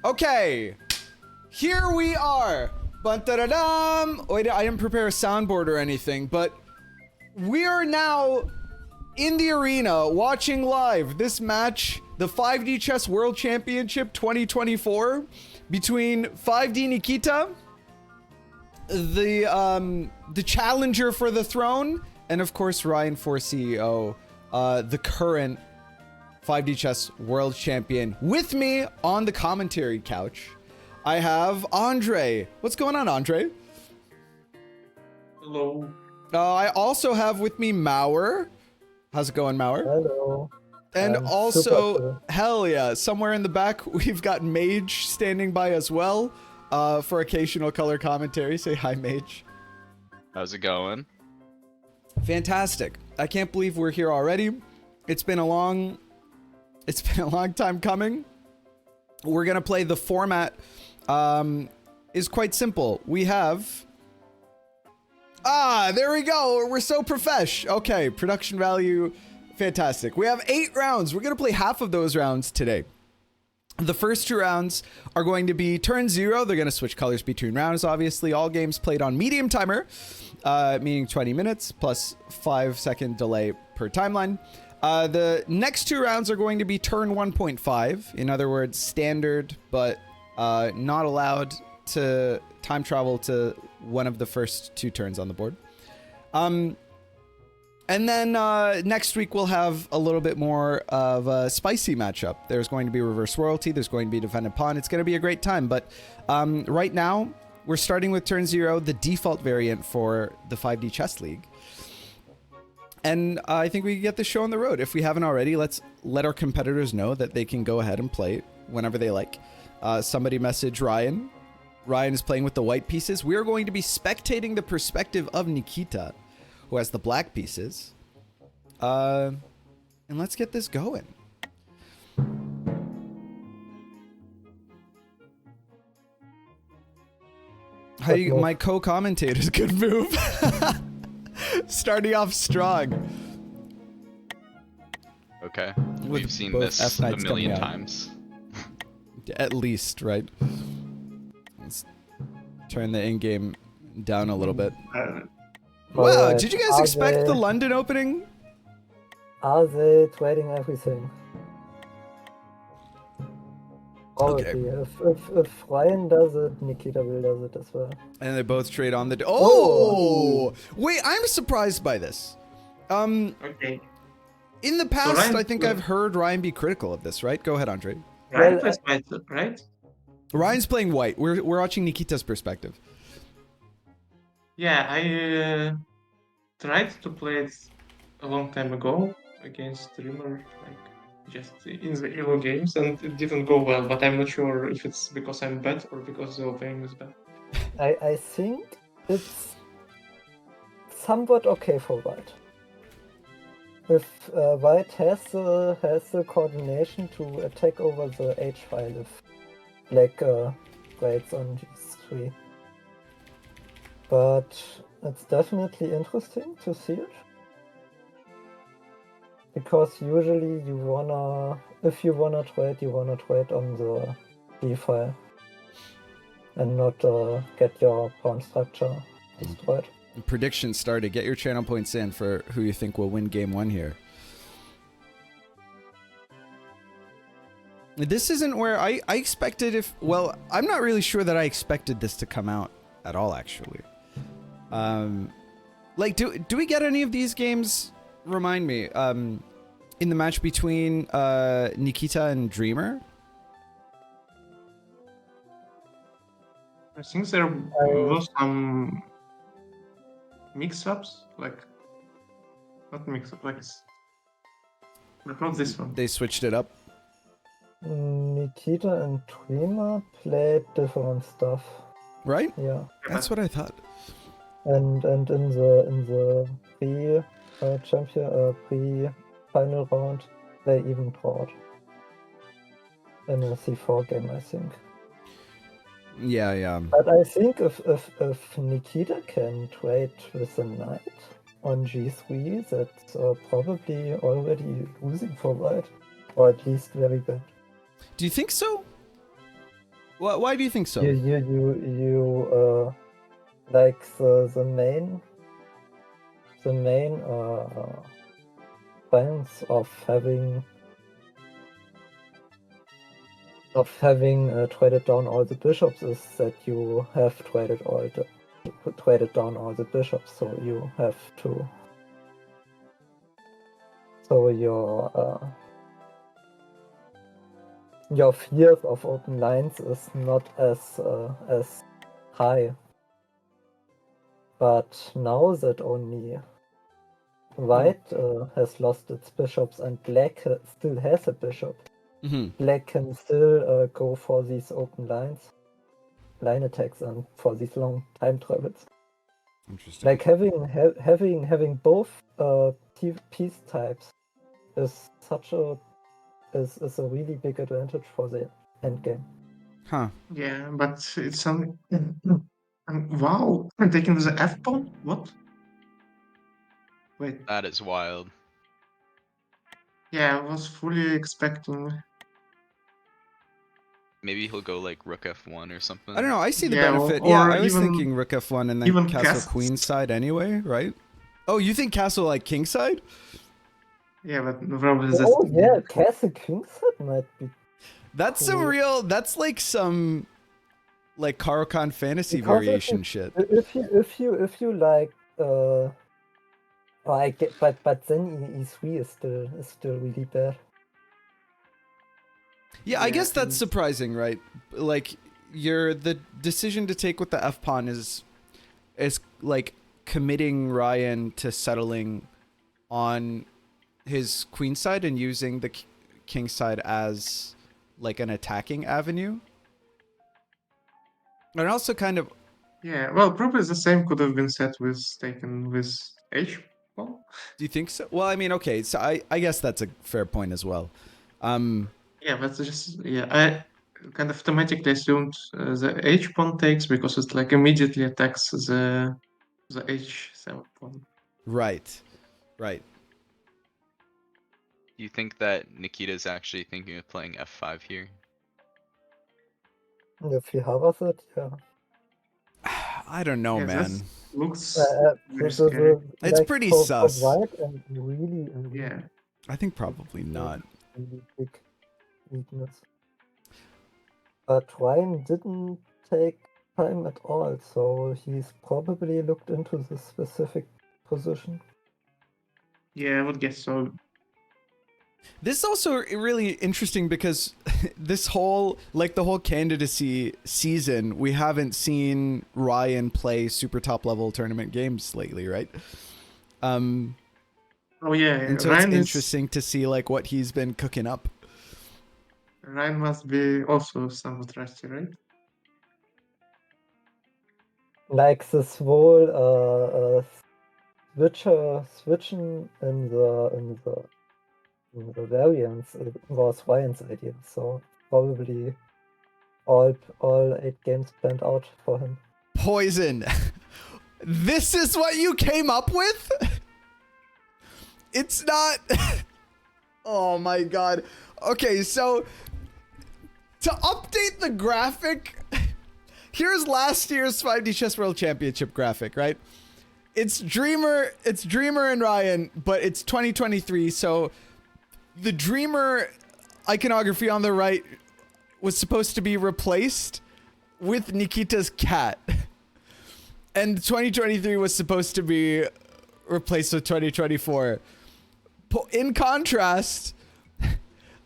Okay, here we are. Bun-da-da-dum. Wait, I didn't prepare a soundboard or anything, but we are now in the arena watching live this match, the 5D Chess World Championship 2024 between 5D Nikita, the challenger for the throne, and of course Ryan 4 CEO, the current 5D Chess World Champion. With me on the commentary couch, I have Andre. What's going on, Andre? Hello. I also have with me Mauer. How's it going, Mauer? Hello. And I'm also, super cool. hell yeah, somewhere in the back, we've got Mage standing by as well for occasional color commentary. Say hi, Mage. How's it going? Fantastic. I can't believe we're here already. It's been a long time coming. We're going to play the format is quite simple. We have... there we go. We're so profesh. Okay, production value, fantastic. We have 8 rounds. We're going to play half of those rounds today. The first 2 rounds are going to be turn 0. They're going to switch colors between rounds, obviously. All games played on medium timer, meaning 20 minutes plus 5-second delay per timeline. The next 2 rounds are going to be turn 1.5. In other words, standard, but not allowed to time travel to one of the first 2 turns on the board. And then next week we'll have a little bit more of a spicy matchup. There's going to be reverse royalty. There's going to be defended pawn. It's going to be a great time. But right now we're starting with turn 0, the default variant for the 5D Chess League. And I think we can get this show on the road. If we haven't already, let's let our competitors know that they can go ahead and play whenever they like. Somebody message Ryan. Ryan is playing with the white pieces. We are going to be spectating the perspective of Nikita, who has the black pieces. And let's get this going. My co-commentator's good move. Starting off strong. Okay. With We've seen both this F a knights million coming out. times. At least, right? Let's turn the in-game down a little bit. Wow, Alright, did you guys are expect they- the London opening? Are they trading everything? Probably. Okay. If Ryan does it, Nikita will does it as well. And they both trade on the... Oh! Wait, I'm surprised by this. Okay. In the past, Ryan- I think I've heard Ryan be critical of this, right? Go ahead, Andre. Ryan Well, plays white, right? Ryan's playing white. We're watching Nikita's perspective. Yeah, I tried to play it a long time ago against Dreamer, like just in the Evo games, and it didn't go well. But I'm not sure if it's because I'm bad or because the opening is bad. I think it's somewhat okay for White. If White has the coordination to attack over the H file if Black trades on G3. But it's definitely interesting to see it. Because usually if you wanna trade on the D file. And not get your pawn structure destroyed. Predictions started. Get your channel points in for who you think will win game 1 here. This isn't where I expected well, I'm not really sure that I expected this to come out at all, actually. Like, do we get any of these games? Remind me, in the match between Nikita and Dreamer? I think there were some mix-ups, like not mix-up, like but not this one. They switched it up. Nikita and Dreamer played different stuff. Right? Yeah. That's what I thought. And in the pre-final round they even drawed. In a C4 game, I think. Yeah. But I think if Nikita can trade with a knight on G3, that's probably already losing for White. Or at least very bad. Do you think so? Why do you think so? You like the main points of having traded down all the bishops is that you have traded down all the bishops, so you have to. So your fear of open lines is not as high. But now that only White has lost its bishops and Black still has a bishop, Black can still go for these open line attacks and for these long time travels. Interesting. Like having both piece types is a really big advantage for the endgame. Huh. Yeah, but it's wow, I'm taking the F pawn? What? Wait, That is wild. yeah, I was fully expecting. Maybe he'll go like rook f1 or something. I don't know. I see the Yeah, benefit. or Yeah, I was even- thinking rook f1 and then even castle castle- queenside anyway, right? Oh, you think castle like kingside? Yeah, but probably that's. Oh yeah, castle kingside might be. That's some Cool. real. That's like some like Caro-Kann fantasy Because if variation you- shit. If you like I get, but then E3 is still really bad. Yeah, I Yeah, guess that's and- surprising, right? Like the decision to take with the f pawn is like committing Ryan to settling on his queen side and using the king side as like an attacking avenue. And also kind of Yeah, well, probably the same could have been said with taken with H pawn. do you think so? Well, I mean, okay, so I guess that's a fair point as well. Yeah, but just yeah, I kind of automatically assumed the H pawn takes because it like immediately attacks the H7 pawn. Right. Right. Do you think that Nikita's actually thinking of playing f5 here? If you have it, yeah. I don't know, Yeah, man. that's- Looks very So scary. It's pretty for sus. White and really Yeah. I think probably not. really big weakness. But Ryan didn't take time at all, so he's probably looked into this specific position. Yeah, I would guess so. This is also really interesting because this whole, like the whole candidacy season, we haven't seen Ryan play super top level tournament games lately, right? Oh yeah, And so Ryan it's is- interesting to see like what he's been cooking up. Ryan must be also somewhat rusty, right? Like this whole switching in the variants was Ryan's idea, so probably all 8 games planned out for him. Poison. This is what you came up with? It's not. Oh my god. Okay, so to update the graphic, here's last year's 5D Chess World Championship graphic, right? It's Dreamer and Ryan, but it's 2023, so the Dreamer iconography on the right was supposed to be replaced with Nikita's cat. And 2023 was supposed to be replaced with 2024. In contrast,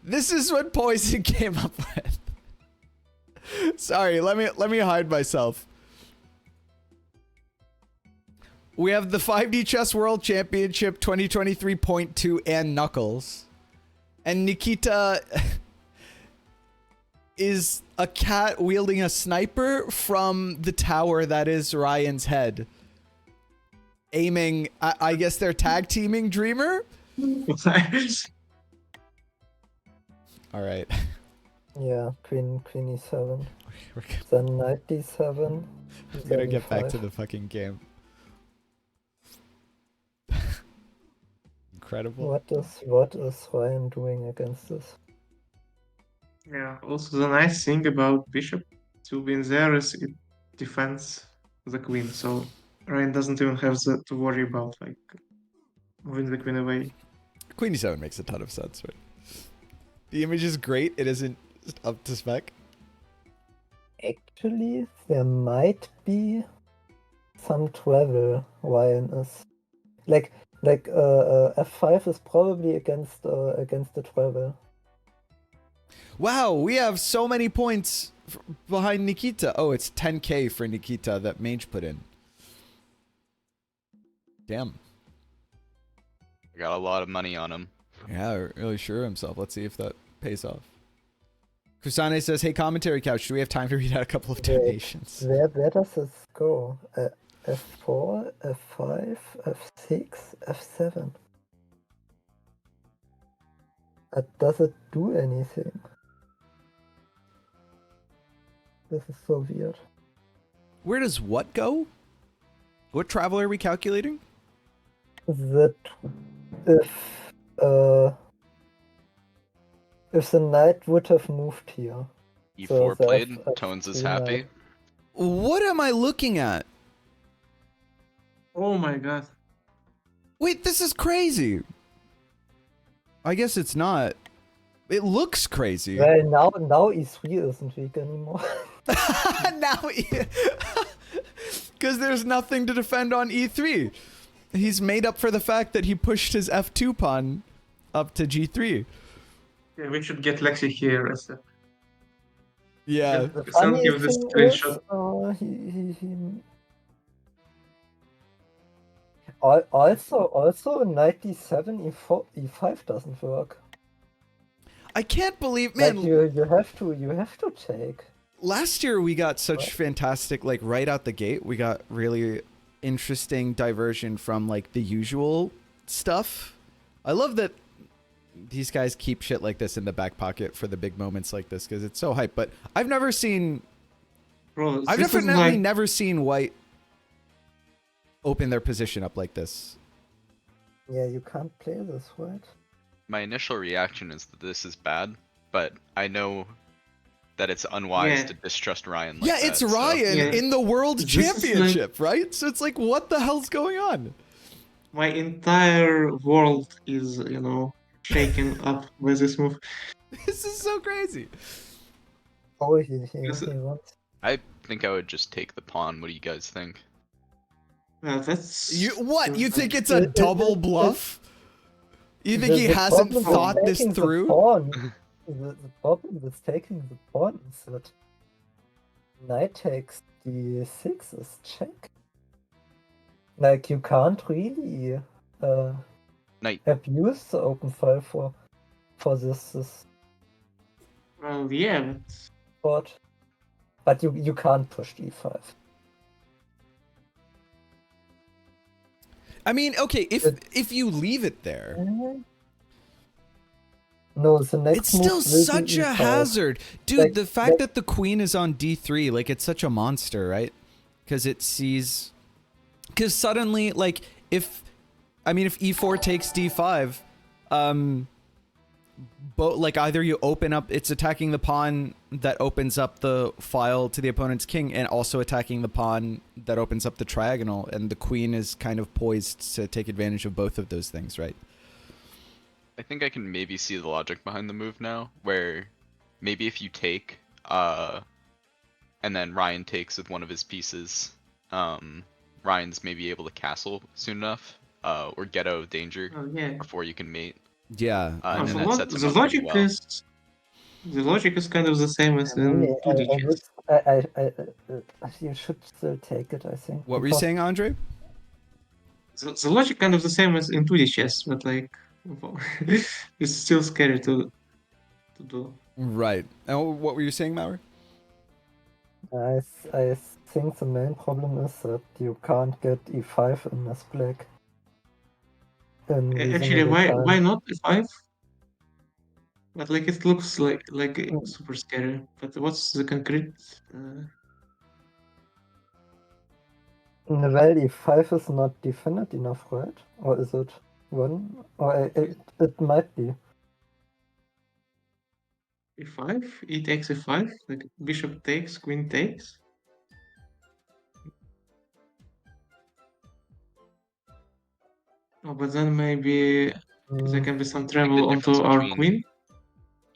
this is what Poison came up with. Sorry, let me hide myself. We have the 5D Chess World Championship 2023.2 and Knuckles. And Nikita is a cat wielding a sniper from the tower that is Ryan's head. Aiming, I guess they're tag teaming Dreamer? All right. Yeah, Queen E7, We're then Knight D7. gonna get back E5. to the fucking game. Incredible. What is Ryan doing against this? Yeah. Also, the nice thing about Bishop to win there is it defends the queen, so Ryan doesn't even have to worry about like moving the queen away. Queen d7 makes a ton of sense, right? The image is great. It isn't just up to spec. Actually, there might be some travel Ryan is like f5 is probably against the travel. Wow, we have so many points behind Nikita. Oh, it's 10k for Nikita that Mage put in. Damn. I got a lot of money on him. Yeah, really sure of himself. Let's see if that pays off. Kusane says, hey, commentary couch, do we have time to read out a couple of donations? Where does this go? F4, F5, F6, F7. Does it do anything? This is so weird. Where does what go? What travel are we calculating? That if the knight would have moved here. E4 the played, F- Tones is F3 happy. knight. What am I looking at? Oh my god. Wait, this is crazy. I guess it's not. It looks crazy. Well, now E3 isn't weak anymore. Now, because there's nothing to defend on E3. He's made up for the fact that he pushed his F2 pawn up to G3. Yeah, we should get Lexi here as a Yeah. The Some funny give this thing is, screenshot. also knight d7 e4 e5 doesn't work. I can't believe, man. Like you have to take. Last year we got such fantastic, like right out the gate, we got really interesting diversion from like the usual stuff. I love that these guys keep shit like this in the back pocket for the big moments like this because it's so hype. But I've never seen, Bro, I've this is definitely like never seen white open their position up like this. Yeah, you can't play this, right? My initial reaction is that this is bad, but I know that it's unwise Yeah. to distrust Ryan like Yeah, that. it's so- Ryan Yeah. in the world This is like- championship, right? So it's like, what the hell's going on? my entire world is, shaken up by this move. This is so crazy. Oh, he Yes. wants. I think I would just take the pawn. What do you guys think? That's You what? You think it's It- a it- double it- bluff? You think he The hasn't problem with thought this taking the through? pawn- the problem with taking the pawn is that knight takes d6 is check. Like you can't really Knight. abuse the open file for this well, yeah, but board. But you can't push d5. I mean, okay, It- if you leave it there, No, the next it's still move will be such a e5. hazard, dude. Like- the fact like- that the queen is on d3, like it's such a monster, right? Because it sees, because suddenly, like if e4 takes d5, like either you open up, it's attacking the pawn that opens up the file to the opponent's king, and also attacking the pawn that opens up the triagonal, and the queen is kind of poised to take advantage of both of those things, right? I think I can maybe see the logic behind the move now, where maybe if you take, and then Ryan takes with one of his pieces, Ryan's maybe able to castle soon enough, or get out of danger well, yeah. before you can mate. Yeah. And the then that sets him the up pretty logic well. is the logic is kind of the same as in 2D chess. You should still take it, I think. What were you because saying, Andre? The logic kind of the same as in 2D chess, but like it's still scary to do. Right. And what were you saying, Maurer? I think the main problem is that you can't get e5 in this black. Actually, why not e5? But like it looks like super scary. But what's the concrete? Well, e5 is not defended enough, right? Or is it one? Or it might be. e5, e takes e5, like bishop takes, queen takes. Oh, but then maybe there can be some I think the travel onto difference our between queen.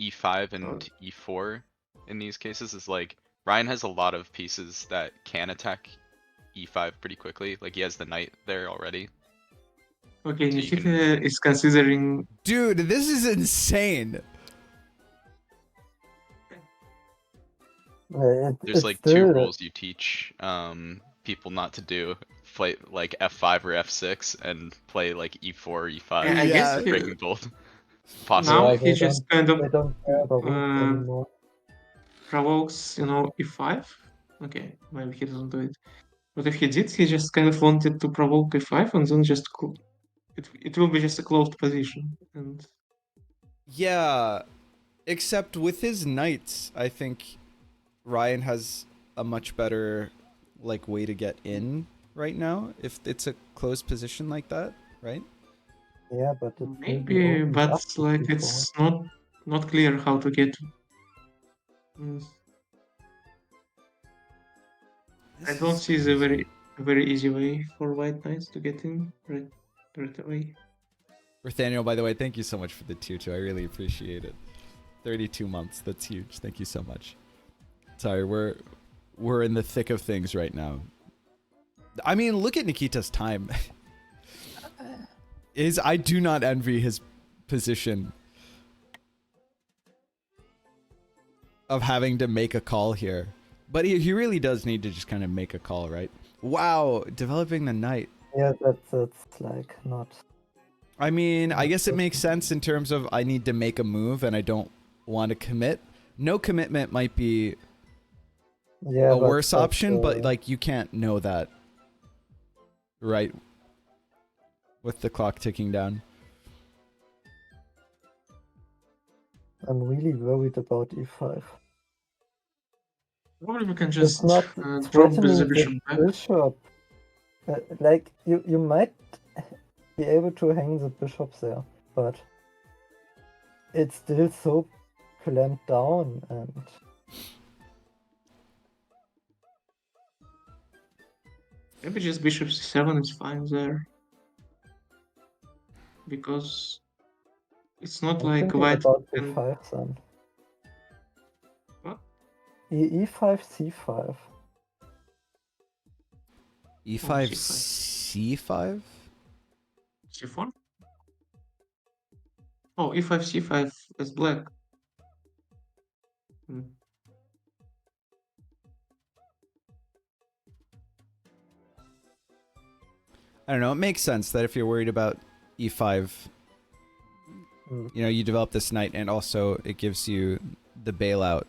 e5 and e4 in these cases is like Ryan has a lot of pieces that can attack e5 pretty quickly. Like he has the knight there already. Okay, So you Nikita can- is considering. Dude, this is insane. There's There's like two rules you teach people not to do. Play like f5 or f6 and play like e4 or e5. I guess Yeah. Breaking both now possible. Yeah, he just kind of they don't care about moves uh, anymore. provokes, e5. Okay, maybe he doesn't do it. But if he did, he just kind of wanted to provoke e5 and then just it will be just a closed position. And Yeah, except with his knights, I think Ryan has a much better like way to get in right now if it's a closed position like that, right? Yeah, but it will be maybe, opened but up like before. it's not clear how to get. Mm, I don't see the very easy way for white knights to get in right away. Nathaniel, by the way, thank you so much for the tier 2. I really appreciate it. 32 months. That's huge. Thank you so much. Sorry, we're in the thick of things right now. I mean, look at Nikita's time. I do not envy his position of having to make a call here. But he really does need to just kind of make a call, right? Wow, developing the knight. Yeah, that's like not. I mean, I guess it makes sense in terms of I need to make a move and I don't want to commit. No commitment might be Yeah, a worse option, but like you can't know that, right? With the clock ticking down. I'm really worried about e5. Probably we can It's just not drop threatening the the bishop back. bishop. Like you might be able to hang the bishop there, but it's still so clamped down and Maybe just bishop c7 is fine there. Because it's not I'm like thinking white about can. e5 then. What? E5, c5. E5, C5. C5? c4? Oh, e5, c5 is black. Hmm. I don't know. It makes sense that if you're worried about E5, you know, you develop this knight and also it gives you the bailout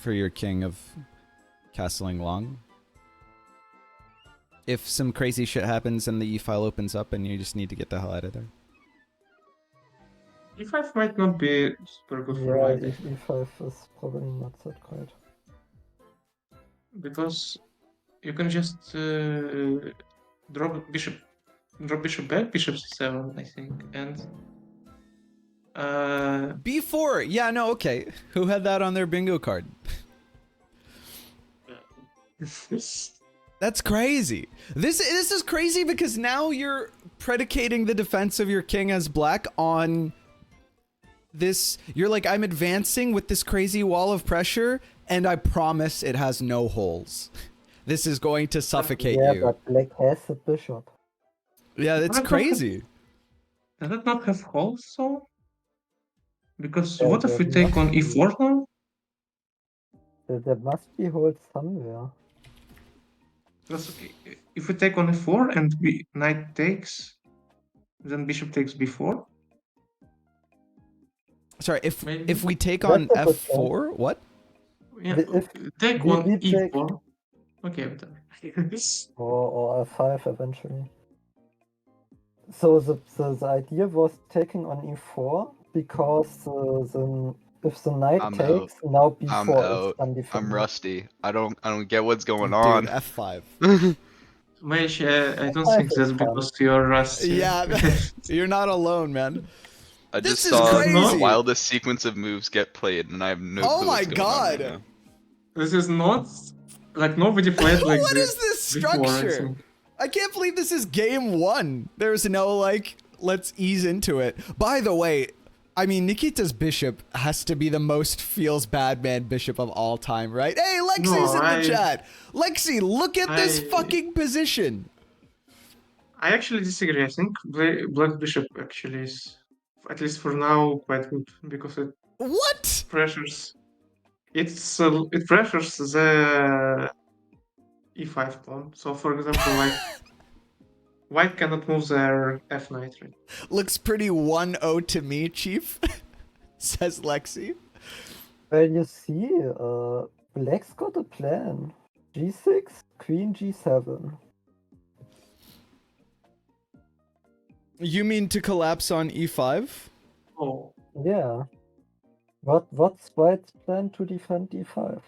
for your king of castling long. If some crazy shit happens and the E file opens up and you just need to get the hell out of there. e5 might not be super good for Yeah, white. e5 is probably not that great. Because you can just drop bishop back, bishop c7, I think, and B4! Yeah, no, okay. Who had that on their bingo card? That's crazy. This is crazy because now you're predicating the defense of your king as black on this. You're like, I'm advancing with this crazy wall of pressure, and I promise it has no holes. This is going to suffocate Yeah, you. but black has a bishop. Yeah, that's crazy. does it not have holes, so? Because Yeah, what if we there take on must be. e4 now? There must be holes somewhere. Because if we take on e4 and knight takes, then bishop takes b4. Sorry, Maybe. if we take on That's a good F4, what? Yeah, If take we on take- e4. Okay, whatever. Or a5 eventually. So the idea was taking on e4 because if the knight I'm takes, now b4 I'm is out. undefended. I'm rusty. I don't get what's going Dude, on. F5. Maish, I don't F5 think that's is fun. because you're rusty. Yeah, you're not alone, man. I This just is saw crazy. the wildest sequence of moves get played, and I have no Oh clue my what's going on right God. now. This is not like nobody played like What this is this before, I structure? think. I can't believe this is game 1. There's no like, let's ease into it. By the way, I mean, Nikita's bishop has to be the most feels bad man bishop of all time, right? Hey, Lexi's No, in the chat. Lexi, look at this I- fucking position. I actually disagree. I think Black Bishop actually is, at least for now, quite good because it What? pressures. It pressures the e5 pawn. So, for example, like White cannot move their f knight, right? Looks pretty 1-0 to me, Chief, says Lexi. Well, you see, Black's got a plan. G6, Queen G7. You mean to collapse on e5? Oh, Yeah. What's White's plan to defend D5?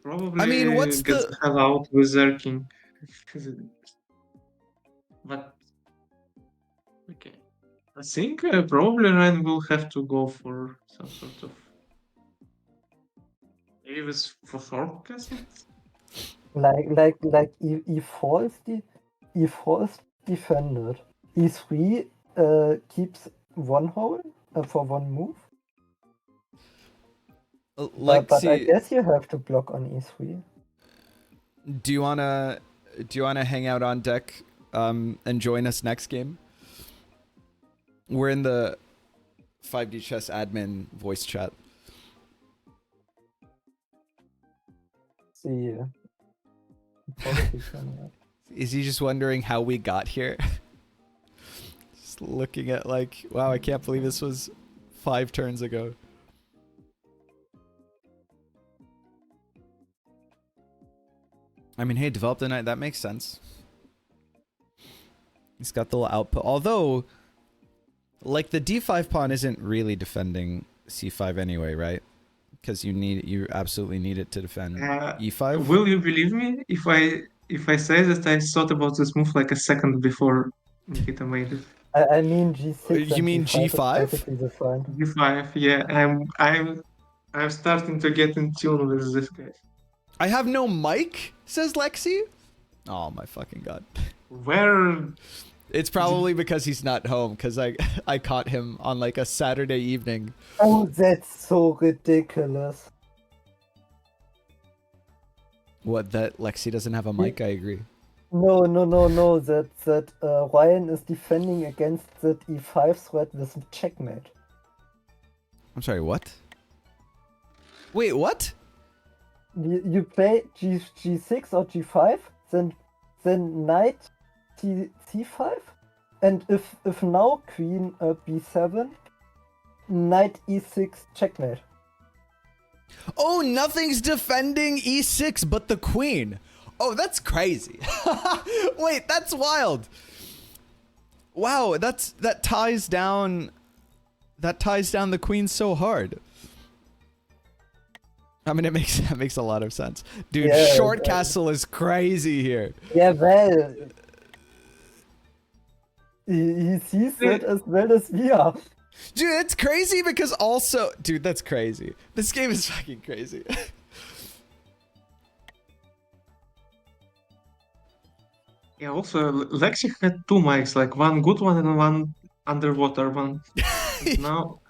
probably. I mean, what's gets the- hell out with their king. But okay, I think probably Ryan will have to go for some sort of maybe with for four castle. Like E4 is E4 is defended. E3 keeps one hole for one move. But I Lexi, guess you have to block on E3. do you wanna hang out on deck and join us next game? We're in the 5D Chess admin voice chat. See. Probably coming up. Is he just wondering how we got here? Just looking at like, wow, I can't believe this was 5 turns ago. I mean, hey, develop the knight, that makes sense. He's got the little output. Although, like, the d5 pawn isn't really defending c5 anyway, right? Because you absolutely need it to defend e5. Will you believe me if I say that I thought about this move like a second before Nikita made it? I mean G6. You and mean D5 is G5? basically the sign. G5, yeah, I'm starting to get in tune with this guy. I have no mic, says Lexi. Oh my fucking god. Where It's probably because he's not home, because I caught him on like a Saturday evening. Oh, that's so ridiculous. What, that Lexi doesn't have a mic? I agree. No. That Ryan is defending against that E5 threat with checkmate. I'm sorry, what? Wait, what? You play G6 or G5, then knight C5, and if now queen B7, knight E6 checkmate. Oh, nothing's defending e6 but the queen. Oh, that's crazy. Wait, that's wild. Wow, that ties down the queen so hard. I mean, that makes a lot of sense. Dude, Yeah, short castle is crazy here. Yeah, well, he sees it as well as we are. Dude, it's crazy because also... Dude, that's crazy. This game is fucking crazy. Yeah, also Lexi had two mics, like one good one and one underwater one. Now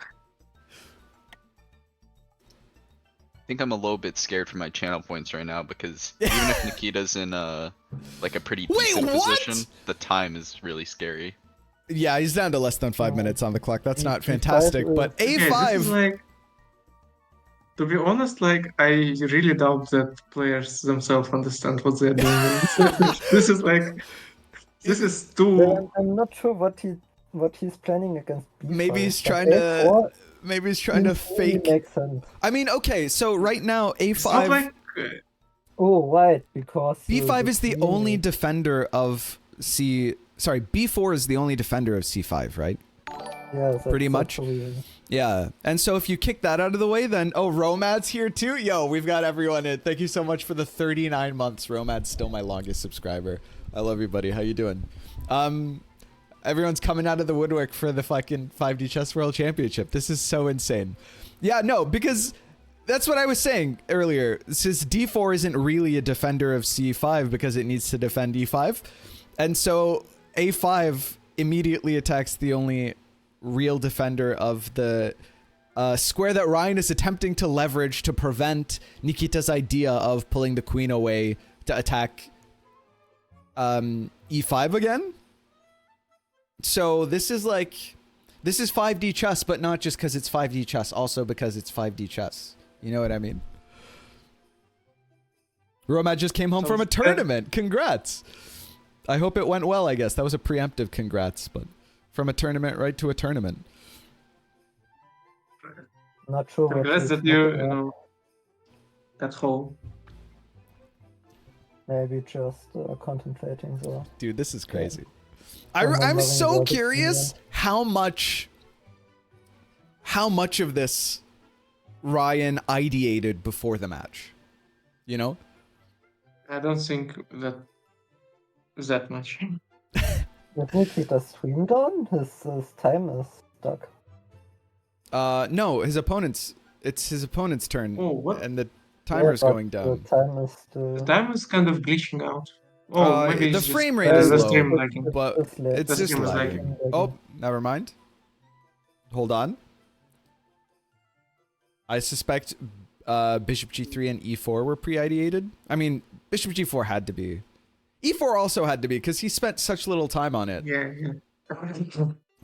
I think I'm a little bit scared for my channel points right now because even if Nikita's in like a pretty Wait, decent what? position, the time is really scary. Yeah, he's down to less than 5 minutes on the clock. That's not fantastic, but okay, this is A5... like, to be honest, like I really doubt that players themselves understand what they're doing. This is like, this is Well, too. I'm not sure what he's planning against B5. Maybe he's but trying to... A4 Maybe he's trying to really fake... makes sense. I mean, okay, so right now, It's not A5... like Oh, right, because B5 is the queen only defender of C... Sorry, B4 is the only defender of C5, right? Yeah, that's pretty much. the reason. Yeah, and so if you kick that out of the way, then... Oh, Romad's here too? Yo, we've got everyone in. Thank you so much for the 39 months. Romad's still my longest subscriber. I love you, buddy. How you doing? Everyone's coming out of the woodwork for the fucking 5D Chess World Championship. This is so insane. Yeah, no, because that's what I was saying earlier. Since D4 isn't really a defender of C5 because it needs to defend E5. And so A5 immediately attacks the only real defender of the square that Ryan is attempting to leverage to prevent Nikita's idea of pulling the queen away to attack E5 again. So this is 5D chess, but not just because it's 5D chess, also because it's 5D chess. You know what I mean? Romad just came home from a tournament. Congrats. I hope it went well, I guess. That was a preemptive congrats, but from a tournament right to a tournament. Not sure what Congrats he's that you looking at. know that whole. Maybe just contemplating the. Dude, this is crazy. I'm I'm loving so the curious how much of this Ryan ideated before the match. You know? I don't think that much. Did Nikita streamed on? His time is stuck. No, it's his opponent's turn. Oh, what? And the timer's Yeah, but going down. The time is still. The time is kind of glitching out. Oh, maybe the it's frame just, rate is the low, stream lagging. but lag. it's The just stream is lagging. Oh, never mind. Hold on. I suspect Bishop G3 and E4 were pre-ideated. I mean, Bishop G4 had to be. E4 also had to be, because he spent such little time on it. Yeah.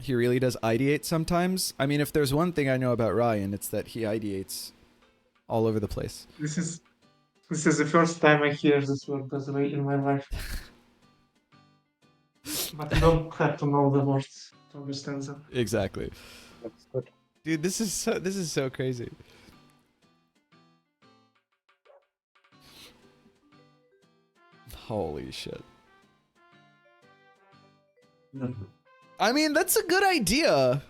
He really does ideate sometimes. I mean, if there's one thing I know about Ryan, it's that he ideates all over the place. This is the first time I hear this word, by the way, in my life. But I don't have to know the words to understand them. Exactly. That's good. Dude, this is so crazy. Holy shit. I mean, that's a good idea.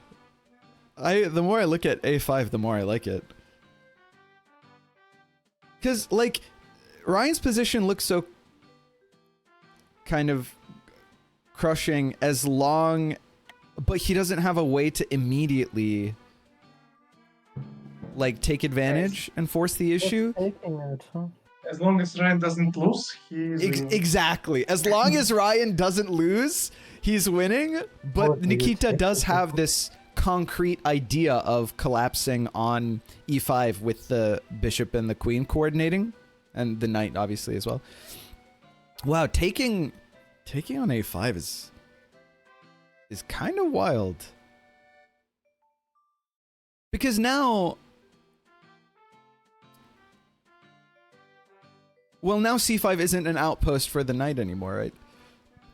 The more I look at A5, the more I like it. Cuz like Ryan's position looks so kind of crushing but he doesn't have a way to immediately like take advantage and force the issue. Just taking it, huh? As long as Ryan doesn't lose, he's winning. Exactly. As long as Ryan doesn't lose, he's winning. But What do you Nikita think does is have the- this concrete idea of collapsing on E5 with the bishop and the queen coordinating, and the knight obviously as well. Wow, taking on A5 is kind of wild. Because now C5 isn't an outpost for the knight anymore, right?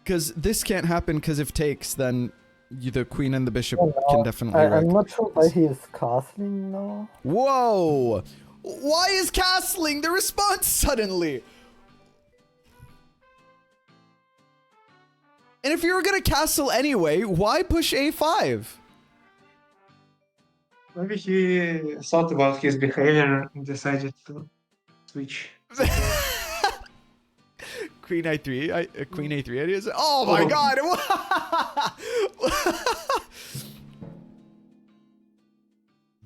Because this can't happen, because if takes, then the queen and the bishop can definitely I'm wreck. not sure why he is castling now. Whoa! Why is castling the response suddenly? And if you were gonna castle anyway, why push A5? Maybe he thought about his behavior and decided to switch. Queen A3, Queen A3 ideas. Oh my Oh. god!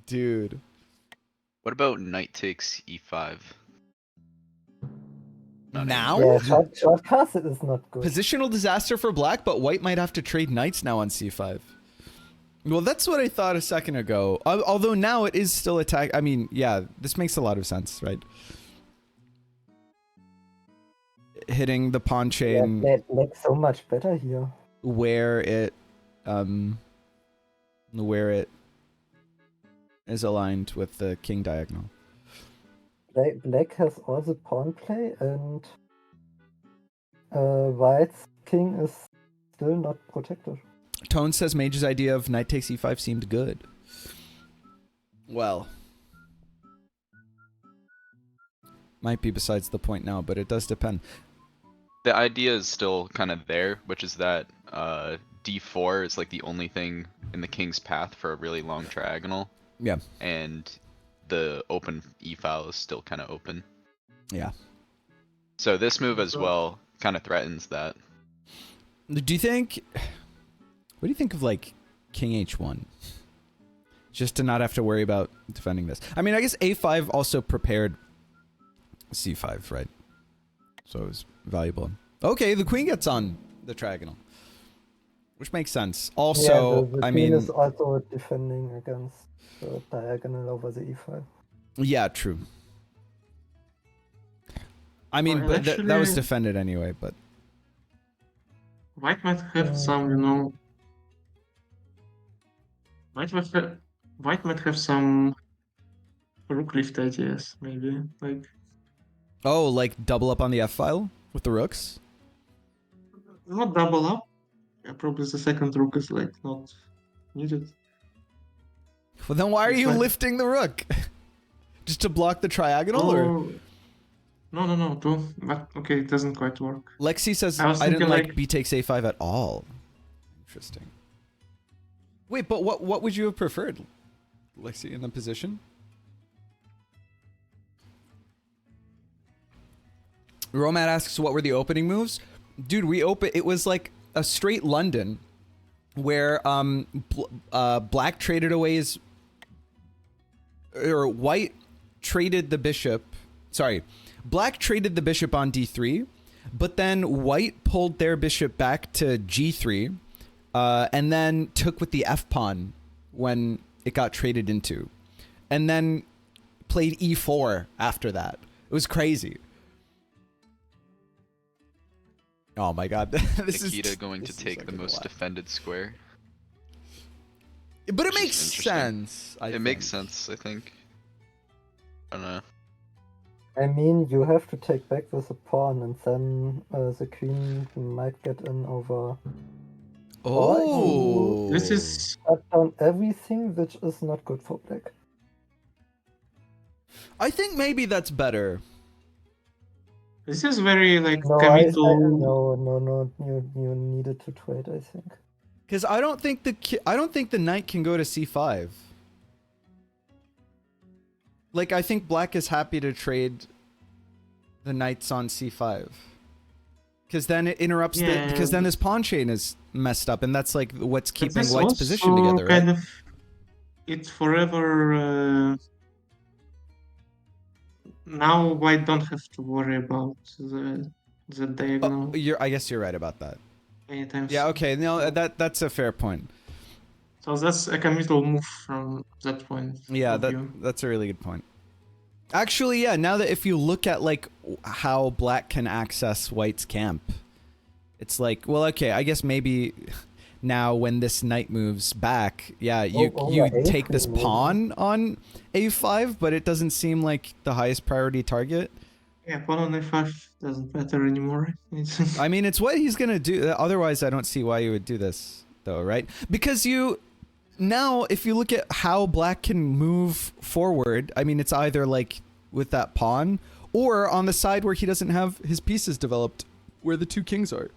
Dude. What about knight takes e5? Not Now? Yeah, short castle is not good. Positional disaster for black, but white might have to trade knights now on C5. Well, that's what I thought a second ago. Although now it is still attack. I mean, yeah, this makes a lot of sense, right? Hitting the pawn chain Black so much better here. where it is aligned with the king diagonal. Black has all the pawn play, and White's king is still not protected. Tone says Mage's idea of knight takes e5 seemed good. Well, might be besides the point now, but it does depend. The idea is still kind of there, which is that d4 is like the only thing in the king's path for a really long triagonal, Yeah. and the open e-file is still kind of open. Yeah. So this move as well kind of threatens that. Do you think... What do you think of like king h1? Just to not have to worry about defending this. I mean, I guess a5 also prepared c5, right? So it was valuable. Okay, the queen gets on the triagonal, which makes sense. Also, the I queen mean, is also defending against the diagonal over the e5. yeah, true. I mean, Well, but that was actually- defended anyway, but White might have some, White might have some rook lift ideas, maybe. Like, oh, like double up on the f file with the rooks. not double up. Probably the second rook is like not needed. Well, then why are It's you like- lifting the rook? Just to block the triagonal, or Oh, no, too. But okay, it doesn't quite work. Lexi says I was I didn't thinking, like like- b takes a5 at all. Interesting. Wait, but what would you have preferred, Lexi, in the position? Romat asks, what were the opening moves? Dude, it was like a straight London where black traded away his, or white traded the bishop. Sorry, black traded the bishop on d3, but then white pulled their bishop back to g3, and then took with the f pawn when it got traded into, and then played e4 after that. It was crazy. Oh my god, Nikita going to this is take like the a most lot. defended square. But it which is makes interesting. sense. It makes sense, I think. I don't know. I mean, you have to take back with a pawn, and then the queen might get in over. Oh, This is Shut down everything, which is not good for black. I think maybe that's better. very like No, committal. no. You needed to trade, I think. Because I don't think the knight can go to c5. Like, I think black is happy to trade the knights on c5. Because then it interrupts Yeah. because then his pawn chain is messed up, and that's like what's But keeping this white's position also together, right? kind of, it's forever. Now white don't have to worry about the diagonal I guess you're right about that. anytime Yeah, soon. okay, no, that's a fair point. So that's a committal move from that point Yeah, of view. that's a really good point. Actually, yeah, now that if you look at like how black can access white's camp, it's like, well, okay, I guess maybe now when this knight moves back, yeah, you take this A3 pawn on a5, but it doesn't seem like the highest priority target. Yeah, pawn on a5 doesn't matter anymore. It's I mean, it's what he's gonna do. Otherwise, I don't see why you would do this, though, right? Because now, if you look at how black can move forward, I mean, it's either like with that pawn or on the side where he doesn't have his pieces developed, where the two kings are.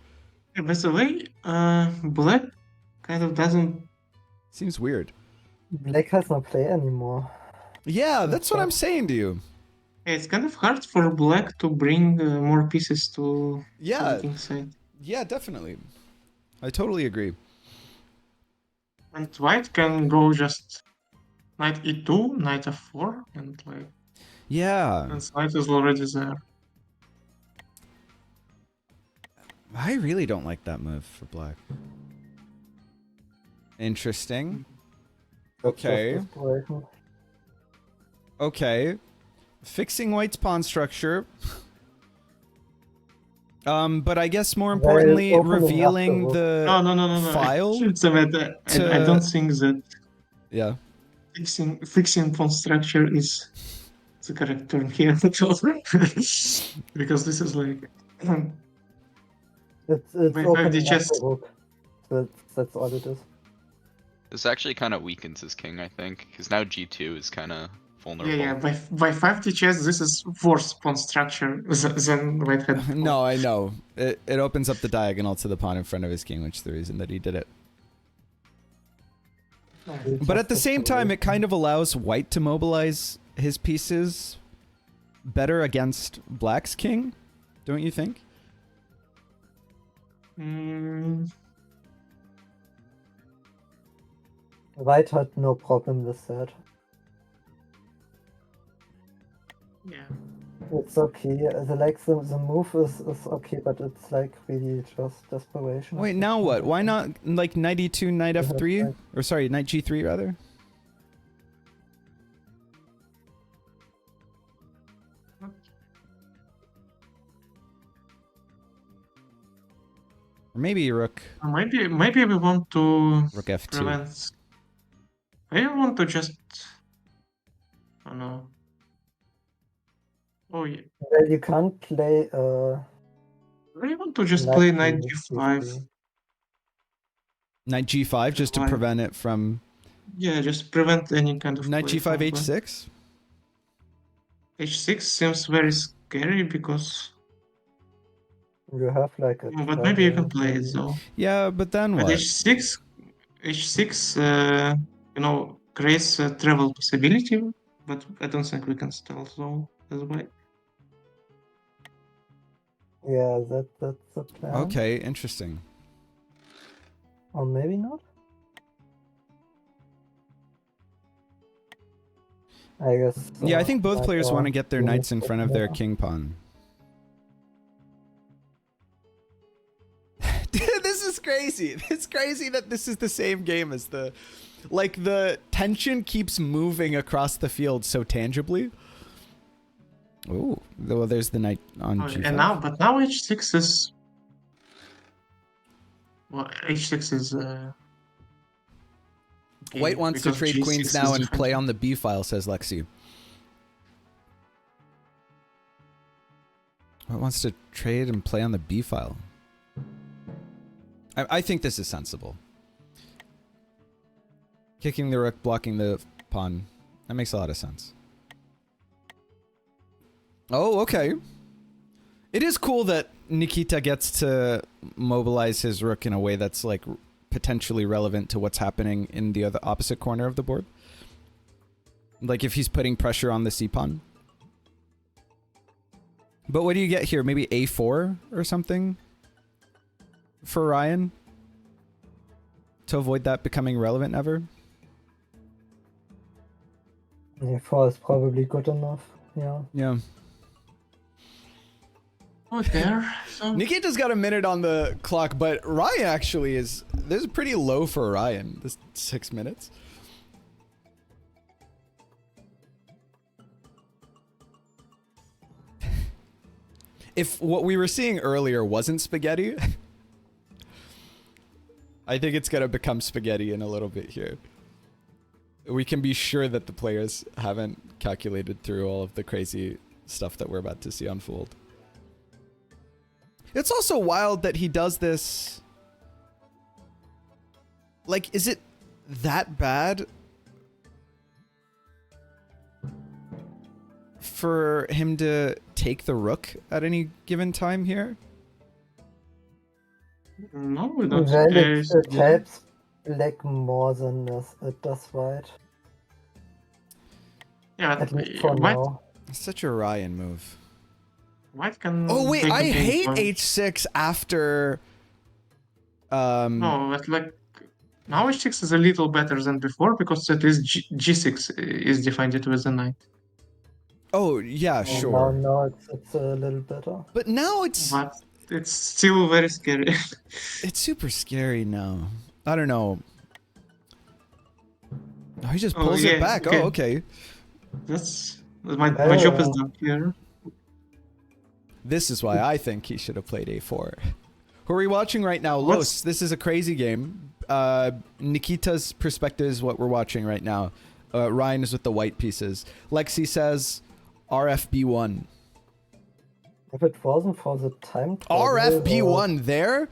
By the way, black kind of doesn't. Seems weird. Black has no play anymore. Yeah, that's what I'm saying to you. It's kind of hard for black to bring more pieces to Yeah, the king side. yeah, definitely. I totally agree. And white can go just knight e2, knight f4, and like, Yeah, and knight is already there. I really don't like that move for black. Interesting. That's just Okay. desperation. Okay. Fixing white's pawn structure. But I guess more There is importantly, opening revealing afterwards. the No. file So I don't think that yeah. fixing pawn structure is the correct term here at all. Because this is like It's By opening 5D up chess. the rook. That's all it is. This actually kind of weakens his king, I think, because now g2 is kind of vulnerable. yeah. By 5D chess, this is worse pawn structure than white had. before. No, I know. It opens up the diagonal to the pawn in front of his king, which is the reason that he did it. It's But just at the same time, it desperation. kind of allows white to mobilize his pieces better against black's king, don't you think? Mm, White had no problem with that. Yeah. It's okay. The move is okay, but it's like really just desperation. Wait, now what? Why not like knight e2, knight have, f3? like- Or sorry, knight g3 rather? Or maybe rook Maybe we want to rook f2. prevent. Maybe we want to just. I don't know. Oh yeah. Well, you can't play Maybe want to just knight play to knight g5. c3. Knight g5 just to Why? prevent it from Yeah, just prevent any kind of knight play g5 from black. h6. H6 seems very scary because. You have like a But maybe you can travel, play it maybe. though. Yeah, but then But what? H6, creates a travel possibility, but I don't think we can stealth though. That's why. Yeah, that's the plan. Okay, interesting. Or maybe not. I guess. Yeah, I think both players want to get their yeah, knights in front of their yeah. king pawn. Dude, this is crazy. It's crazy that this is the same game as the... Like, the tension keeps moving across the field so tangibly. Ooh, well, there's the knight on g5. And now H6 is. Well, H6 is. Okay, White wants to because trade G6 queens is now and play defensive. on the b file, says Lexi. White wants to trade and play on the b file. I think this is sensible. Kicking the rook, blocking the pawn. That makes a lot of sense. Oh, okay. It is cool that Nikita gets to mobilize his rook in a way that's like potentially relevant to what's happening in the other opposite corner of the board. Like if he's putting pressure on the c pawn. But what do you get here? Maybe a4 or something for Ryan to avoid that becoming relevant ever? A4 is probably good enough. Yeah. Yeah. Oh, there. So Nikita's got a minute on the clock, but Ryan actually is... This is pretty low for Ryan, this 6 minutes. If what we were seeing earlier wasn't spaghetti, I think it's going to become spaghetti in a little bit here. We can be sure that the players haven't calculated through all of the crazy stuff that we're about to see unfold. It's also wild that he does this. Like, is it that bad for him to take the rook at any given time here? no, we don't. Well, There's- it helps black more than it does white. Yeah, At least for White, now. It's such a Ryan move. White can. Oh wait, take I the game hate point. h6 after. No, but like now H6 is a little better than before because at least G6 is defended with a knight. Oh yeah, Now, sure. now it's a little better. But now it's But it's still very scary. it's super scary now. I don't know. Oh, he just Oh, pulls yeah, it back. okay. Oh, okay. That's my job is done here. This is why I think he should have played a4. Who are we watching right now? What's- Los, this is a crazy game. Nikita's perspective is what we're watching right now. Ryan is with the white pieces. Lexi says RFB1. If it wasn't for the time travel, RFB1 there?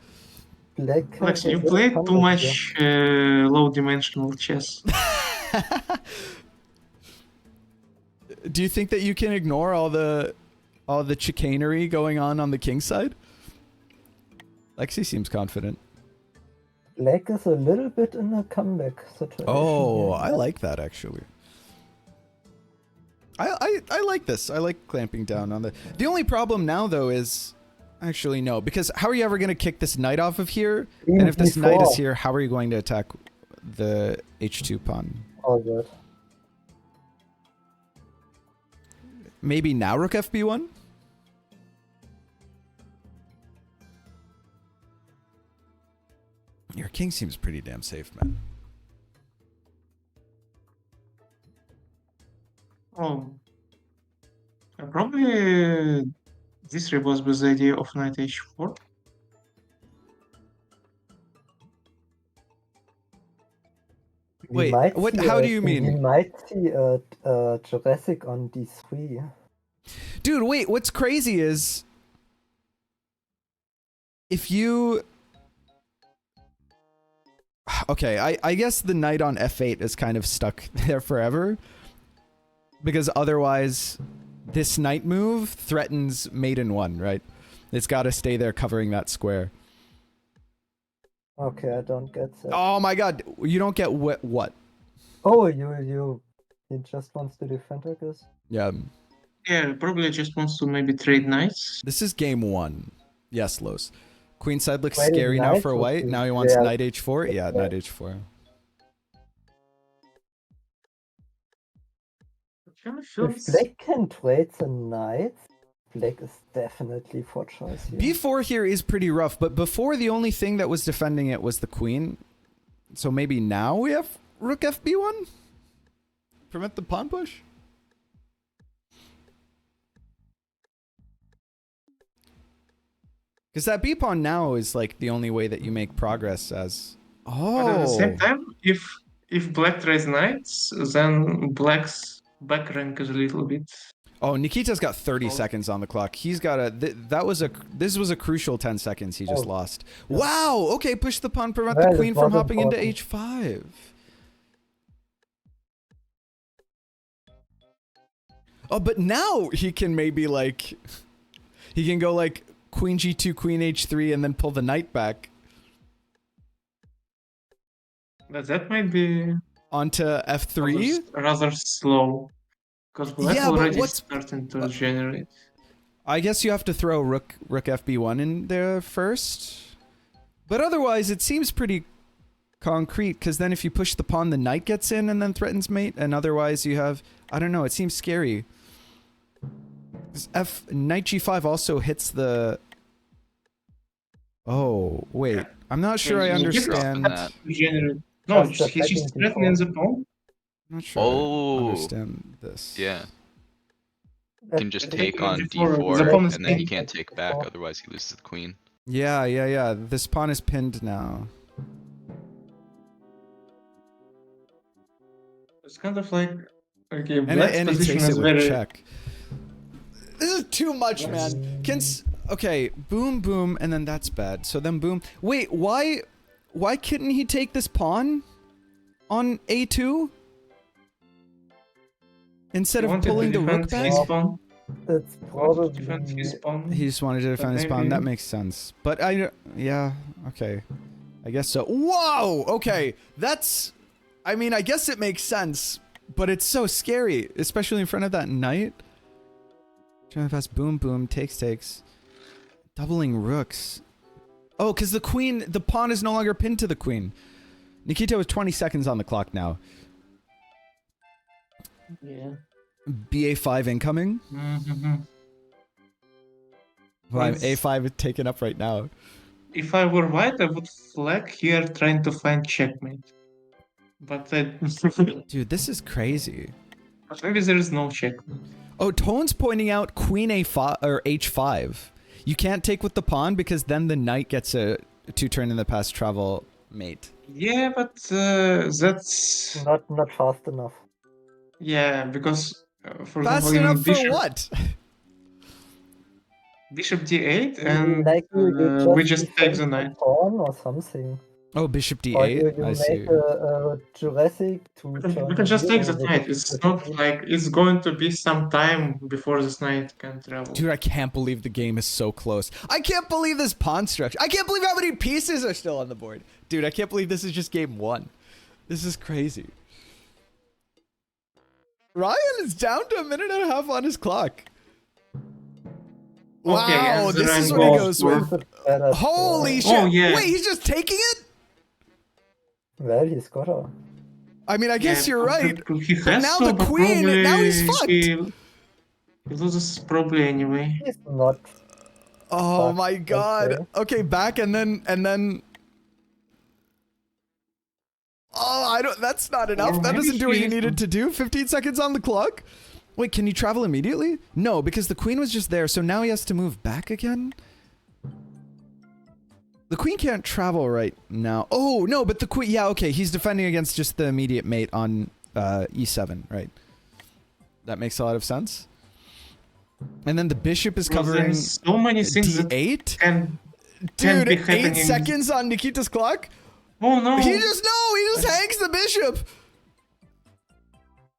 black Lex, has you a good played too comeback much low-dimensional chess. Do you think that you can ignore all the chicanery going on the king side? Lexi seems confident. here. Black is a little bit in a comeback situation. Oh, here. I like that actually. I like this. I like clamping down on the only problem now though is actually no, because how are you ever going to kick this knight off of here? Queen And if this knight is E4. here, how are you going to attack the h2 pawn. All good. Maybe now rook fb1? Your king seems pretty damn safe, man. Oh, probably this was with the idea of knight h4. We Wait, might what? see How a- do you We mean? might see a Jurassic on d3. Dude, wait, what's crazy is if you okay, I guess the knight on f8 is kind of stuck there forever because otherwise this knight move threatens mate in 1, right? It's got to stay there covering that square. Okay, I don't get that. Oh my god, you don't get what? Oh, he just wants to defend, I guess. Yeah, Yeah, probably just wants to maybe trade knights. this is game 1. Yes, Los. Queenside looks Trading scary now knights for would white. be Now he wants very- knight h4. Yeah, knight h4. Kind of If feels black can trade the knights, black is definitely for choice here. b4 here is pretty rough, but before the only thing that was defending it was the queen. So maybe now we have rook fb1? Prevent the pawn push? Because that b pawn now is like the only way that you make progress as... But at the same Oh! time, if black trades knights, then black's back rank is a little bit. Oh, Nikita's got 30 Oh. seconds on the clock. He's got a... This was a crucial 10 seconds he just Oh. lost. Wow! Okay, push the pawn, prevent That the is queen from not hopping into important. h5. Oh, but now he can maybe like... He can go like queen g2, queen h3, and then pull the knight back But that might be onto f3. rather slow. Because black Yeah, but already what's- starting to generate. I guess you have to throw rook fb1 in there first. But otherwise, it seems pretty concrete, because then if you push the pawn, the knight gets in and then threatens mate, and otherwise you have... I don't know, it seems scary. This knight g5 also hits the... Oh, wait. Yeah. I'm not sure I Yeah, you give understand. that. To generate. No, Just he's just attacking threatening before. the pawn. I'm not sure I Oh. understand this. Yeah. That- Can just I take think on before the d4, pawn is and then he pinned. can't take back, Before. otherwise he loses the queen. Yeah. This pawn is pinned now. It's kind of like okay, And black's it position takes is it with very. check. This is too much, man. Okay, boom, boom, and then that's bad. So then boom. Wait, why couldn't he take this pawn on a2 instead He of wanted pulling to the rook defend back? his pawn. It's Wanted to defend his probably pawn. He just wanted to defend his pawn. That maybe- makes sense. But yeah, okay. I guess so. Whoa! Okay, that's... I mean, I guess it makes sense, but it's so scary, especially in front of that knight. Trying to pass, boom, boom, takes. Doubling rooks. Oh, because the pawn is no longer pinned to the queen. Nikita has 20 seconds on the clock now. Yeah. BA5 incoming. Mm-hmm. Well, Yes. A5 is taken up right now. If I were white, I would flag here trying to find checkmate. But Dude, this is crazy. but maybe there is no checkmate. Oh, Tone's pointing out queen a5 or h5. You can't take with the pawn because then the knight gets a 2-turn in the past travel mate. Yeah, but that's not fast enough. yeah, because for Fast example, in enough for bishop, what? bishop d8, and Like you we just take defend the knight. pawn or something. Oh, bishop Or you d8. I make see. a Jurassic to We turn can just take the zero knight. with It's with not queen. like it's going to be some time before this knight can travel. Dude, I can't believe the game is so close. I can't believe this pawn structure. I can't believe how many pieces are still on the board. Dude, I can't believe this is just game 1. This is crazy. Ryan is down to a minute and a half on his clock. Wow, and this then is I what he go goes for- with. It's a better Holy score. shit. Oh, yeah. Wait, he's just taking it? Well, he's got a. I mean, I guess you're right. He But has now to, the but queen, probably now he's fucked. He loses probably anyway. He's not. Oh Fuck, my god. okay. Okay, back and then. Oh, I don't. That's not enough. Or That maybe doesn't do what you he- needed to do. 15 seconds on the clock. Wait, can you travel immediately? No, because the queen was just there. So now he has to move back again. The queen can't travel right now. Oh no, but the queen. Yeah, okay. He's defending against just the immediate mate on e7, right? That makes a lot of sense. And then the bishop is Well, covering there's so many things that d8. can Dude, be 8 happening. seconds on Nikita's clock. Oh no! He just hangs the bishop.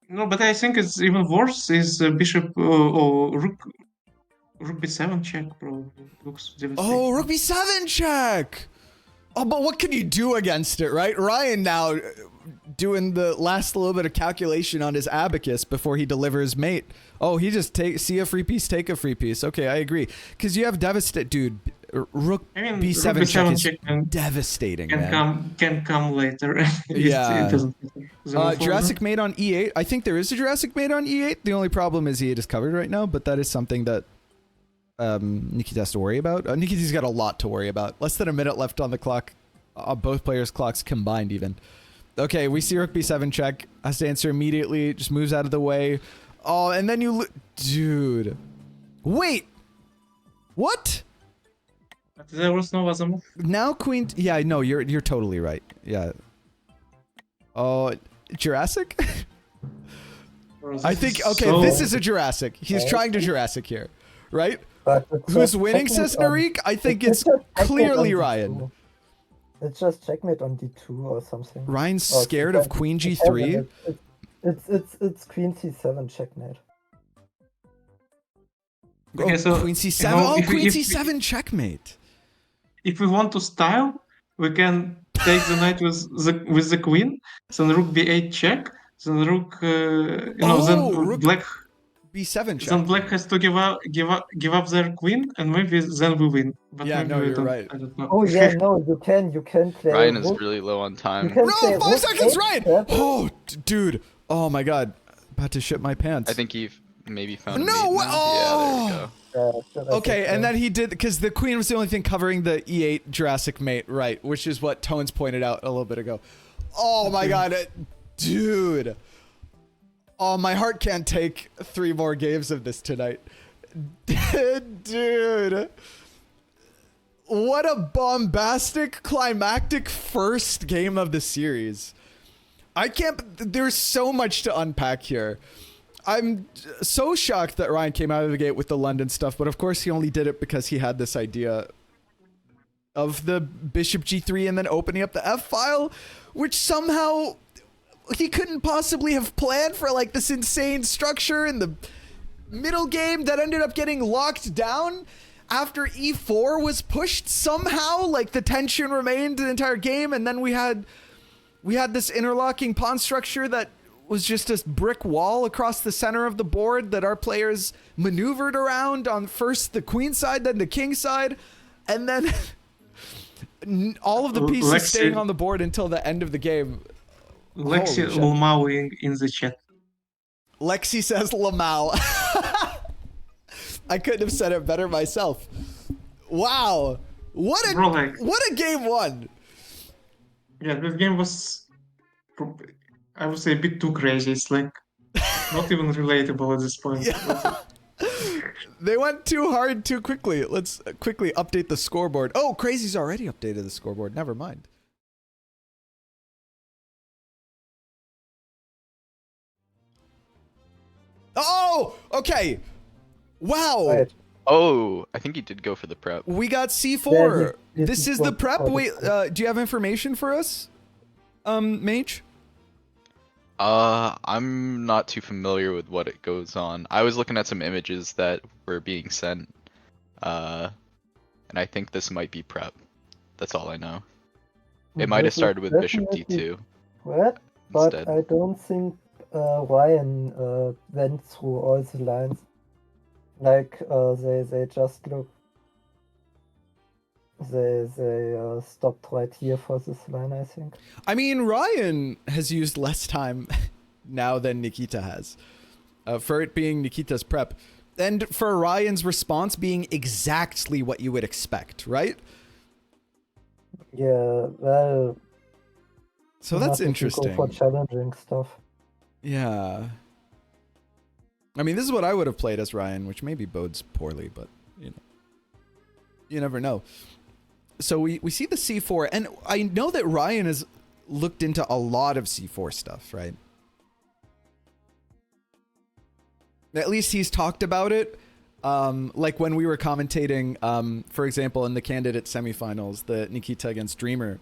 No, but I think it's even worse. Is bishop or rook b7 check probably looks devastating. Oh, rook b7 check. Oh, but what can you do against it, right? Ryan now doing the last little bit of calculation on his abacus before he delivers mate. Oh, he just see a free piece, take a free piece. Okay, I agree. Because you have devastate, dude. Rook I mean, b7 rook check b7 is check devastating, can man. come later. Yeah. It doesn't matter. The move Jurassic mate on e8. I think there is a Jurassic mate on e8. The only problem is e8 is covered right now, but that is something that Nikita has to worry about. Nikita's got a lot to worry about. Less than a minute left on the clock. Both players' clocks combined, even. Okay, we see rook b7 check. Has to answer immediately. Just moves out of the way. Oh, and then you... Dude. Wait. What? But there was no other move. Now queen... Yeah, no, you're totally right. Yeah. Oh, Jurassic? I think... Okay, this is a Jurassic. He's trying to Jurassic here. Right? But it's Who's just winning, checkmate says on- Narik? I think it's just checkmate clearly on Ryan. D2. It's just checkmate on d2 or something. Ryan's Or scared of c7. queen g3. It's queen c7 checkmate. Okay, Oh, so, queen c7. you know, Oh, if we- queen if we- c7 checkmate. If we want to style, we can take the knight with the queen. Then rook b8 check. Then rook, then rook black. b7 check. Then black has to give up their queen, and maybe then we win. But Yeah, maybe no, we you're don't. right. I don't know. Oh yeah, no, you can play. Ryan is rook- really low on You time. can No, play 5 rook seconds, eight, Ryan! seven. Oh, dude. Oh my god. About to shit my pants. I think he maybe found a No, mate now. oh! Yeah, there we go. Should I Okay, say and so? then he did, because the queen was the only thing covering the e8 Jurassic mate, right? Which is what Tones pointed out a little bit ago. Oh my god, dude. Oh, my heart can't take 3 more games of this tonight. Dude. What a bombastic, climactic first game of the series. I can't, there's so much to unpack here. I'm so shocked that Ryan came out of the gate with the London stuff, but of course he only did it because he had this idea of the bishop g3 and then opening up the f file, which somehow he couldn't possibly have planned for, like, this insane structure in the middle game that ended up getting locked down after e4 was pushed somehow. Like, the tension remained the entire game, and then we had this interlocking pawn structure that was just a brick wall across the center of the board that our players maneuvered around on first the queen side, then the king side, and then all of the pieces Lexi- staying on the board until the end of the game. Lexi Holy shit. Lmao in the chat. Lexi says Lamau. I couldn't have said it better myself. Wow. What Bro, like, a game one. yeah, this game was, I would say, a bit too crazy. It's like not even relatable at this point. Yeah. They went too hard too quickly. Let's quickly update the scoreboard. Oh, Crazy's already updated the scoreboard. Never mind. Oh, okay. Wow. Right. Oh, I think he did go for the prep. We got C4. Yeah, this This is is the what- prep. oh, Wait, do you have information for us? Mage? I'm not too familiar with what it goes on. I was looking at some images that were being sent, and I think this might be prep. That's all I know. It might have This is started with bishop definitely d2 What? But instead. I don't think Ryan went through all the lines. Like they just look. They stopped right here for this line, I think. I mean, Ryan has used less time now than Nikita has, for it being Nikita's prep, and for Ryan's response being exactly what you would expect, right? Yeah, well, So that's nothing to go for interesting. challenging stuff. Yeah. I mean, this is what I would have played as Ryan, which maybe bodes poorly, but you know, you never know. So we see the C4, and I know that Ryan has looked into a lot of C4 stuff, right? At least he's talked about it. Like when we were commentating, for example, in the candidate semifinals, the Nikita against Dreamer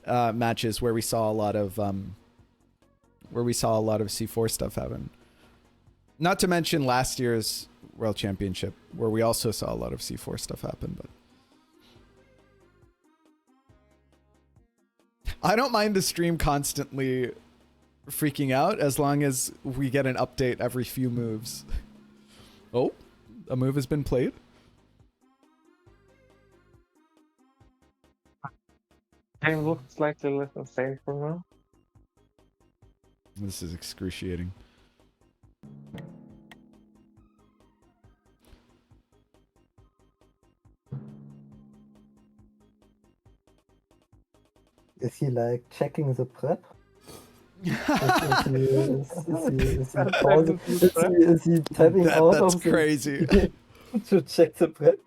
matches, where we saw a lot of C4 stuff happen. Not to mention last year's World Championship, where we also saw a lot of C4 stuff happen. But I don't mind the stream constantly freaking out as long as we get an update every few moves. Oh, a move has been played. Game looks slightly less insane for now. This is excruciating. Is he like checking the prep? Is he tapping out That's of the crazy. to check the prep?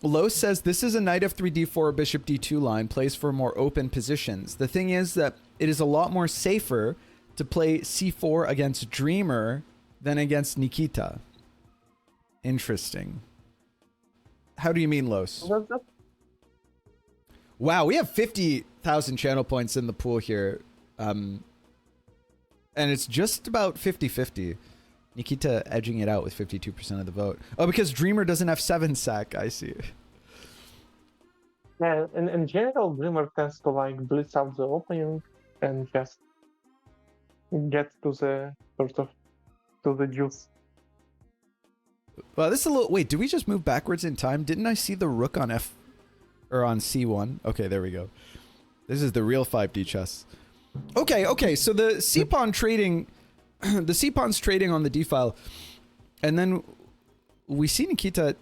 Los says this is a knight f3 d4 bishop d2 line, plays for more open positions. The thing is that it is a lot more safer to play c4 against Dreamer than against Nikita. Interesting. How do you mean, Los? Wow, we have 50,000 channel points in the pool here. And it's just about 50-50. Nikita edging it out with 52% of the vote. Oh, because Dreamer doesn't have 7 sack. I see. Yeah, in general, Dreamer tends to like blitz out the opening and just get to the sort of to the juice. Well, this is a little... Wait, do we just move backwards in time? Didn't I see the rook on F... or on C1? Okay, there we go. This is the real 5D chess. Okay, so the C-pawn trading... the C-pawn's trading on the D-file. And then we see Nikita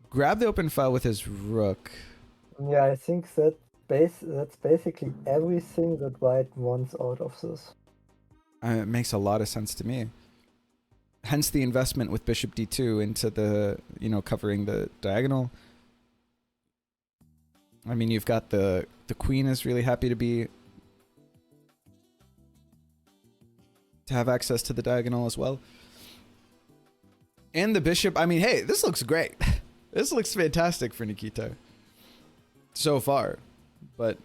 grab the open file with his rook. Yeah, I think that's basically everything that White wants out of this. It makes a lot of sense to me. Hence the investment with bishop d2 into the, covering the diagonal. I mean, you've got the queen is really happy to have access to the diagonal as well. And the bishop, I mean, hey, this looks great. This looks fantastic for Nikita so far. But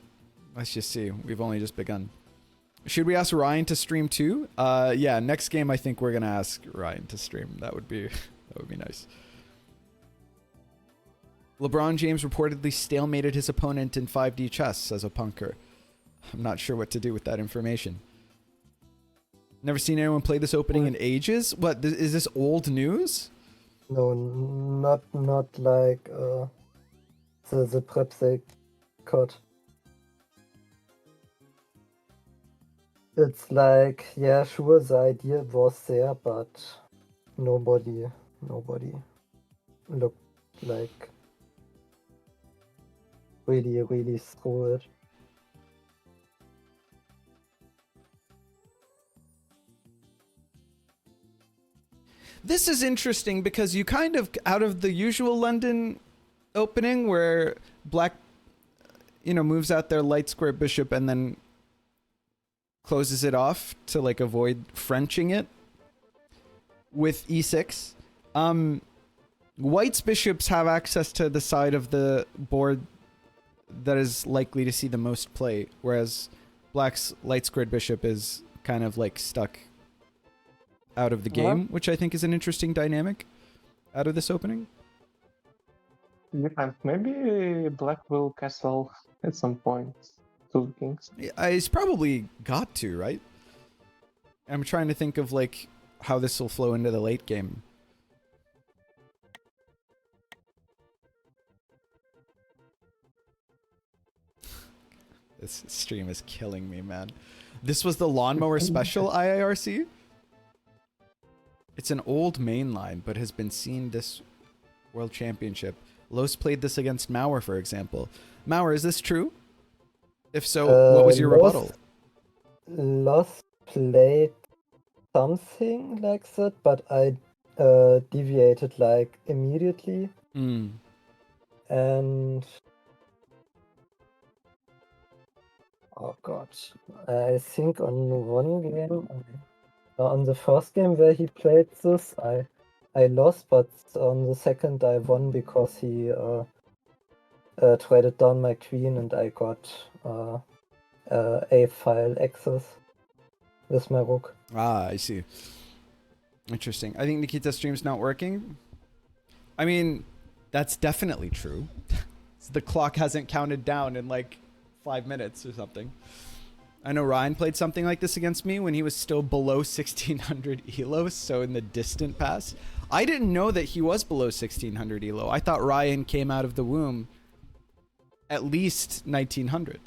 let's just see. We've only just begun. Should we ask Ryan to stream too? Yeah, next game I think we're gonna ask Ryan to stream. That would be nice. LeBron James reportedly stalemated his opponent in 5D chess, says a punker. I'm not sure what to do with that information. Never seen anyone play this opening in ages? What, is this old news? No, not like the prep they cut. It's like, yeah, sure, the idea was there, but nobody looked like really through it. This is interesting because you kind of, out of the usual London opening where black, moves out their light square bishop and then closes it off to like avoid Frenching it with e6. White's bishops have access to the side of the board that is likely to see the most play, whereas black's light squared bishop is kind of like stuck out of the game, which I think is an interesting dynamic out of this opening. Depends. Maybe black will castle at some point to the kings. He's probably got to, right? I'm trying to think of like how this will flow into the late game. This stream is killing me, man. This was the Lawnmower Special IIRC? It's an old main line, but has been seen this World Championship. Los played this against Mauer, for example. Mauer, is this true? If so, what was your rebuttal? Lost played something like that, but I deviated like immediately. Mm. And oh god, I think on one game, on the first game where he played this, I lost, but on the second I won because he traded down my queen and I got a file access with my rook. Ah, I see. Interesting. I think Nikita's stream's not working. I mean, that's definitely true. The clock hasn't counted down in like 5 minutes or something. I know Ryan played something like this against me when he was still below 1600 elo, so in the distant past. I didn't know that he was below 1600 elo. I thought Ryan came out of the womb at least 1900.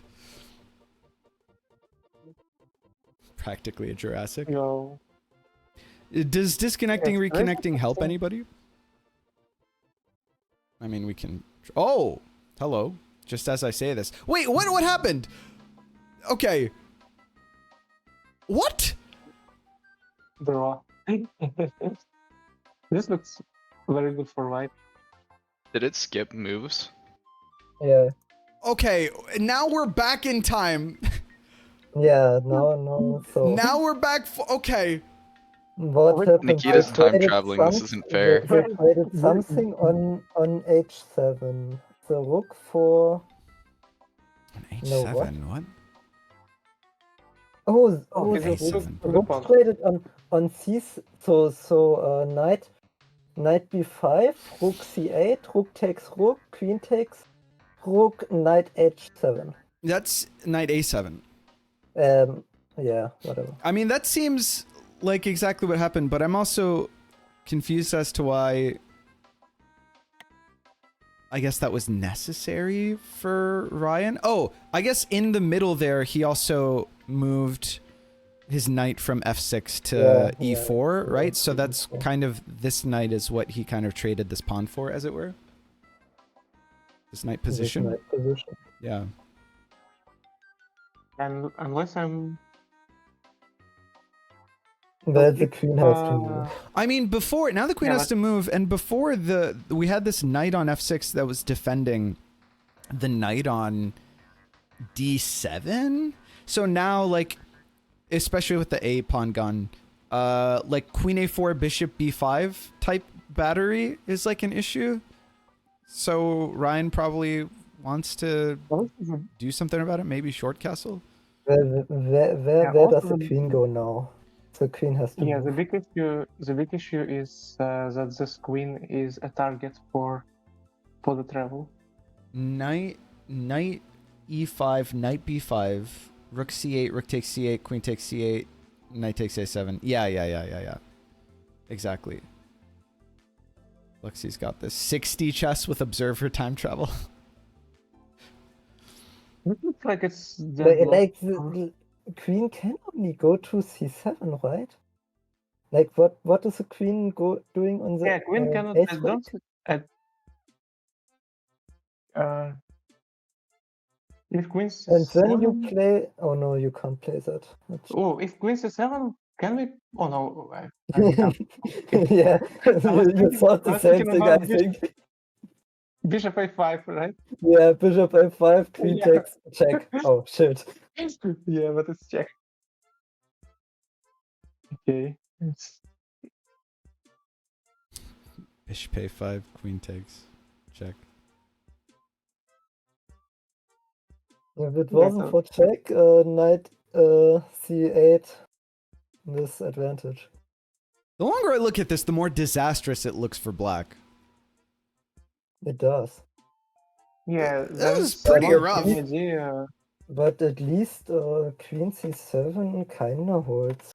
Practically a Jurassic. Yo. Does disconnecting, Yes, reconnecting help anybody? I mean, we can... Oh! Hello. Just as I say this. Wait, what happened? Okay. What? Draw. This looks very good for white. Did it skip moves? Yeah, Okay, now we're back in time. yeah, no, so Now we're back... Okay. what happened? Nikita's They time traded traveling, this isn't fair. They traded something on h7. The rook for No, what? H7, what? oh Okay, the this is A7. good rook pawn. traded on c. So knight b5, rook c8, rook takes rook, queen takes rook, knight h7. That's knight A7. Yeah, whatever. I mean, that seems like exactly what happened, but I'm also confused as to why... I guess that was necessary for Ryan. Oh, I guess in the middle there, he also moved his knight from f6 to Yeah, e4, yeah, right? So that's e4. kind of, this knight is what he kind of traded this pawn for, as it were. This knight This position. knight position. Yeah. And unless I'm Well, the queen has to move. I mean, before, now the queen Yeah, has to move, and before we had this knight on f6 that was defending the knight on d7. So now, like, especially with the a pawn gun, like queen a4, bishop b5 type battery is like an issue. So Ryan probably wants to do something about it, maybe short castle. Where does the queen go now? The queen has to Yeah, move. the big issue is that this queen is a target for the travel. Knight e5, knight b5, rook c8, rook takes c8, queen takes c8, knight takes a7. Yeah. Exactly. Lexi's got this 60 chess with observer time travel. It looks like it's Like the queen can only go to c7, right? Like what is the queen doing on the yeah, queen cannot. I h don't. If queen And then you c7, play. Oh no, you can't play that. That's- oh, if queen c7, can we? Oh no, we can't. yeah, was you thought I the was same thinking thing, I about think. Bishop a5, right? Yeah, bishop a5, queen Yeah. takes check. Oh shit. Yeah, but it's check. Okay. Bishop a5, queen takes. Check. If it Yeah, wasn't so- for check, knight c8 with advantage. The longer I look at this, the more disastrous it looks for black. It does. Yeah, That was there's pretty one rough. idea. But at least queen c7 kinda holds.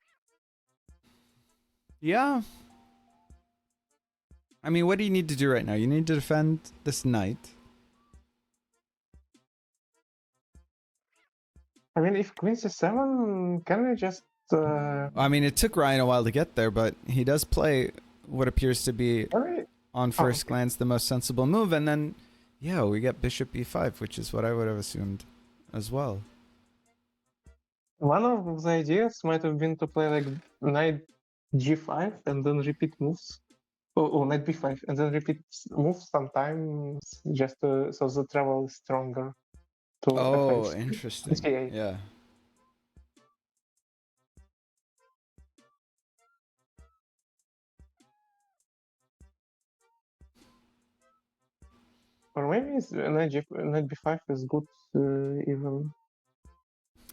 Yeah. I mean, what do you need to do right now? You need to defend this knight. I mean, if queen c7, can we just... I mean, it took Ryan a while to get there, but he does play what appears to be, can we- on first okay. glance, the most sensible move. And then, yeah, we get bishop e5, which is what I would have assumed as well. One of the ideas might have been to play like knight g5 and then repeat moves. Oh, knight b5 and then repeat moves sometimes just so the travel is stronger to Oh, f8. interesting. g8. Yeah. Or maybe knight b5 is good even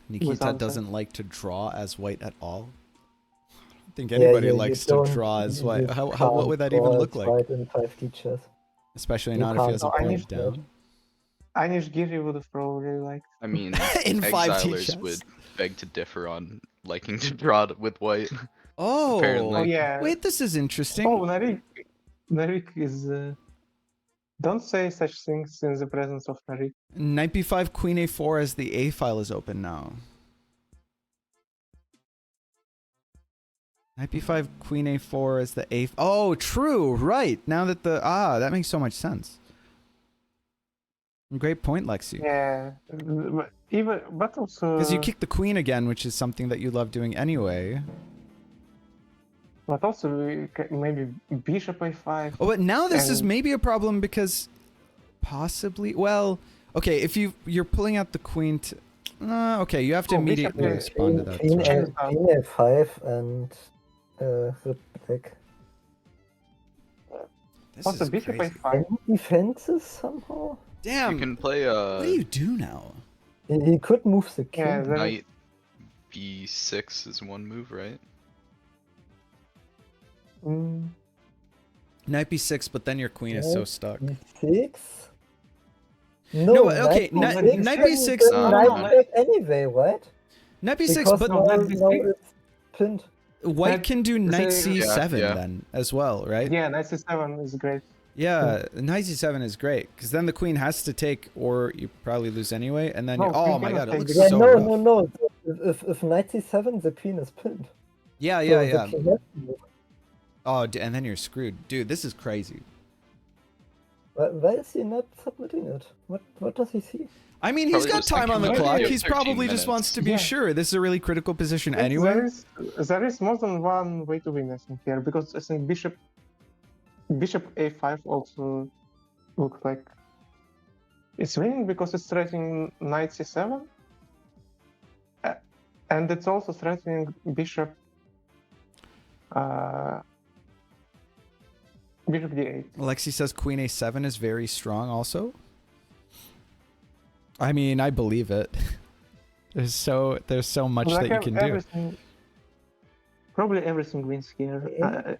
Nikita without that. doesn't like to draw as white at all. I don't think Yeah, anybody you likes to don't- draw as white. you How what can't would that draw even as look like? white in 5D chess. Especially You not if he can't has a draw point any down. Anish Giri would have probably liked. I mean, In 5D Exilers chess. would beg to differ on liking to draw with white. Oh, Apparently. Oh yeah. wait, this is interesting. Oh, Narik is. Don't say such things in the presence of Narik. Knight b5, queen a4 as the a file is open now. Knight b5, queen a4 as the a. Oh, true, right. Now that that makes so much sense. Great point, Lexi. Yeah, but also. Because you kick the queen again, which is something that you love doing anyway. But also maybe bishop a5. Oh, but now this is And- maybe a problem because possibly. Well, okay, if you're pulling out the queen to. Okay, you have to Oh, bishop immediately a- respond to that. Queen, threat. queen a5 and the black. This Also is bishop crazy. a5. Any defenses somehow? Damn. You can play What do you do now? He could move the king. Yeah, there is- knight b6 is one move, right? Mm, Knight b6, but then your queen is so stuck. B6? No, okay, knight knight B6 B6 then no, knight back anyway, right? Knight b6, Because but no, now, knight now B6. it's pinned. white knight- can do knight say- c7 Yeah. then as well, right? yeah, knight c7 is great. Yeah, knight c7 is great because then the queen has to take, or you probably lose anyway, and then No, oh queen my cannot god, it take looks Yeah, so no, rough. no. If knight c7, the queen is pinned. Yeah, So yeah, the yeah. king has to move. Oh, and then you're screwed, dude. This is crazy. Why is he not submitting it? What does he see? I mean, he's Probably got just time on the thinking clock. maybe He's 13 probably just minutes. wants to be Yeah. sure. This is a really critical position There anyway. there is more than one way to win, I think, here, because I think bishop a5 also looks like it's winning because it's threatening knight c7, and it's also threatening bishop bishop d8. Alexi says queen a7 is very strong also. I mean, I believe it. There's so much Like that you can do. everything, probably everything wins here,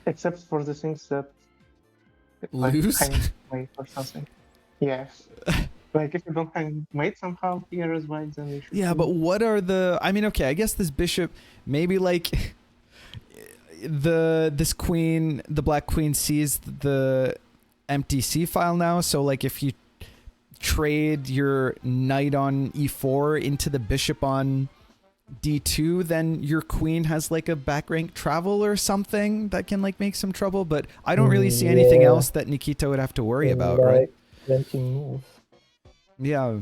except for the things that Lose? hang mate or something. Yes. Like if you don't hang mate somehow here as white, then you should. Yeah, but what are the? I mean, okay, I guess this bishop, maybe like this queen, the black queen sees the empty c file now. So like if you trade your knight on e4 into the bishop on d2, then your queen has like a back rank travel or something that can like make some trouble. But I don't really see anything Yeah. else that Nikita would have to worry In about, like right? 20 moves. Yeah.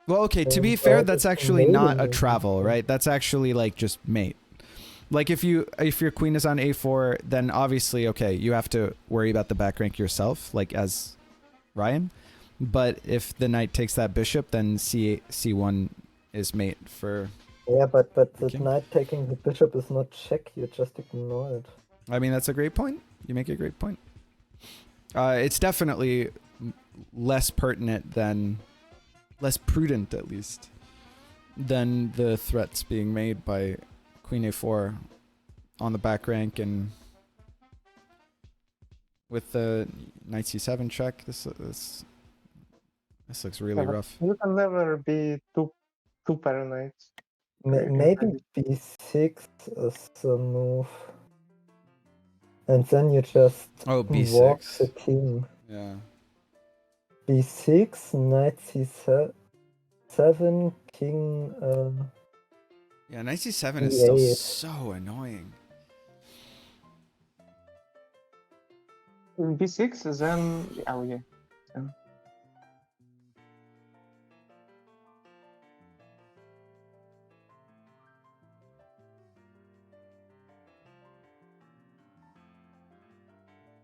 Well, okay, to be And fair, that that's is actually not a amazing. travel, right? That's actually like just mate. Like if your queen is on a4, then obviously, okay, you have to worry about the back rank yourself, like as Ryan. But if the knight takes that bishop, then c1 is mate for... Yeah, but the Okay. knight taking the bishop is not check, you just ignore it. I mean, that's a great point. You make a great point. It's definitely less pertinent than... less prudent, at least, than the threats being made by queen a4 on the back rank and with the knight c7 check. This looks really rough. You can never be too paranoid. Maybe b6 is the move. And then you just Oh, walk the b6. king. Yeah. b6, knight c7. 7, king. Yeah, knight c7 is still E8. so annoying. B6, then oh yeah. So,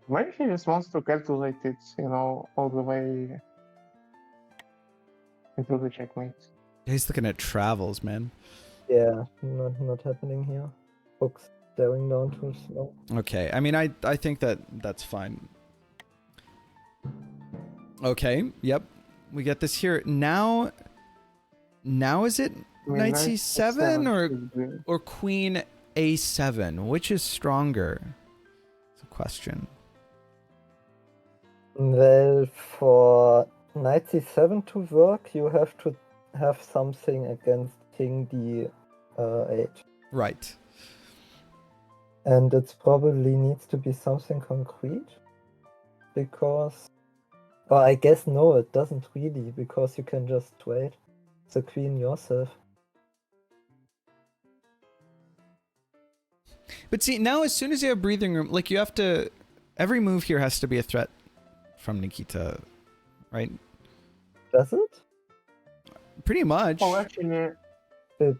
maybe he just wants to calculate it, all the way into the checkmate. He's looking at travels, man. Yeah, not happening here. Books staring down too slow. Okay, I mean, I think that's fine. Okay, yep. We get this here. Now is it I mean, knight knight c7 or queen a7? Which is stronger? It's a question. Well, for knight c7 to work, you have to have something against king d8. Right. And it probably needs to be something concrete. Because... Well, I guess no, it doesn't really, because you can just trade the queen yourself. But see, now as soon as you have breathing room, like you have to... Every move here has to be a threat from Nikita, right? Does it? Pretty much. Oh, actually,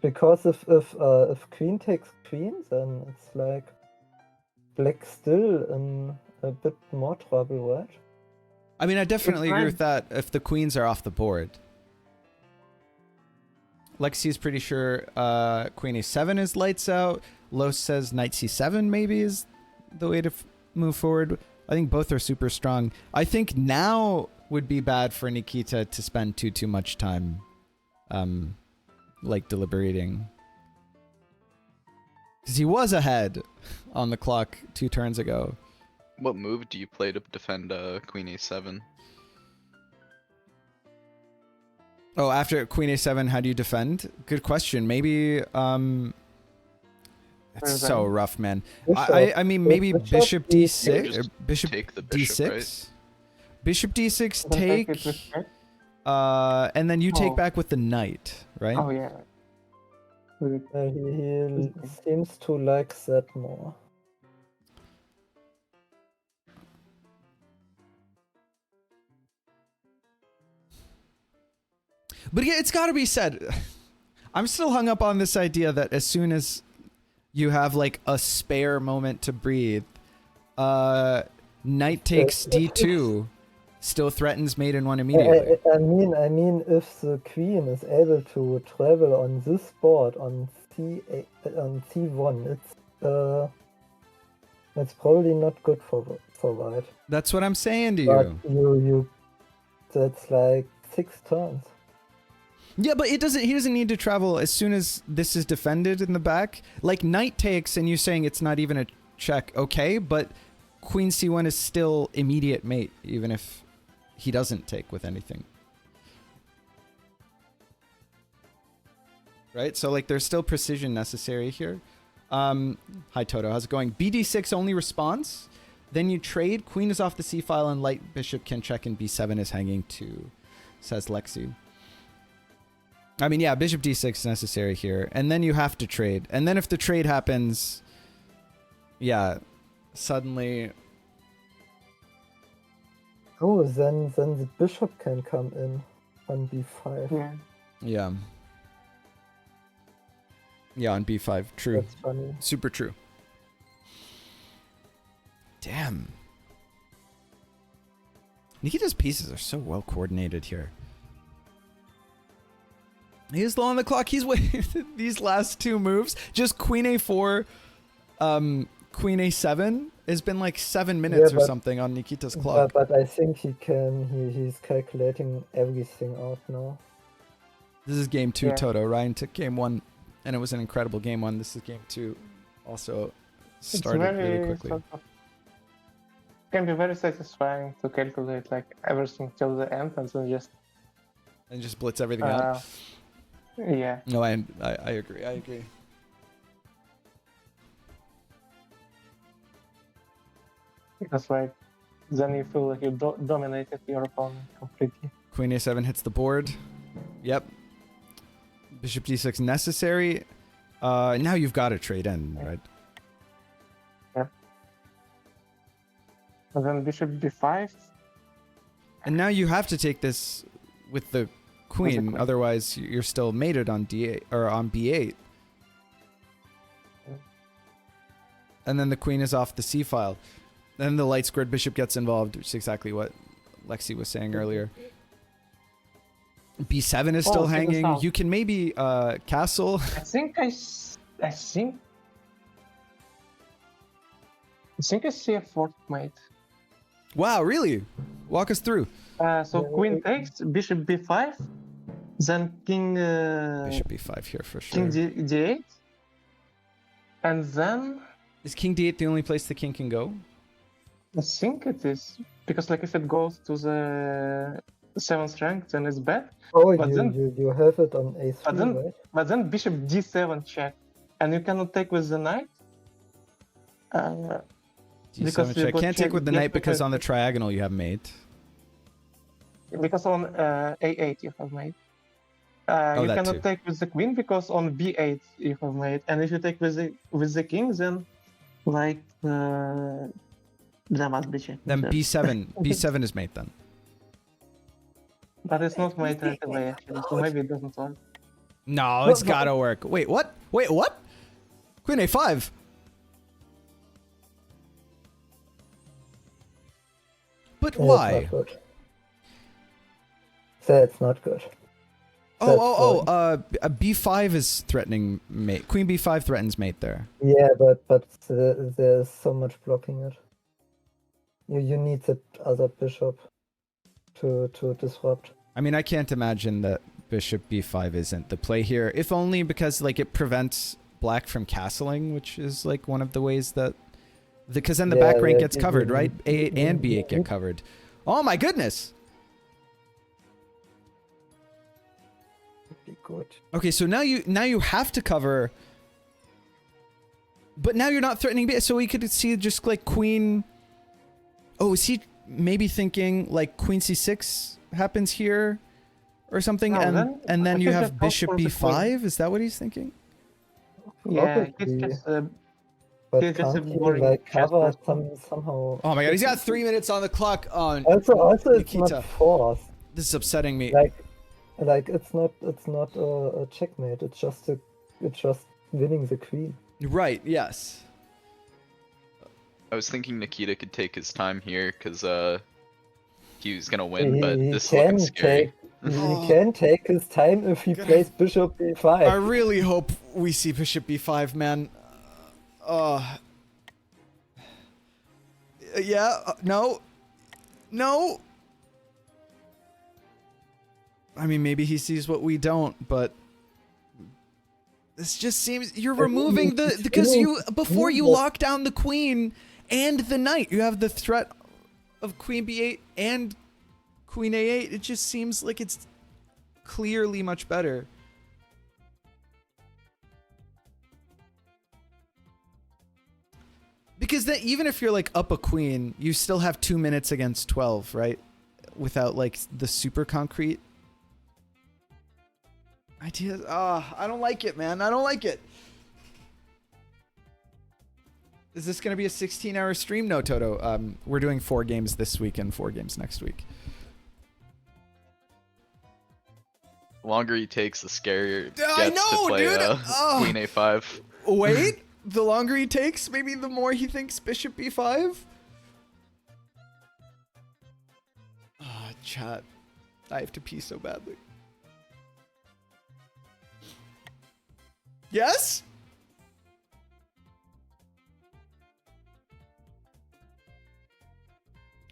Because if queen takes queen, then it's like black still in a bit more trouble, right? I mean, I definitely agree fine. with that if the queens are off the board. Lexi's pretty sure queen a7 is lights out. Los says knight c7 maybe is the way to move forward. I think both are super strong. I think now would be bad for Nikita to spend too much time like deliberating. Because he was ahead on the clock 2 turns ago. What move do you play to defend queen a7? Oh, after queen a7, how do you defend? Good question. Maybe it's so rough, man. I mean, maybe bishop d6 or Just bishop take the bishop, d6. right? Bishop d6 don't take, it with check. and then you take Oh. back with the knight, right? Oh yeah. With it. He seems to like that more. But yeah, it's got to be said. I'm still hung up on this idea that as soon as you have like a spare moment to breathe, knight takes d2 still threatens mate in one immediately. I mean, if the queen is able to travel on this board on c1, it's probably not good for white. That's what I'm saying to But you. that's like 6 turns. Yeah, but he doesn't need to travel as soon as this is defended in the back. Like knight takes and you're saying it's not even a check, okay, but queen c1 is still immediate mate even if he doesn't take with anything. Right? So like there's still precision necessary here. Hi Toto, how's it going? BD6 only response. Then you trade, queen is off the c file and light bishop can check and b7 is hanging too, says Lexi. I mean, yeah, bishop d6 is necessary here. And then you have to trade. And then if the trade happens, yeah, suddenly... Oh, then the bishop can come in on b5. Yeah. Yeah. Yeah, on b5. True. That's funny. Super true. Damn. Nikita's pieces are so well coordinated here. He is low on the clock. He's waited these last 2 moves. Just queen a4, queen a7 has been like 7 minutes or something on Nikita's clock. But I think he's calculating everything out now. This is game 2, Yeah. Toto. Ryan took game 1, and it was an incredible game 1. This is game 2. Also started really quickly. Can be very satisfying to calculate like everything till the end and then just And just blitz everything out. yeah. No, I agree. I agree. Because like then you feel like you dominated your opponent completely. Queen a7 hits the board. Yep. Bishop d6 necessary. Now you've got to trade in, right? And then bishop b5. And now you have to take this with the queen, queen. otherwise you're still mated on d8 or on b8. And then the queen is off the c file. Then the light squared bishop gets involved, which is exactly what Lexi was saying earlier. b7 is still Oh, so hanging. now- You can maybe castle. I think I see a fourth mate. Wow, really? Walk us through. So queen takes, bishop b5, then king Bishop b5 here for king sure. d8, and then Is king d8 the only place the king can go? I think it is because like if it goes to the 7th rank, then it's bad. Oh, But then- you have it on a3, But then- right? But then bishop d7 check, and you cannot take with the knight. Because d7 you check. got Can't take check with the just knight because because- on the triagonal you have mate. Because on a8 you have mate. Oh, You that cannot too. take with the queen because on b8 you have mate, and if you take with the king, then like there must be check. Then b7 is mate then. But it's not mate right away actually, so maybe it doesn't work. No, it's gotta work. Wait, what? Wait, what? Queen a5. But Yeah, why? It's not good. That's not good. b5 is threatening mate. Queen b5 threatens mate there. Yeah, but there's so much blocking it. You need the other bishop to disrupt. I mean, I can't imagine that bishop b5 isn't the play here, if only because like it prevents black from castling, which is like one of the ways that because then the Yeah, back rank yeah, gets it covered, would- right? A8 and yeah. b8 get covered. Oh my goodness. Be good. Okay, so now you have to cover, but now you're not threatening b8, so we could see just like queen. Oh, is he maybe thinking like queen c6 happens here or something, No, then- and then I you think have that goes bishop for the b5? Is that what he's thinking? Yeah, Probably. it's just But Yeah, just a can't he boring like chess cover person. somehow? Oh my god, he's got 3 minutes on the clock. On Also, it's Nikita. not forced. This is upsetting me. Like it's not a checkmate. It's just winning the queen. Right? Yes. I was thinking Nikita could take his time here because he was gonna win, He- but he this is looking scary. He can take his time if he Gonna- plays bishop I b5. really hope we see bishop b5, man. Yeah. No. No. I mean, maybe he sees what we don't, but this just seems you're removing the because you before you lock down the queen and the knight, you have the threat of queen b8 and queen a8. It just seems like it's clearly much better. Because then even if you're like up a queen, you still have 2 minutes against 12, right? Without like the super concrete ideas. I don't like it, man. I don't like it. Is this going to be a 16-hour stream? No, Toto. We're doing 4 games this week and 4 games next week. The longer he takes, the scarier it gets I know, to play dude! Ugh. Queen A5. Wait, the longer he takes, maybe the more he thinks bishop b5? Chat. I have to pee so badly. Yes?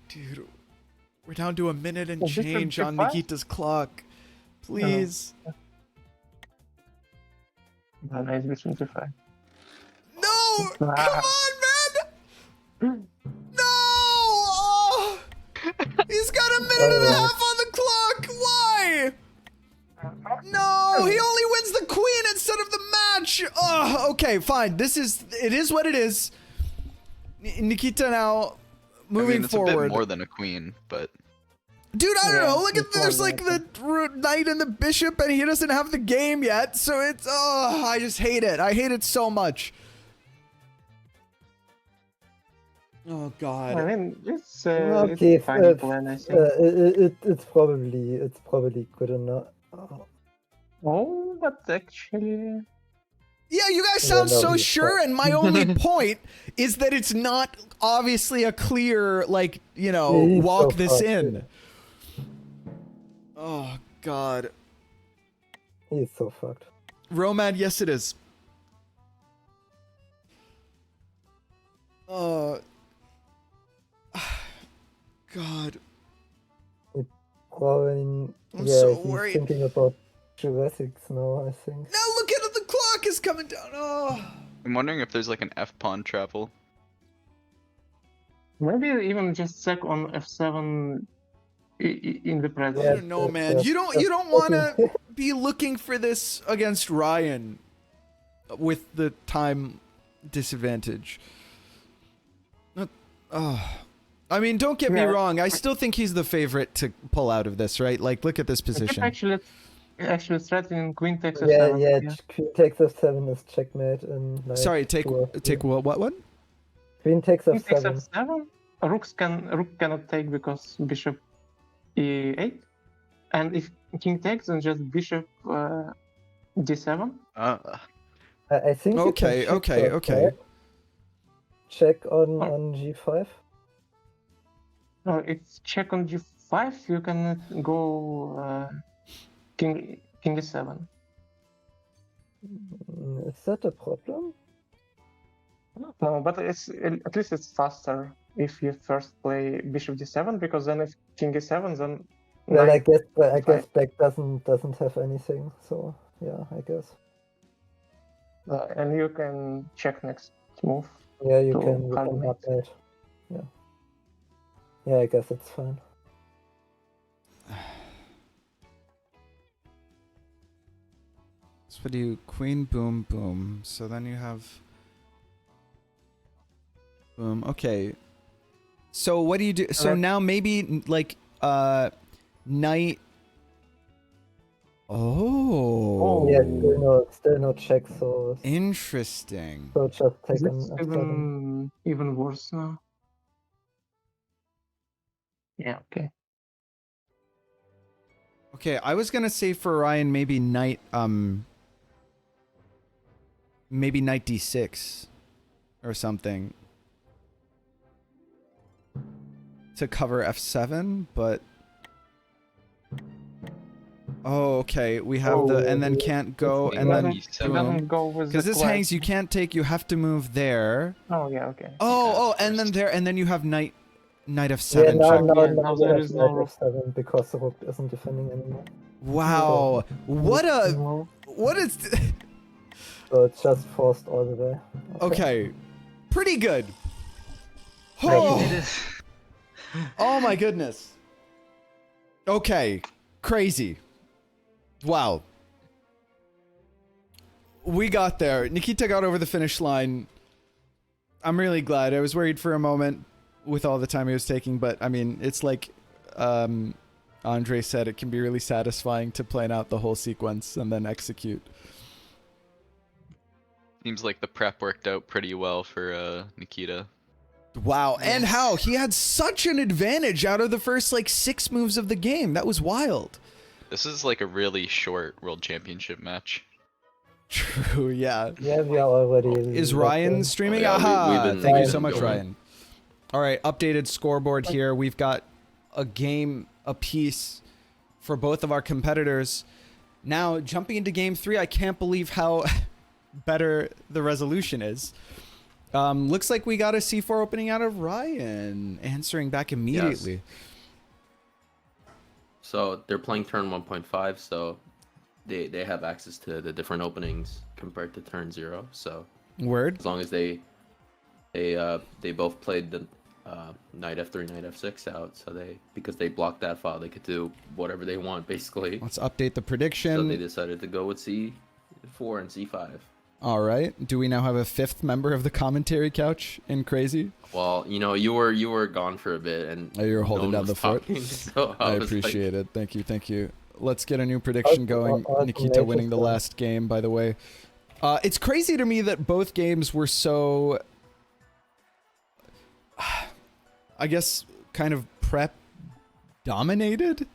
Dude, we're down to a minute and Oh, bishop change on b5? Nikita's clock. Please. No, nice bishop b5. No! Come Ah. on, man! No! Oh! He's got a minute and a half on the clock! Why? No! He only wins the queen instead of the match! Oh, okay, fine. It is what it is. Nikita now I moving mean, it's a forward. bit more than a queen, but Dude, I don't Yeah, know. Look at it's there's one like the knight and the bishop, and he doesn't have the game yet. So it's I just hate it. I hate it so much. Oh God. I mean, it's Okay, a fine plan, I think. it's probably good enough. Oh, but actually, Yeah, you guys Yeah, sound no, so he's sure, and my only point is that it's not obviously a clear, like, you know, Yeah, he's walk so this fucked, in. Oh, God. He's so fucked. Romad, yes, it is. God. Well, I'm yeah, so he's worried. thinking about Jurassics now, I think. Now look at it, the clock is coming down. Oh. I'm wondering if there's like an F pawn travel. maybe even just check on f7 in the I present. Yeah. don't know, man. Just- You don't just want to looking. be looking for this against Ryan with the time disadvantage. I mean, don't get me Yeah. wrong. I still think he's the favorite to pull out of this, right? Like, look at this I keep position. actually threatening queen takes Yeah, f7. yeah, queen takes f7 is checkmate and knight Sorry, take to f3. what one? Queen takes Queen takes f7. f7. Rook cannot take because bishop e8. And if king takes, then just bishop d7. I think you can Okay, check okay, first, okay. right? Check Oh. on g5. No, it's check on g5. You can go king e7. Is that a problem? No, but it's at least it's faster if you first play bishop d7, because then if king e7, then Well, I knight guess d5. black doesn't have anything, so yeah, I guess. And you can check next move. Yeah, you To can hard hard knight. Yeah. Yeah, I guess it's fine. So what do you queen boom boom? So then you have boom. Okay. So what do you do? So Alright. now maybe like knight. Oh. Yeah, still no check, so Interesting. just take an It's f7. even worse now. Yeah, okay. Okay, I was gonna say for Ryan maybe knight maybe knight d6 or something to cover f7, but oh, okay, we have the and then can't go and then Then go with because the this queen. hangs, you can't take, you have to move there. Oh yeah, okay. Oh, Yeah, and then there, and then you have knight Yeah, f7 now check. Yeah, now now you there have is knight no- f7 because the rook isn't defending anymore. Wow, what a No. what is So it's just forced all the way. okay, pretty good. You Oh. did it. Oh my goodness. Okay. Crazy. Wow. We got there. Nikita got over the finish line. I'm really glad. I was worried for a moment with all the time he was taking, but I mean, it's like Andre said, it can be really satisfying to plan out the whole sequence and then execute. Seems like the prep worked out pretty well for Nikita. Wow. And Yes. how he had such an advantage out of the first like 6 moves of the game. That was wild. This is like a really short World Championship match. True, yeah. Yeah, we are already. Is locked Ryan in. streaming? Yeah, Aha! we've been- Thank you we've so been much, going. Ryan. All right, updated scoreboard here. We've got a game apiece for both of our competitors. Now, jumping into game 3, I can't believe how better the resolution is. Looks like we got a C4 opening out of Ryan, answering back immediately. So they're playing turn 1.5, so they have access to the different openings compared to turn 0. So Word. as long as they both played the knight f3, knight f6 out, so because they blocked that file, they could do whatever they want basically. Let's update the So prediction. they decided to go with c4 and c5. All right. Do we now have a fifth member of the commentary couch in Crazy? Well, you were gone for a bit, and Oh, you were holding no down one the was fort. talking, so I was like, appreciate it. Thank you. Thank you. Let's get a new prediction going. Nikita winning the last game, by the way. It's crazy to me that both games were so, I guess, kind of prep dominated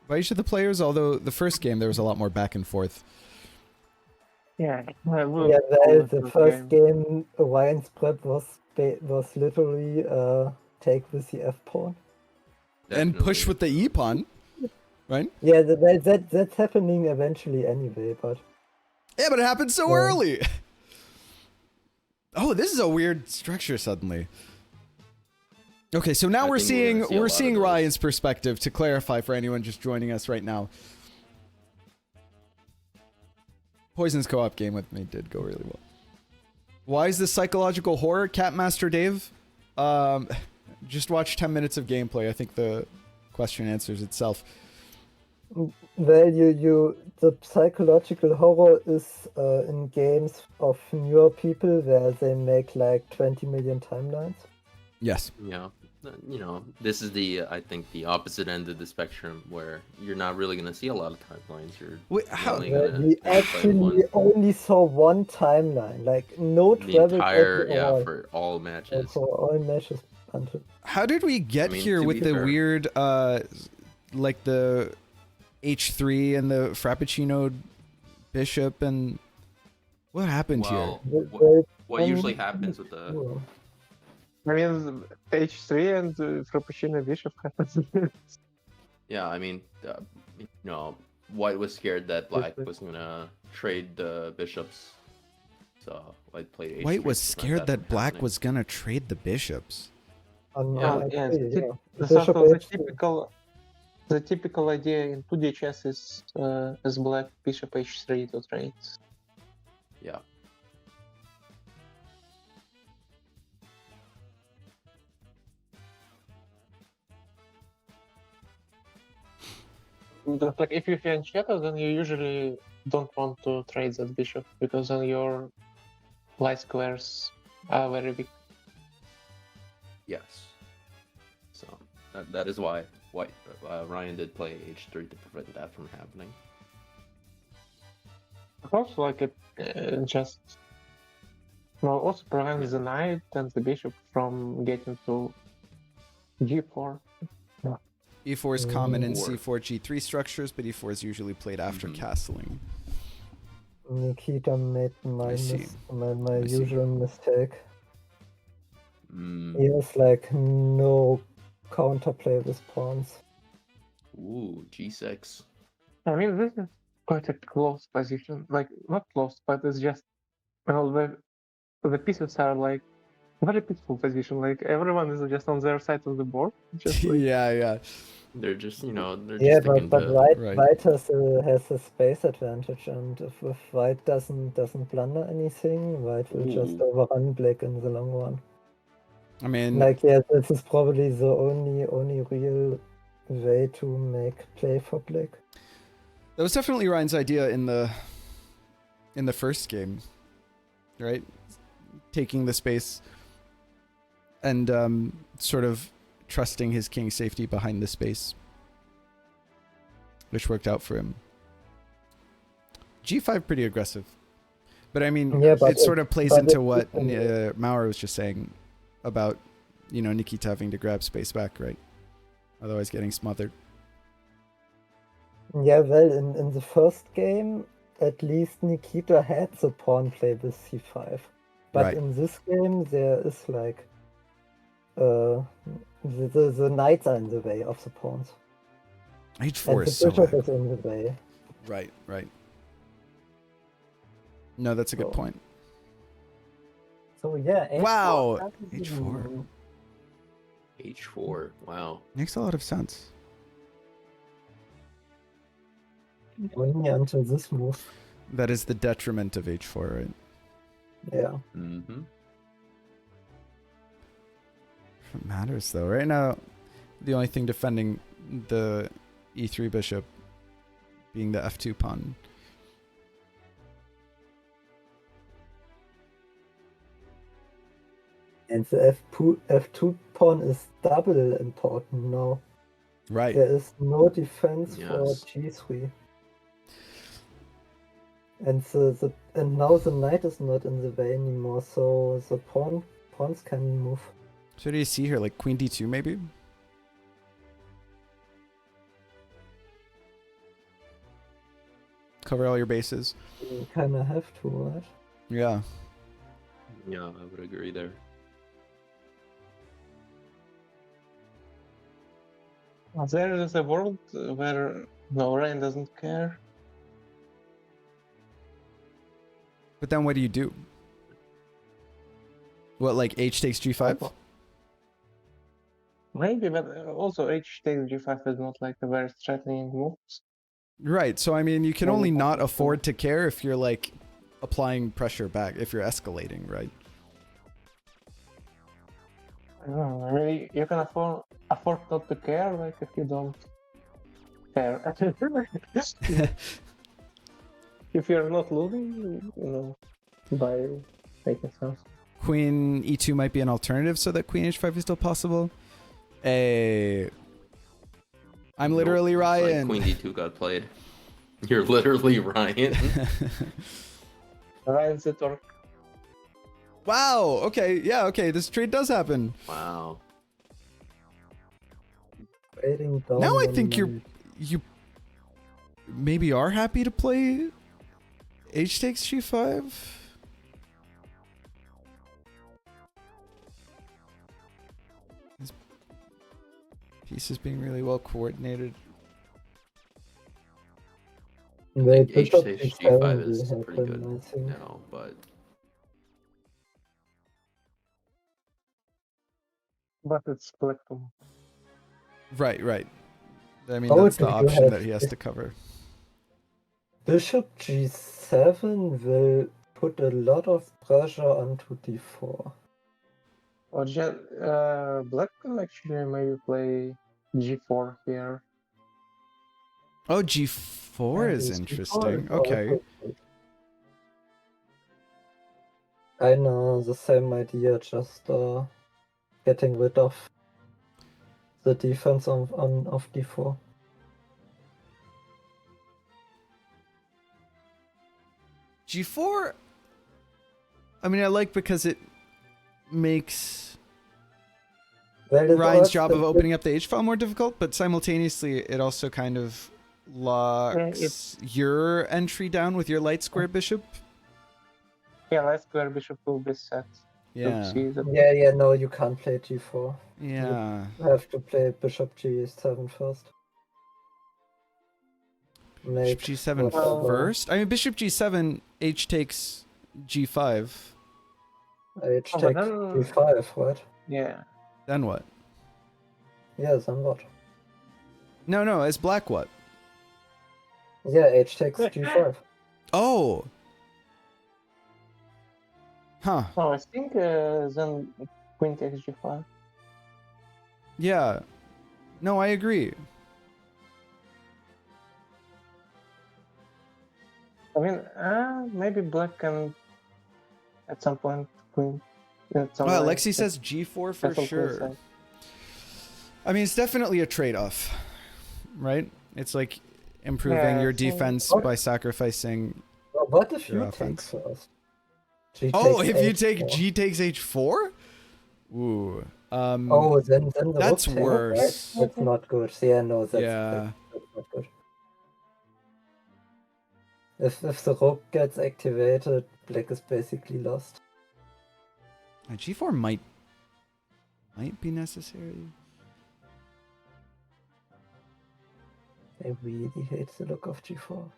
by each of the players, although the first game there was a lot more back and forth. Yeah, the first game, Ryan's prep was literally take with the F pawn. And push definitely. with the E pawn, right? Yeah, that's happening eventually anyway, but Yeah, but it happened so Yeah. early. Oh, this is a weird structure suddenly. Okay, so now I we're think we're gonna see a we're lot of seeing those. Ryan's perspective to clarify for anyone just joining us right now. Poison's co-op game with me did go really well. Why is this psychological horror, Catmaster Dave? Just watch 10 minutes of gameplay. I think the question answers itself. well, the psychological horror is in games of newer people where they make like 20 million timelines. Yes. Yeah, this is I think the opposite end of the spectrum where you're not really gonna see a lot of timelines. You're Wait, how? only Where gonna we play one. actually only saw one timeline, like no The travel entire at all for all matches. for all matches until How did we get I mean, here to with be the fair. weird, like the H3 and the Frappuccino Bishop and what happened Well, the- what usually happens with the the- I mean, H3 and Frappuccino Bishop happens. yeah, I mean, White was scared that Black was gonna trade the bishops, so White played here? H3 White was to prevent scared that that from Black happening. was gonna trade the bishops. Yeah, yeah, H3, the, yeah. the Bishop sort of H3. the typical idea in 2D chess is as Black Bishop H3 to trade. Yeah. But like if you fianchetto, then you usually don't want to trade that bishop because then your light squares are very big. Yes. So that is why White Ryan did play H3 to prevent that from happening. Also, like it just also prevents the knight and the bishop from getting to G4. E4 is common in Or- C4 G3 structures, but E4 is usually played after Mhm. castling. Nikita made my I see. my I see. usual mistake. Mm. He has like no counterplay with pawns. Ooh, G6. I mean, this is quite a close position. Like, not close, but it's just, well, the pieces are like very peaceful position. Like, everyone is just on their side of the board. Just like, yeah. They're just they're Yeah, just sticking but to White Right. has a space advantage, and if White doesn't blunder anything, White will just Ooh. overrun Black in the long run. I mean, Like, yeah, this is probably the only real way to make play for Black. that was definitely Ryan's idea in the first game, right? Taking the space and sort of trusting his king's safety behind the space, which worked out for him. G5 pretty aggressive, but I mean, Yeah, but it sort of plays but into it's what different. Maurer was just saying about Nikita having to grab space back, right? Otherwise, getting smothered. Yeah, well, in the first game, at least Nikita had the pawn play with c5. But Right. in this game, there is like the knights are in the way of the pawns, H4 and the is so bishop aggro. is in the way. Right. No, that's a good So- point. So yeah, H4 Wow, doesn't H4. even- H4. Wow. Makes a lot of sense. Only until this move. That is the detriment of H4, right? Yeah. Mm-hmm. It matters though. Right now, the only thing defending the E3 bishop being the F2 pawn. And the F2 pawn is double important now. Right. There is no defense for Yes. G3. And now the knight is not in the way anymore, so the pawns can move. So what do you see here? Like queen d2 maybe? Cover all your bases. You kinda have to, right? Yeah. Yeah, I would agree there. There is a world where no Ryan doesn't care. But then what do you do? What, like h takes g5? Maybe, but also h takes g5 is not like a very threatening move. Right. So I mean, you can Well, only we not can- afford to care if you're like applying pressure back, if you're escalating, right? I don't know. I mean, you can afford not to care, like if you don't care. If you're not losing, by making sense. Queen e2 might be an alternative so that queen h5 is still possible. I'm literally Nope, it's like Ryan. Queen D2 got played. You're literally Ryan. Ryan's the torque. Wow. Okay. Yeah. Okay. This trade does happen. Wow. Trading down Now I one think knight. you maybe are happy to play h takes g5. This piece is being really well coordinated. Wait, H bishop takes g7 G5 will is pretty happen, good I think. now, but But it's black too. Right. Right. I mean, Oh, that's the do you option have that he has to cover. Bishop g7 will put a lot of pressure onto d4. Or black can actually maybe play g4 here. Oh, g4 is And g4 interesting. is Okay. also good. I know, the same idea, just getting rid of the defense of d4. G4, I mean, I like because it makes Well, it Ryan's also- job of opening up the H file more difficult, but simultaneously it also kind of locks your entry down with your light square bishop. Yeah, light square bishop will be set. Yeah. To see the Yeah, no, you can't play g4. Yeah. You have to play bishop g7 first. Bishop g7 whatever. first? I mean, bishop g7, h takes g5. H Oh, but takes then- g5, right? Yeah. Then what? Yes, then what? No, as black what? Yeah, h takes g5. Oh. Huh. Oh, I think then queen takes g5. Yeah. No, I agree. I mean, maybe black can at some point queen. Well, Alexi says g4 for sure. I mean, it's definitely a trade-off, right? It's like improving Yeah, your so- defense Oh. by sacrificing. Well, what if Your you take offense. first? G Oh, takes if you take h4. g takes h4? Ooh. Oh, then the That's rook takes- worse. That's not good. Yeah, no, that's Yeah. not good. If the rook gets activated, black is basically lost. G4 might be necessary. I really hate the look of g4.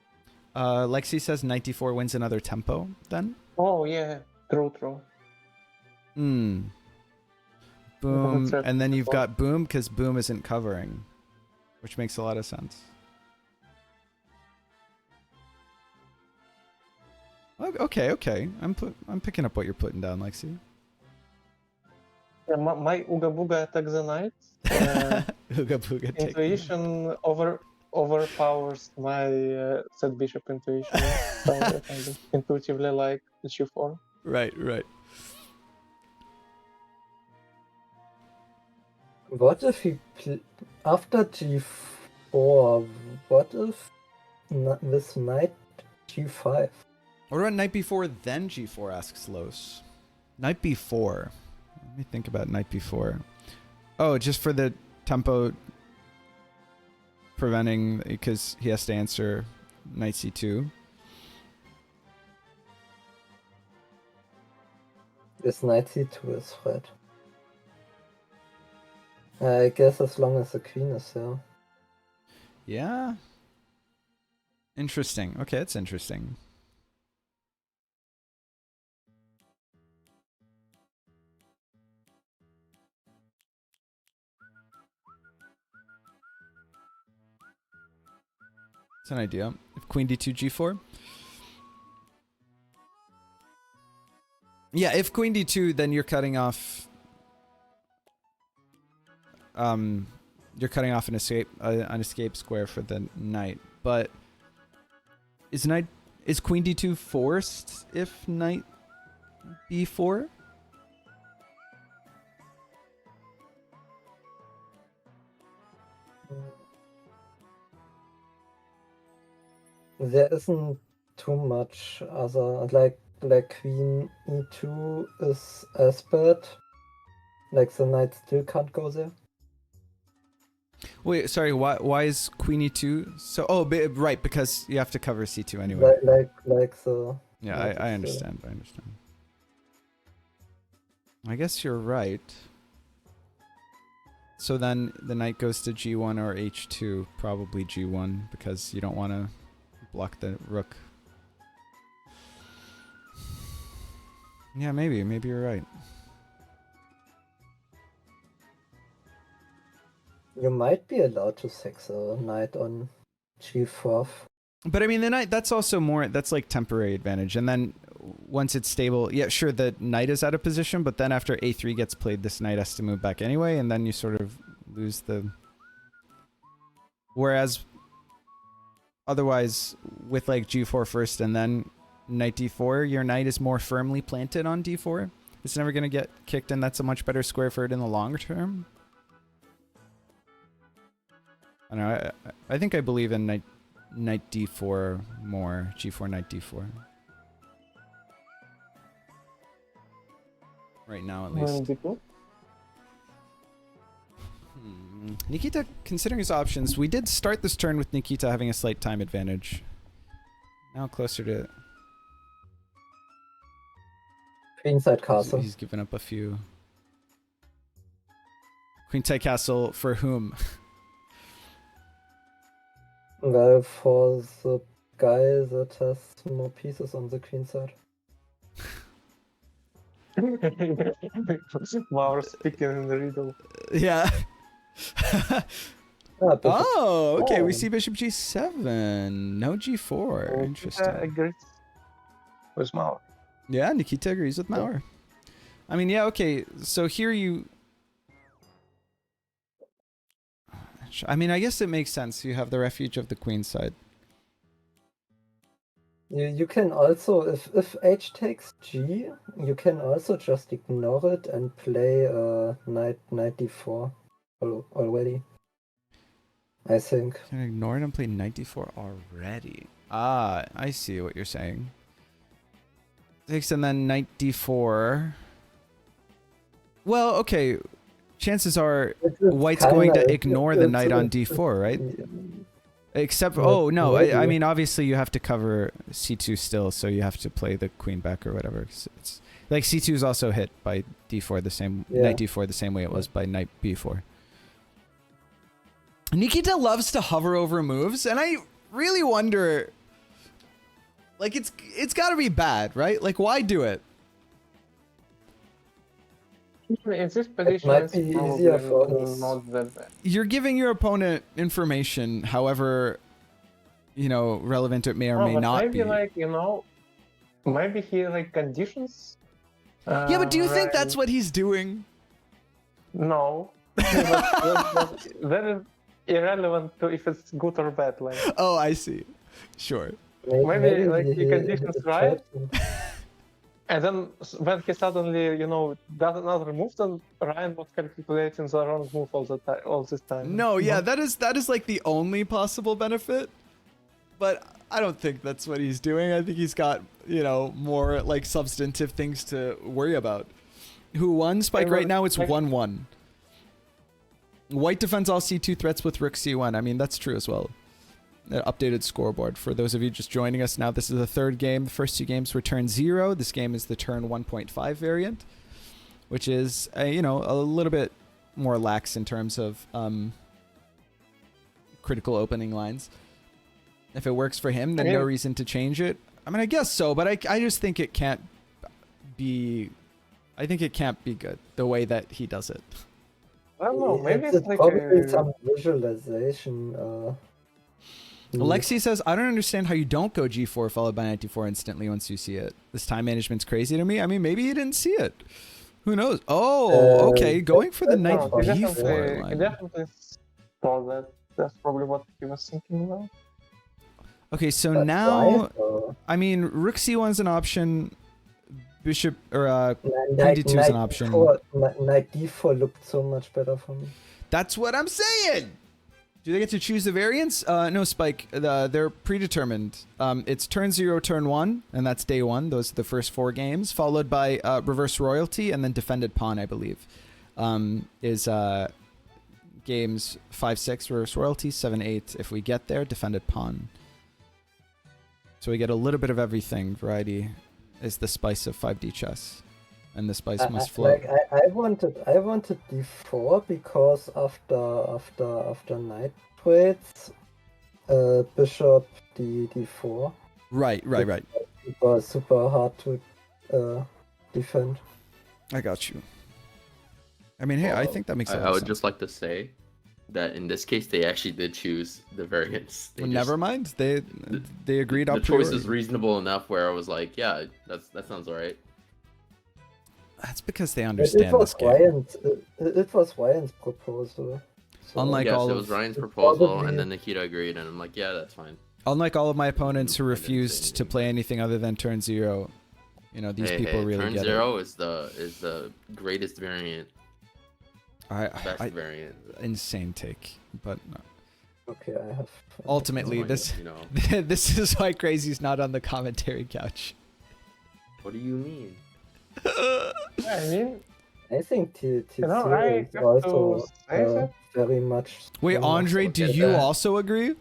Lexi says knight d4 wins another tempo then. Oh yeah, true. Hmm. Boom. That's right. And then you've got boom because boom isn't covering, which makes a lot of sense. Okay. I'm picking up what you're putting down, Lexi. Yeah, my Uga Buga attack the knight. Ooga booga take. Intuition overpowers my set bishop intuition. So I kind of intuitively like g4. Right. What if he after g4? What if with knight g5? What about knight b4 then g4? Asks Los. Knight b4. Let me think about knight b4. Oh, just for the tempo preventing, because he has to answer knight c2. This knight c2 is red. I guess as long as the queen is there. Yeah. Interesting. Okay, that's interesting. It's an idea. If queen d2 g4. Yeah, if queen d2, then you're cutting off. You're cutting off an escape square for the knight. But is queen d2 forced if knight b4? There isn't too much other, like queen e2 is as bad. Like the knight still can't go there. Wait, sorry. Why is queen e2 so? Oh, right, because you have to cover c2 anyway. Like the. Yeah, like I it's, understand. I understand. I guess you're right. So then the knight goes to g1 or h2, probably g1, because you don't want to block the rook. Yeah, maybe you're right. You might be allowed to sack the knight on g4. But I mean, the knight, that's also more, that's like temporary advantage. And then once it's stable, yeah, sure, the knight is out of position, but then after a3 gets played, this knight has to move back anyway, and then you sort of lose the... Whereas, otherwise, with like g4 first and then knight d4, your knight is more firmly planted on d4. It's never going to get kicked, and that's a much better square for it in the long term. I don't know, I think I believe in knight d4 more. G4, knight d4. Right now, at least. Nikita, considering his options, we did start this turn with Nikita having a slight time advantage. Now closer to... Queenside castle. He's given up a few. Queenside castle for whom? Well, for the guy that has more pieces on the queen side. Wow, speaking in the riddle. Yeah. Bishop. Oh, okay. We Oh. see bishop g7. No g4. Interesting. Agrees with Mauer. Yeah, Nikita agrees with Mauer. I mean, yeah, okay. So here you... I mean, I guess it makes sense. You have the refuge of the queen side. You can also, if h takes g, you can also just ignore it and play knight d4 already. I think. Can I ignore it and play knight d4 already? Ah, I see what you're saying. Takes and then knight d4. Well, okay. Chances are white's going to ignore the knight on d4, right? Except, oh no, I mean, obviously you have to cover c2 still, so you have to play the queen back or whatever. It's like c2 is also hit by d4 the same, knight d4 the same way it was by knight b4. Nikita loves to hover over moves, and I really wonder, like, it's got to be bad, right? Like, why do it? In this position, might it's be probably easier for us. not that bad. You're giving your opponent information, however, you know, relevant it may or may but not maybe be. like, you know, maybe he like conditions. Yeah, but do you think right? that's what he's doing? No. That is irrelevant to if it's good or bad. Like Oh, I see. Sure. Maybe, like, he conditions right. And then when he suddenly, does another move, then Ryan was calculating the wrong move all this time. No, yeah, that is like the only possible benefit. But I don't think that's what he's doing. I think he's got, more like substantive things to worry about. Who won? Spike right now it's 1-1. White defends all C2 threats with Rook C1. I mean, that's true as well. Updated scoreboard. For those of you just joining us now, this is the third game. The first two games were turn 0. This game is the turn 1.5 variant, which is, a little bit more lax in terms of critical opening lines. If it works for him, then no reason to change it. I mean, I guess so, but I just think it can't be... I think it can't be good, the way that he does it. I don't know, maybe it's like probably some visualization. Alexi says, I don't understand how you don't go G4 followed by knight d4 instantly once you see it. This time management's crazy to me. I mean, maybe he didn't see it. Who knows? Oh, okay. Going for the knight he b4 line. definitely saw that. That's probably what he was thinking about. Okay, so That's now, right, I mean, rook c1 is an option. Bishop, or queen knight d2 is an option. Knight d4 looked so much better for me. That's what I'm saying! Do they get to choose the variants? No, Spike. They're predetermined. It's turn 0, turn 1, and that's day 1. Those are the first 4 games, followed by reverse royalty and then defended pawn, I believe. Is games 5-6 reverse royalty, 7-8 if we get there, defended pawn. So we get a little bit of everything. Variety is the spice of 5D chess, and the spice must flow. Like I wanted d4 because after knight trades, bishop d4. Right. Super hard to defend. I got you. I mean, hey, I think that makes sense. I would just like to say that in this case, they actually did choose the variants. Well, never mind. They agreed The up choice is reasonable enough where I was like, yeah, that sounds alright. That's because they understand this game. It was Ryan's proposal. So Unlike Yes, all it of, was Ryan's proposal, probably- and then Nikita agreed, and I'm like, yeah, that's fine. unlike all of my opponents who I didn't say refused to anything. play anything other than turn 0, these people really turn get 0 is the greatest variant, it. best I variant. insane take, but no. Okay, I have. Ultimately, That's this fine, this is why Crazy's not on the commentary couch. What do you mean? I mean, I think T0 I is have also to say that. very much. Wait, very much Andre, do okay. you also agree?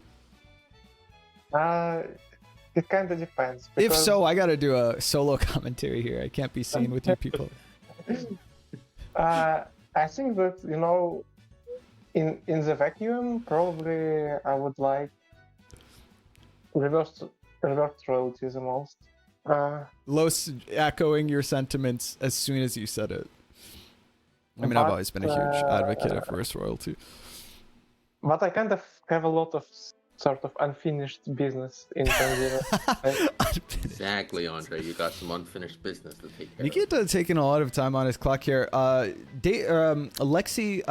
it kind of depends. If because, so, I gotta do a solo commentary here. I can't be seen with you people. I think that in the vacuum, probably I would like reverse royalty the most. Los echoing your sentiments as soon as you said it. I mean, I've But, always been a huge advocate of reverse royalty. But I kind of have a lot of sort of unfinished business in Tanzania. Exactly, Andre. You got some unfinished business to take care of. Nikita taking a lot of time on his clock here. Alexi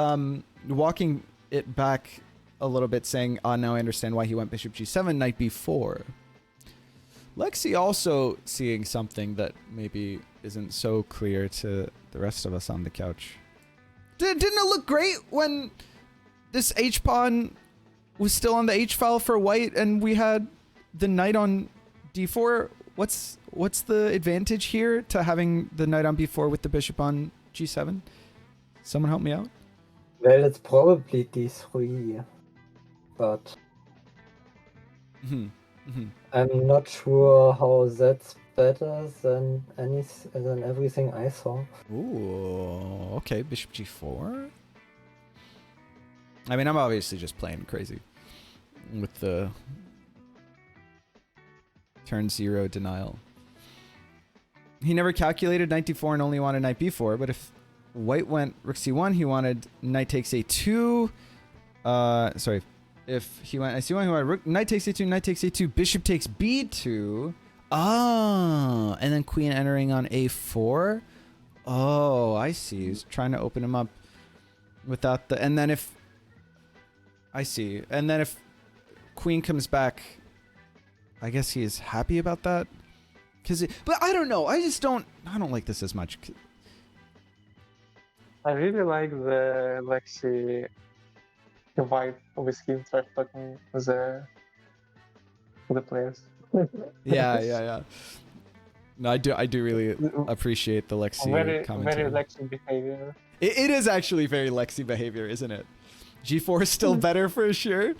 walking it back a little bit, saying, now I understand why he went bishop g7, knight b4. Lexi also seeing something that maybe isn't so clear to the rest of us on the couch. Didn't it look great when this h-pawn was still on the h-file for white and we had the knight on d4? What's the advantage here to having the knight on b4 with the bishop on g7? Someone help me out? Well, it's probably d3, but I'm not sure how that's better than everything I saw. Ooh, okay, bishop g4. I mean, I'm obviously just playing crazy with the turn 0 denial. He never calculated knight d4 and only wanted knight b4, but if white went rook c1, he wanted knight takes a2. Sorry. If he went c1, he wanted rook, knight takes a2, knight takes a2, bishop takes b2. Oh, and then queen entering on a4. Oh, I see. He's trying to open him up without the... And then if... I see. And then if queen comes back, I guess he is happy about that. But I don't know. I don't like this as much. I really like the Lexi vibe with him trash talking the players. Yeah. No, I do really appreciate the Lexi Very commentary. Lexi behavior. It is actually very Lexi behavior, isn't it? G4 is still better for sure.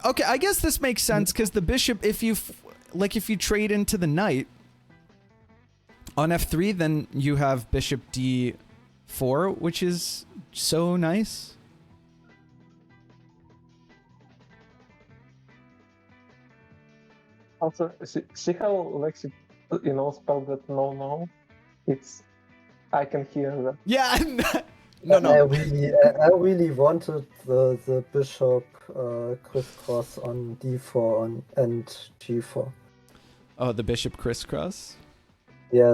Okay, I guess this makes sense because the bishop, if you trade into the knight on f3, then you have bishop d4, which is so nice. Also, see how Lexi, spelled that no. It's I can hear that. Yeah, I no. really wanted the bishop crisscross on d4 and g4. Oh, the bishop crisscross. Yeah,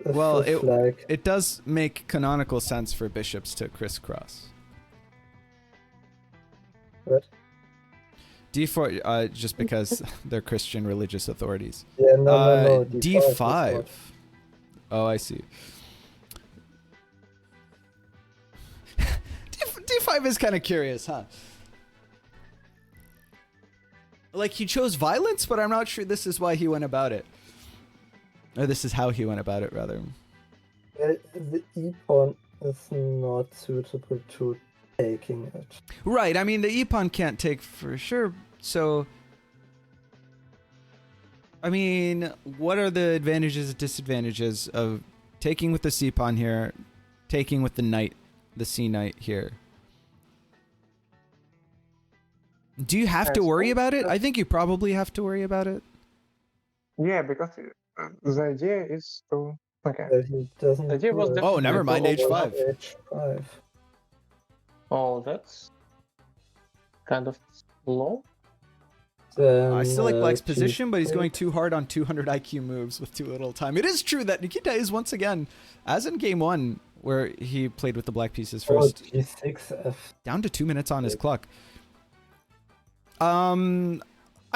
Well, the flag. it does make canonical sense for bishops to crisscross. What? D4, just because they're Christian religious authorities. Yeah, no. D5. Oh, I see. D5 is kind of curious, huh? Like, he chose violence, but I'm not sure this is why he went about it. Or this is how he went about it, rather. The e-pawn is not suitable to taking it. Right, I mean, the e-pawn can't take for sure, so... I mean, what are the advantages and disadvantages of taking with the c-pawn here, taking with the knight, the c-knight here? Do you have to worry about it? I think you probably have to worry about it. Yeah, because the idea is to okay. That he doesn't. The idea was do it. Oh, never mind, h5. H5. Oh, that's kind of low. Then, I still like Black's G6. position, but he's going too hard on 200 IQ moves with too little time. It is true that Nikita is once again, as in game 1, where he played with the black pieces Oh, first, G6 F. down to 2 minutes on his clock. I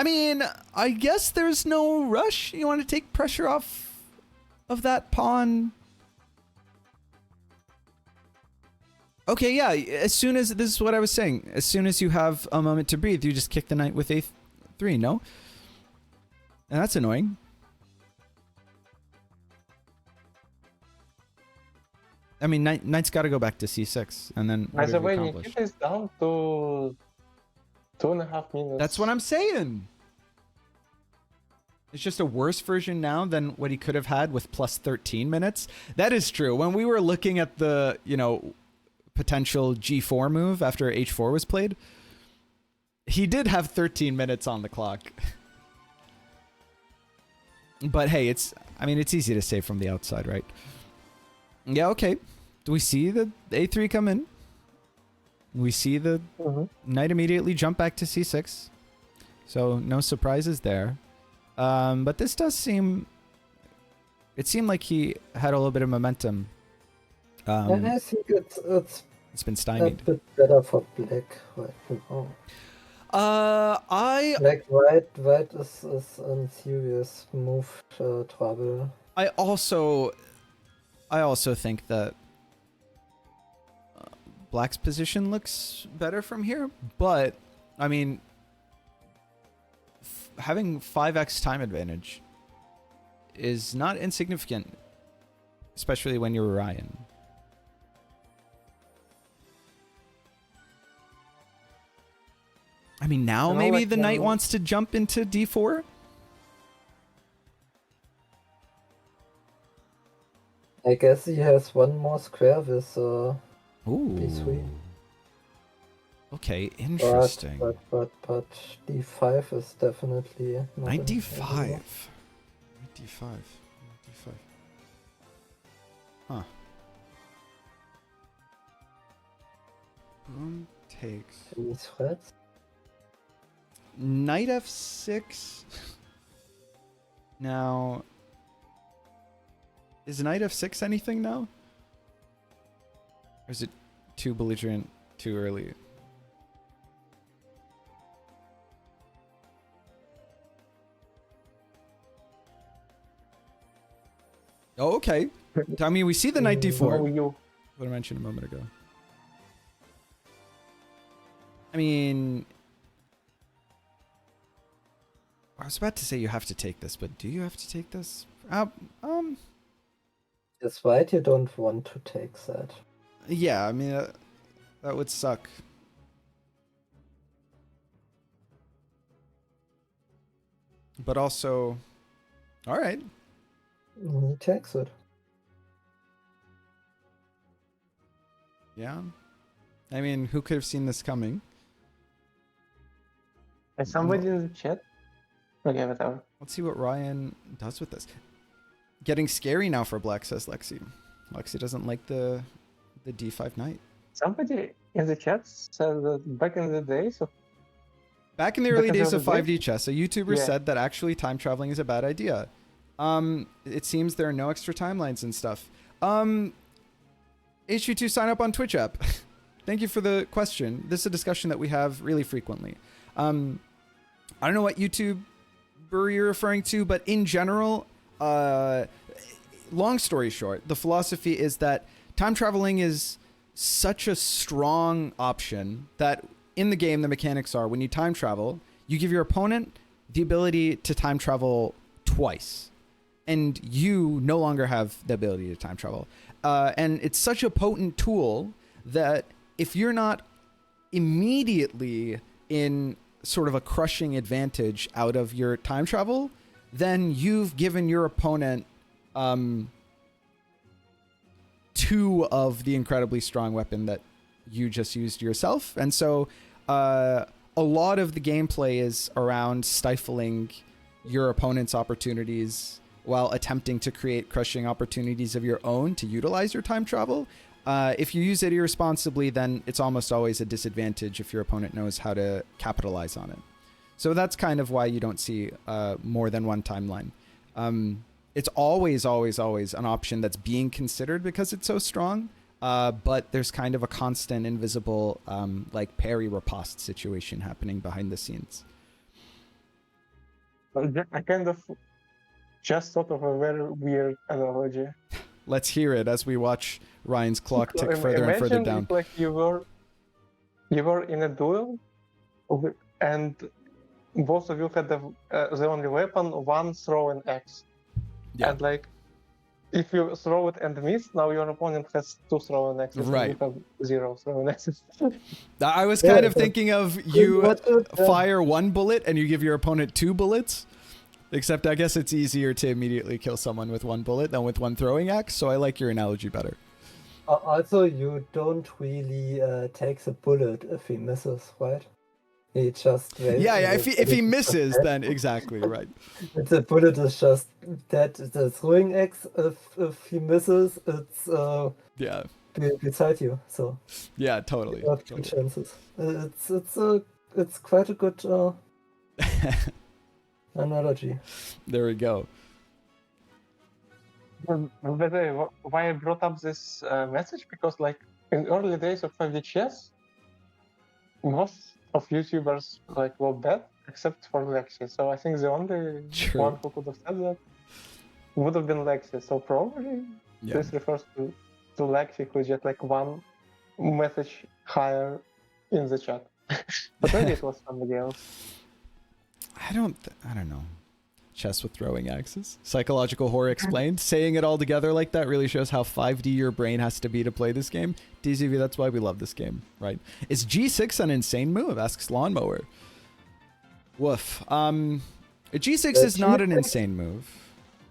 mean, I guess there's no rush. You want to take pressure off of that pawn. Okay, yeah, as soon as, this is what I was saying, as soon as you have a moment to breathe, you just kick the knight with a3, no? And that's annoying. I mean, knight's got to go back to c6, and then By what the have you way, accomplished? Nikita is down to 2.5 minutes. That's what I'm saying. It's just a worse version now than what he could have had with plus 13 minutes. That is true. When we were looking at the, potential G4 move after H4 was played, he did have 13 minutes on the clock. But hey, it's easy to say from the outside, right? Yeah, okay. Do we see the A3 come in? We see the knight immediately jump back to C6. So no surprises there. But this does seem... It seemed like he had a little bit of momentum. And I think It's been a stymied. bit better for black right now. Black white is in serious move trouble. I also think that Black's position looks better from here, but I mean, having 5x time advantage is not insignificant, especially when you're Ryan. I mean, now maybe the knight wants to jump into d4. I guess he has one more square with Ooh. d3. Okay, interesting. But d5 is definitely not Knight in d5. favor. Knight d5. Knight d5. Huh. Boom takes. Any threats? Knight f6. Now, is knight f6 anything now? Or is it too belligerent, too early? Oh, okay. I mean, we see the knight No, d4. you. What I mentioned a moment ago. I mean, I was about to say you have to take this, but do you have to take this? It's white, you don't want to take that. Yeah, I mean, that would suck. But also, all right. He takes it. Yeah. I mean, who could have seen this coming? Is somebody in the chat? Okay, whatever. Let's see what Ryan does with this. Getting scary now for black, says Lexi. Lexi doesn't like the d5 knight. Somebody in the chat said that back in the days of Back in the early days of Back in the 5D chess, a YouTuber Yeah. said that actually time traveling is a bad idea. It seems there are no extra timelines and stuff. HU2 sign up on Twitch app. Thank you for the question. This is a discussion that we have really frequently. I don't know what YouTuber you're referring to, but in general, long story short, the philosophy is that time traveling is such a strong option that in the game, the mechanics are when you time travel, you give your opponent the ability to time travel twice, and you no longer have the ability to time travel. And it's such a potent tool that if you're not immediately in sort of a crushing advantage out of your time travel, then you've given your opponent two of the incredibly strong weapon that you just used yourself. And so a lot of the gameplay is around stifling your opponent's opportunities while attempting to create crushing opportunities of your own to utilize your time travel. If you use it irresponsibly, then it's almost always a disadvantage if your opponent knows how to capitalize on it. So that's kind of why you don't see more than one timeline. It's always, always, always an option that's being considered because it's so strong. But there's kind of a constant invisible like parry riposte situation happening behind the scenes. I kind of just thought of a very weird analogy. Let's hear it as we watch Ryan's clock tick further and further Imagine down. if, like you were in a duel, and both of you had the only weapon, one throwing axe. Yeah. And like, if you throw it and miss, now your opponent has two throwing axes. Right. And you have zero throwing axes. I was Yeah, kind of but thinking of you what fire one bullet and you give your opponent two bullets. Except I guess it's easier to immediately kill someone with one bullet than with one throwing axe. So I like your analogy better. Also, you don't really take the bullet if he misses, right? He just waits. Yeah. and If he it's misses, dead. then exactly right. The bullet is just dead. The throwing axe, if he misses, it's Yeah. beside you. So Yeah. Totally. you have two Totally. chances. It's quite a good analogy. There we go. By the way, why I brought up this message? Because like in early days of 5D chess, most of YouTubers like were bad except for Lexi. So I think the only True. one who could have said that would have been Lexi. So probably Yeah. this refers to Lexi, who's just like one message higher in the chat. But maybe it was somebody else. I don't know. Chess with throwing axes. Psychological horror explained. Saying it all together like that really shows how 5D your brain has to be to play this game. DZV, that's why we love this game, right? Is G6 an insane move? Asks Lawnmower. Woof. G6 is not an G6 insane move.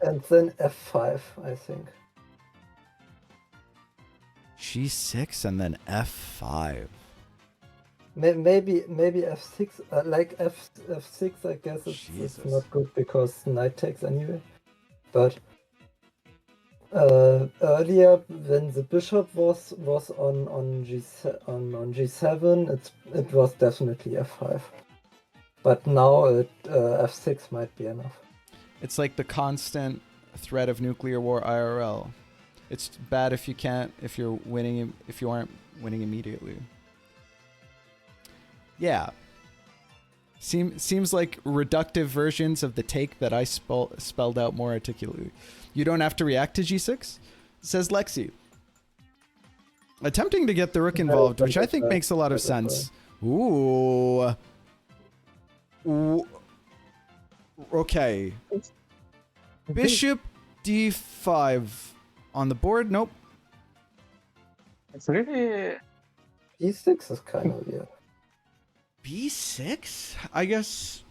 And then F5, I think. G6 and then F5. Maybe F6, like F6, I guess it's Jesus. not good because knight takes anyway. But earlier, when the bishop was on G7, it was definitely F5. But now F6 might be enough. It's like the constant threat of nuclear war IRL. It's bad if you aren't winning immediately. Yeah. Seems like reductive versions of the take that I spelled out more articulately. You don't have to react to g6, says Lexi. Attempting to get the rook involved, which I think makes a lot of sense. Ooh. Ooh. Okay. Bishop d5 on the board. Nope. It's really E6 is kind of weird. b6? I guess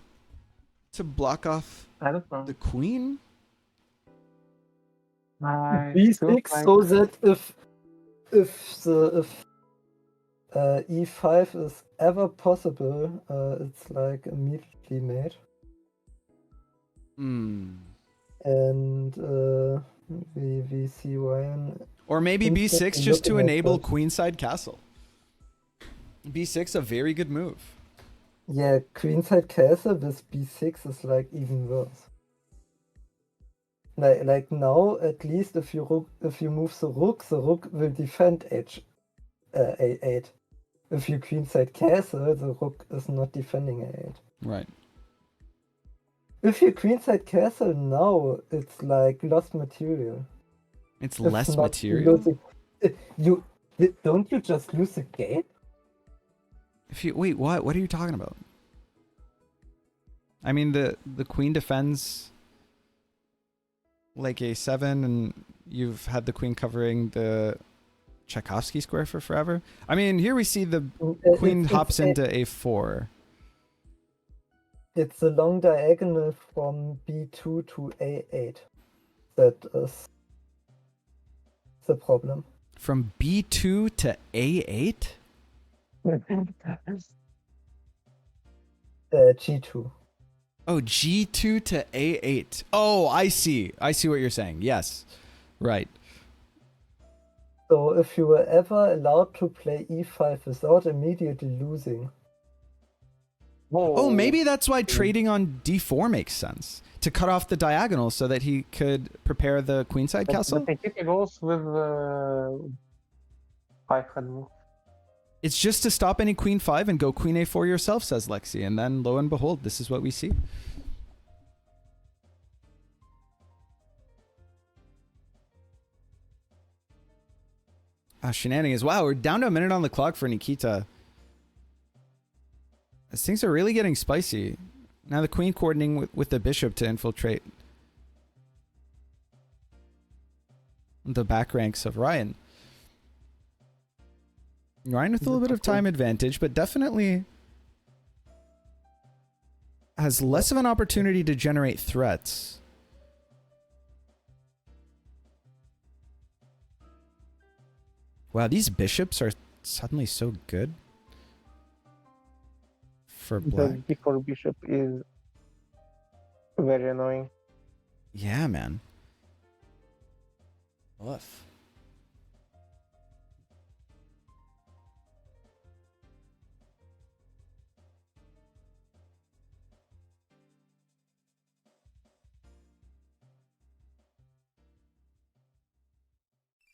to block off I don't know. the queen? I B6 feel like- so that if E5 is ever possible, it's like immediately made. Hmm. And we see Ryan. Or maybe b6 Interesting just to looking at enable that. queenside castle. b6 a very good move. Yeah, queenside castle with B6 is like even worse. Like now, at least if you move the rook will defend A8. If you queenside castle, the rook is not defending A8. Right. If you queenside castle now, it's like lost material. It's It's less not material. losing- don't you just lose the game? If you wait, what are you talking about? I mean the queen defends like a7 and you've had the queen covering the Tchaikovsky square for forever. I mean, here we see the queen hops into a4. It's a long diagonal from B2 to A8. That is the problem. From b2 to a8? G2. Oh, g2 to a8. Oh, I see what you're saying. Yes. Right. So if you were ever allowed to play E5 without immediately losing, Oh, maybe that's why trading on d4 makes sense. To cut off the diagonal so that he could prepare the queenside castle. But Nikita goes with 500 move. It's just to stop any queen 5 and go queen a4 yourself, says Lexi. And then lo and behold, this is what we see. Shenanigans. Wow, we're down to a minute on the clock for Nikita. As things are really getting spicy. Now the queen coordinating with the bishop to infiltrate the back ranks of Ryan. Ryan with a little bit of time advantage, but definitely has less of an opportunity to generate threats. Wow, these bishops are suddenly so good for black. The d4 bishop is very annoying. Yeah, man. Woof.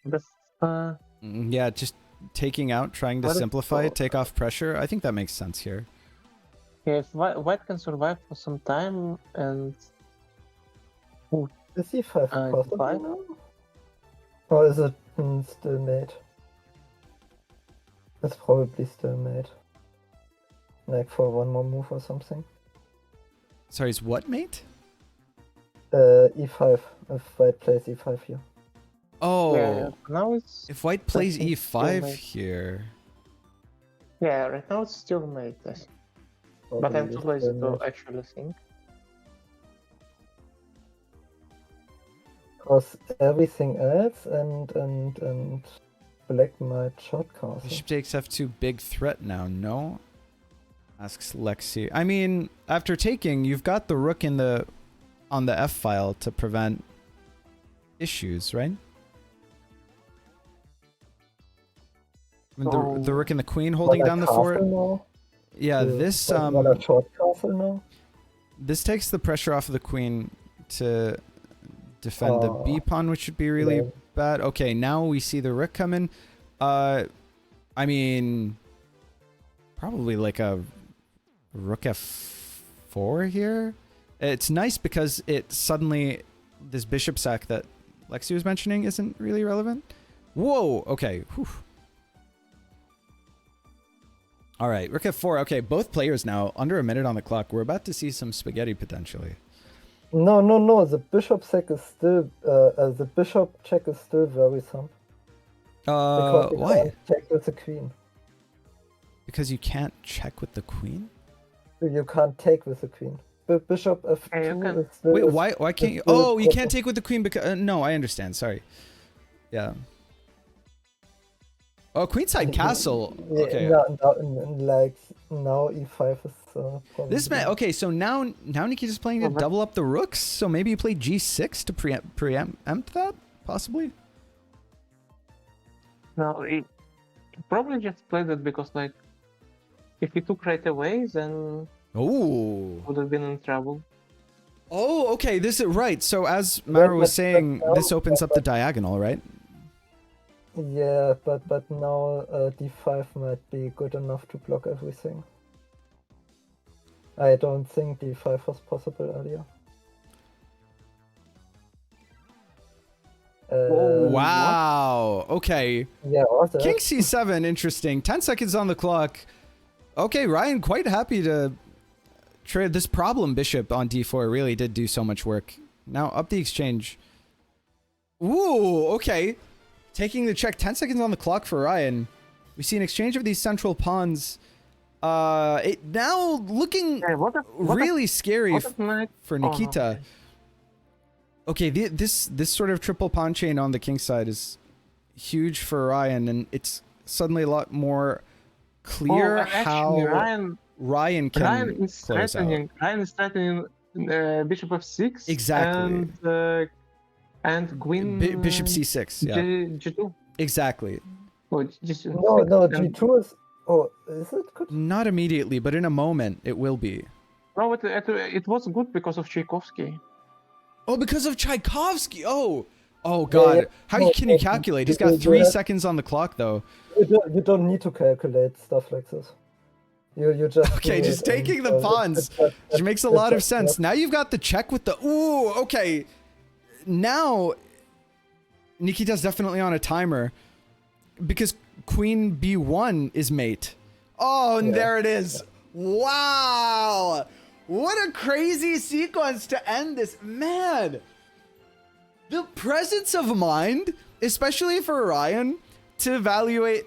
But Yeah, just taking out, trying to What if- simplify, take off pressure. I think that makes sense here. yeah, if white can survive for some time and is E5 possible E5? now? Or is it still made? It's probably still made. Like for one more move or something. Sorry, is what, mate? E5, if white plays E5 here. Oh, yeah, now it's if white plays think e5 still made. here. yeah, right now it's still made. Yes. But I'm Probably too lazy still to made. actually think. Because everything else and black might short castle. Bishop takes f2, big threat now, no? Asks Lexi. I mean, after taking, you've got the rook in the on the f file to prevent issues, right? I mean, the rook and the queen holding Wanna down the castle fort. now? Yeah, this Wanna short castle now? this takes the pressure off of the queen to defend the Oh, b pawn, which would be really yeah. bad. Okay, now we see the rook come in. I mean, probably like a rook f 4 here. It's nice because it suddenly, this bishop sack that Lexi was mentioning isn't really relevant. Whoa, okay. Whew. All right, rook f4. Okay, both players now under a minute on the clock. We're about to see some spaghetti potentially. No. The bishop check is still the bishop check is still worrisome. Because you Why? can't check with the queen. Because you can't check with the queen? You can't take with the queen. Bishop f2 Yeah, you can. is still. Wait, is- why can't is you? still Oh, you proper. can't take with the queen because no, I understand. Sorry. Yeah. Oh, queenside castle. Yeah, Okay. now e5 is probably. This man. Okay, so now Nikita's playing to Well, but- double up the rooks. So maybe you play g6 to preempt that, possibly. No, he probably just played it because like if he took right away, then Oh. would have been in trouble. Oh, okay. This is right. So as Mara was but saying, now- this opens up the diagonal, right? Yeah, but now d5 might be good enough to block everything. I don't think d5 was possible earlier. Whoa. Wow. Okay. Yeah, also. King c7, interesting. 10 seconds on the clock. Okay, Ryan quite happy to trade this problem bishop on d4. Really did do so much work. Now up the exchange. Ooh, okay. Taking the check. 10 seconds on the clock for Ryan. We see an exchange of these central pawns. It now looking Yeah, what if really scary what if knight? for Oh, no, Nikita. Okay, this sort of triple pawn chain on the king side is huge for Ryan, and it's suddenly a lot more clear actually, how Ryan can Ryan is close out. Ryan is threatening bishop f6. Exactly. And queen. Bishop c6, yeah, G2. exactly. Oh, G2. No, g2 is. Oh, is it good? Not immediately, but in a moment it will be. No, it was good because of Tchaikovsky. Oh, because of Tchaikovsky. Oh God. yeah. How No, can you no, calculate? He's you- got you 3 have- seconds on the clock, though. You don't need to calculate stuff like this. You just. Okay, do just it taking and, the pawns, which makes a lot of sense. Now you've got the check with the... Ooh, okay. Now, Nikita's definitely on a timer because queen b1 is mate. Oh, and Yeah. there it is. Wow. What a crazy sequence to end this. Man, the presence of mind, especially for Ryan, to evaluate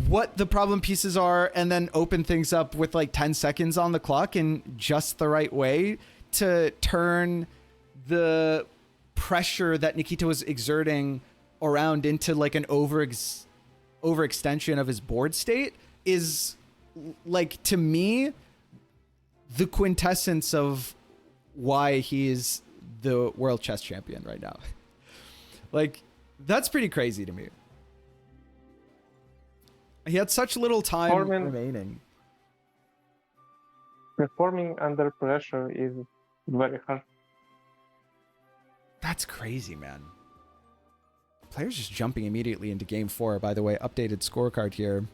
what the problem pieces are and then open things up with like 10 seconds on the clock in just the right way to turn the pressure that Nikita was exerting around into like an overextension of his board state is like, to me, the quintessence of why he is the world chess champion right now. Like, that's pretty crazy to me. He had such little time Norman- remaining. Performing under pressure is very hard. That's crazy, man. Players just jumping immediately into game 4. By the way, updated scorecard here.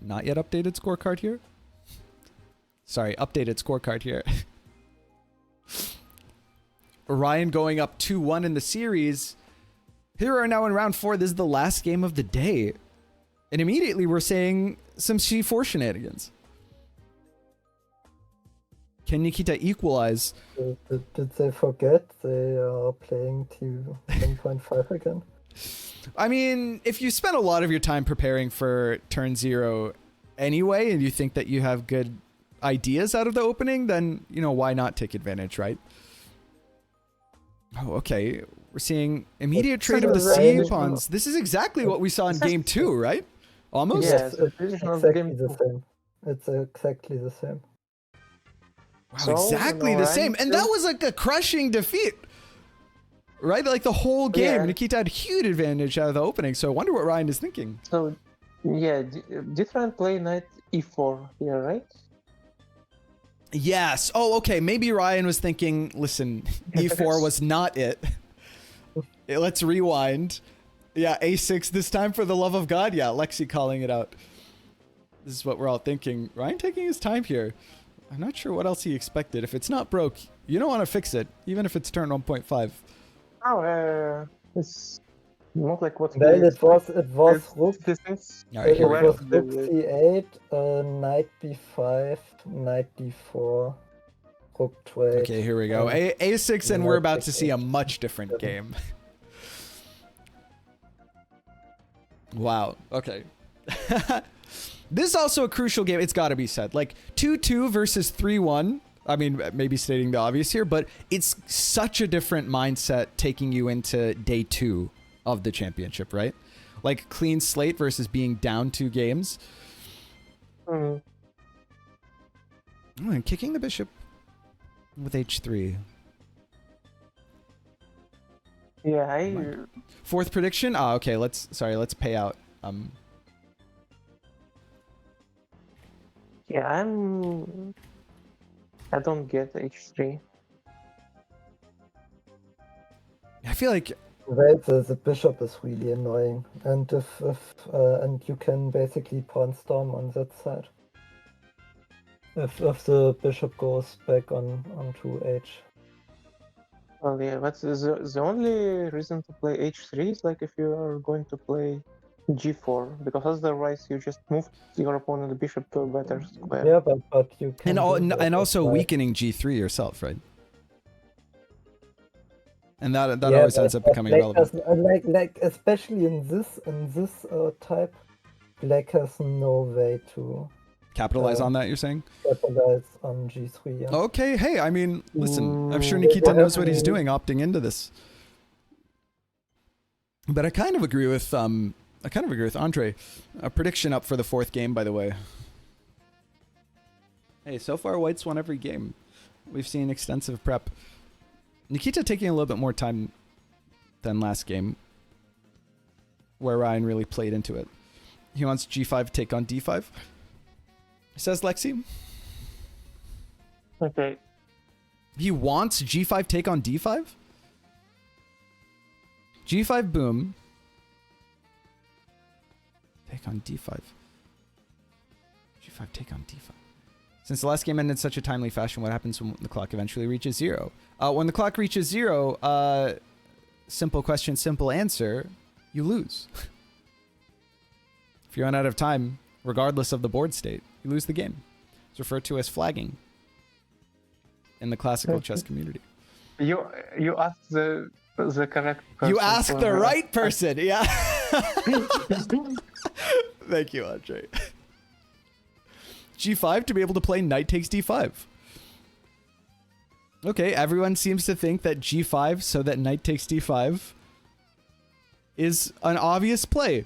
Not yet updated scorecard here. Sorry, updated scorecard here. Ryan going up 2-1 in the series. Here we are now in round 4. This is the last game of the day. And immediately we're saying some C4 shenanigans. Can Nikita equalize? Did they forget they are playing to 1.5 again? I mean, if you spend a lot of your time preparing for turn 0 anyway, and you think that you have good ideas out of the opening, then, you know, why not take advantage, right? Oh, okay. We're seeing immediate trade of the C pawns. This is exactly what we saw in game 2, right? Almost? Yes, It's position of exactly game the 2. same. It's exactly the same. Wow, So, exactly you the know, same. Ryan And that still- was like a crushing defeat. Right? Like the whole game, Yeah. Nikita had huge advantage out of the opening. So I wonder what Ryan is thinking. So, yeah, did Ryan play knight e4 here, right? Yes. Oh, okay. Maybe Ryan was thinking, listen, E4 was not it. Let's rewind. Yeah, A6 this time for the love of God. Yeah, Lexi calling it out. This is what we're all thinking. Ryan taking his time here. I'm not sure what else he expected. If it's not broke, you don't want to fix it, even if it's turn 1.5. Oh, it's not like what. Well, it was rook. This is. All right, It here we was go. rook c8, knight b5, knight d4, rook trade. Okay, here we go. A6, and we're about to see a much different game. Wow. Okay. This is also a crucial game. It's got to be said. Like 2-2 versus 3-1. I mean, maybe stating the obvious here, but it's such a different mindset taking you into day 2 of the championship, right? Like clean slate versus being down 2 games. Mm. Oh, and kicking the bishop with h3. Yeah, Fourth prediction. Ah, okay. Let's pay out. Yeah, I don't get h3. I feel like Well, the bishop is really annoying, and and you can basically pawn storm on that side. If the bishop goes back onto h. Well, yeah, but the only reason to play h3 is like if you are going to play g4, because otherwise you just move your opponent bishop to a better square. Yeah, but you can. and also weakening g3 yourself, right? And that always ends up becoming Black relevant. has, like especially in this type, Black has no way to Capitalize on that, you're saying? capitalize on g3. Yeah. Okay, hey, I mean, listen, I'm sure Nikita knows what he's doing opting into this. But I kind of agree with Andre. A prediction up for the 4th game, by the way. Hey, so far White's won every game. We've seen extensive prep. Nikita taking a little bit more time than last game, where Ryan really played into it. He wants g5 take on d5. Says Lexi. Okay. He wants g5 take on d5? g5 boom. Take on d5. g5 take on d5. Since the last game ended in such a timely fashion, what happens when the clock eventually reaches 0? When the clock reaches 0, simple question, simple answer, you lose. If you run out of time, regardless of the board state, you lose the game. It's referred to as flagging in the classical chess community. You asked the correct person. You asked the right person, yeah. Thank you, Andre. g5 to be able to play knight takes d5. Okay, everyone seems to think that g5 so that knight takes d5 is an obvious play.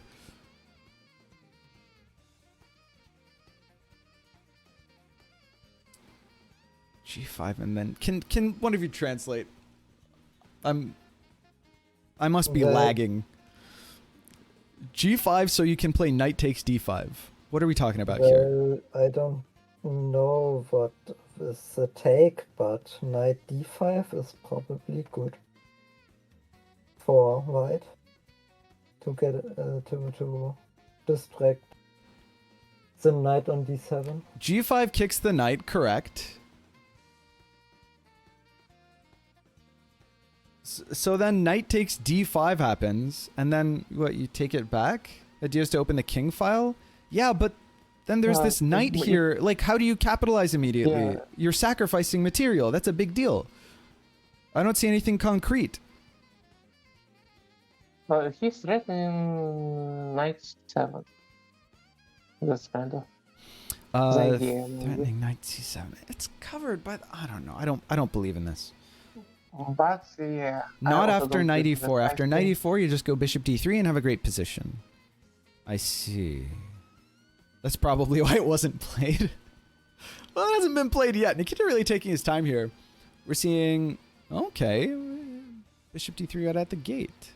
g5 and then can one of you translate? I must be lagging. g5 so you can play knight takes d5. What are we talking about here? Well, I don't know what is the take, but knight d5 is probably good for white to get to distract the knight on d7. g5 kicks the knight, correct. So then knight takes d5 happens, and then what, you take it back? Idea is to open the king file? Yeah, but then there's this knight here. Like, how do you capitalize immediately? Yeah. You're sacrificing material. That's a big deal. I don't see anything concrete. He's threatening knight 7. That's kind of the idea. Threatening knight c7. It's covered by I don't know. I don't believe in this. But yeah. Not after knight e4. After knight e4, you just go bishop d3 and have a great position. I see. That's probably why it wasn't played. Well, it hasn't been played yet. Nikita really taking his time here. We're seeing, okay, bishop d3 right at the gate.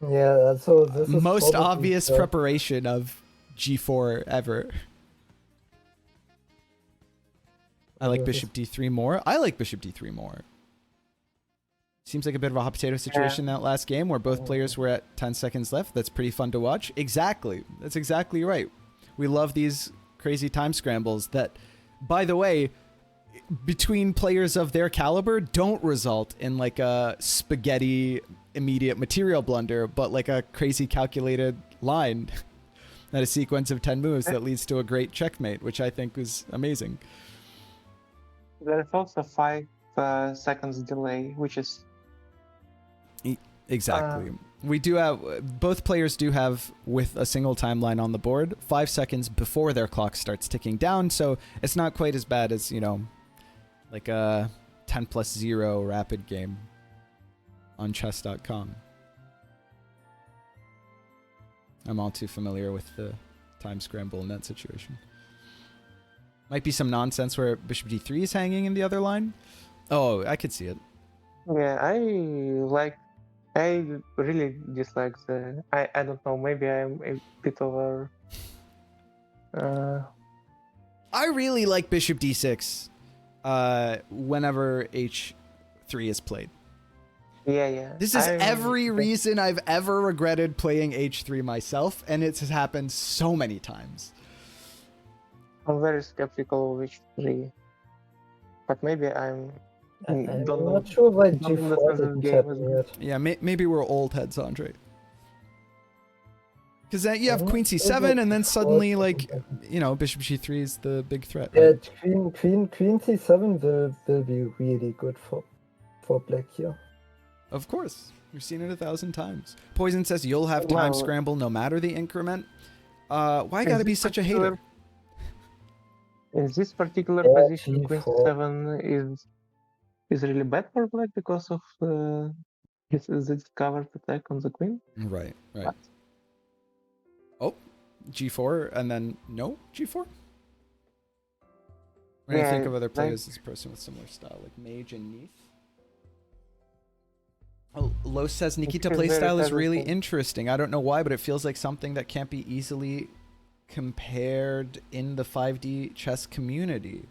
Yeah, so this is Most probably obvious the- preparation of g4 ever. I like Yeah, bishop d3 more. I like bishop d3 more. Seems like a bit of a hot potato situation that last game where both players were at 10 seconds left. That's pretty fun to watch. Exactly. That's exactly right. We love these crazy time scrambles that by the way, between players of their caliber don't result in like a spaghetti immediate material blunder, but like a crazy calculated line that a sequence of 10 moves that leads to a great checkmate, which I think was amazing. There's also 5 seconds delay, which is Exactly. We do have, both players do have, with a single timeline on the board, 5 seconds before their clock starts ticking down, so it's not quite as bad as, you know, like a 10+0 rapid game on chess.com. I'm all too familiar with the time scramble in that situation. Might be some nonsense where bishop d3 is hanging in the other line. Oh, I could see it. yeah. I really dislike the. I don't know. Maybe I'm a bit over. I really like bishop d6 whenever h3 is played. Yeah. This is every reason I've ever regretted playing h3 myself, and it has happened so many times. I'm very skeptical of h3, but maybe I'm. I'm don't know. not sure why don't g4 understand didn't the game happen as yet. Yeah, maybe we're old heads, Andre. Because then you have I'm queen not sure c7, why and then g4 suddenly, didn't like, happen. you know, bishop g3 is the big threat. Yeah, Right? queen c7 will be really good for black here. Of course. We've seen it 1,000 times. Poison says you'll have time Well, scramble no matter the increment. Why gotta be such a hater? In this particular Yeah, position, queen g4. c7 is really bad for black because of the discovered attack on the queen. Right. What? Oh, g4, and then no g4? When you Yeah, think of other like- players as a person with similar style, like Mage and Neath. Oh, Los says Nikita is very playstyle is really powerful. interesting. I don't know why, but it feels like something that can't be easily compared in the 5D chess community.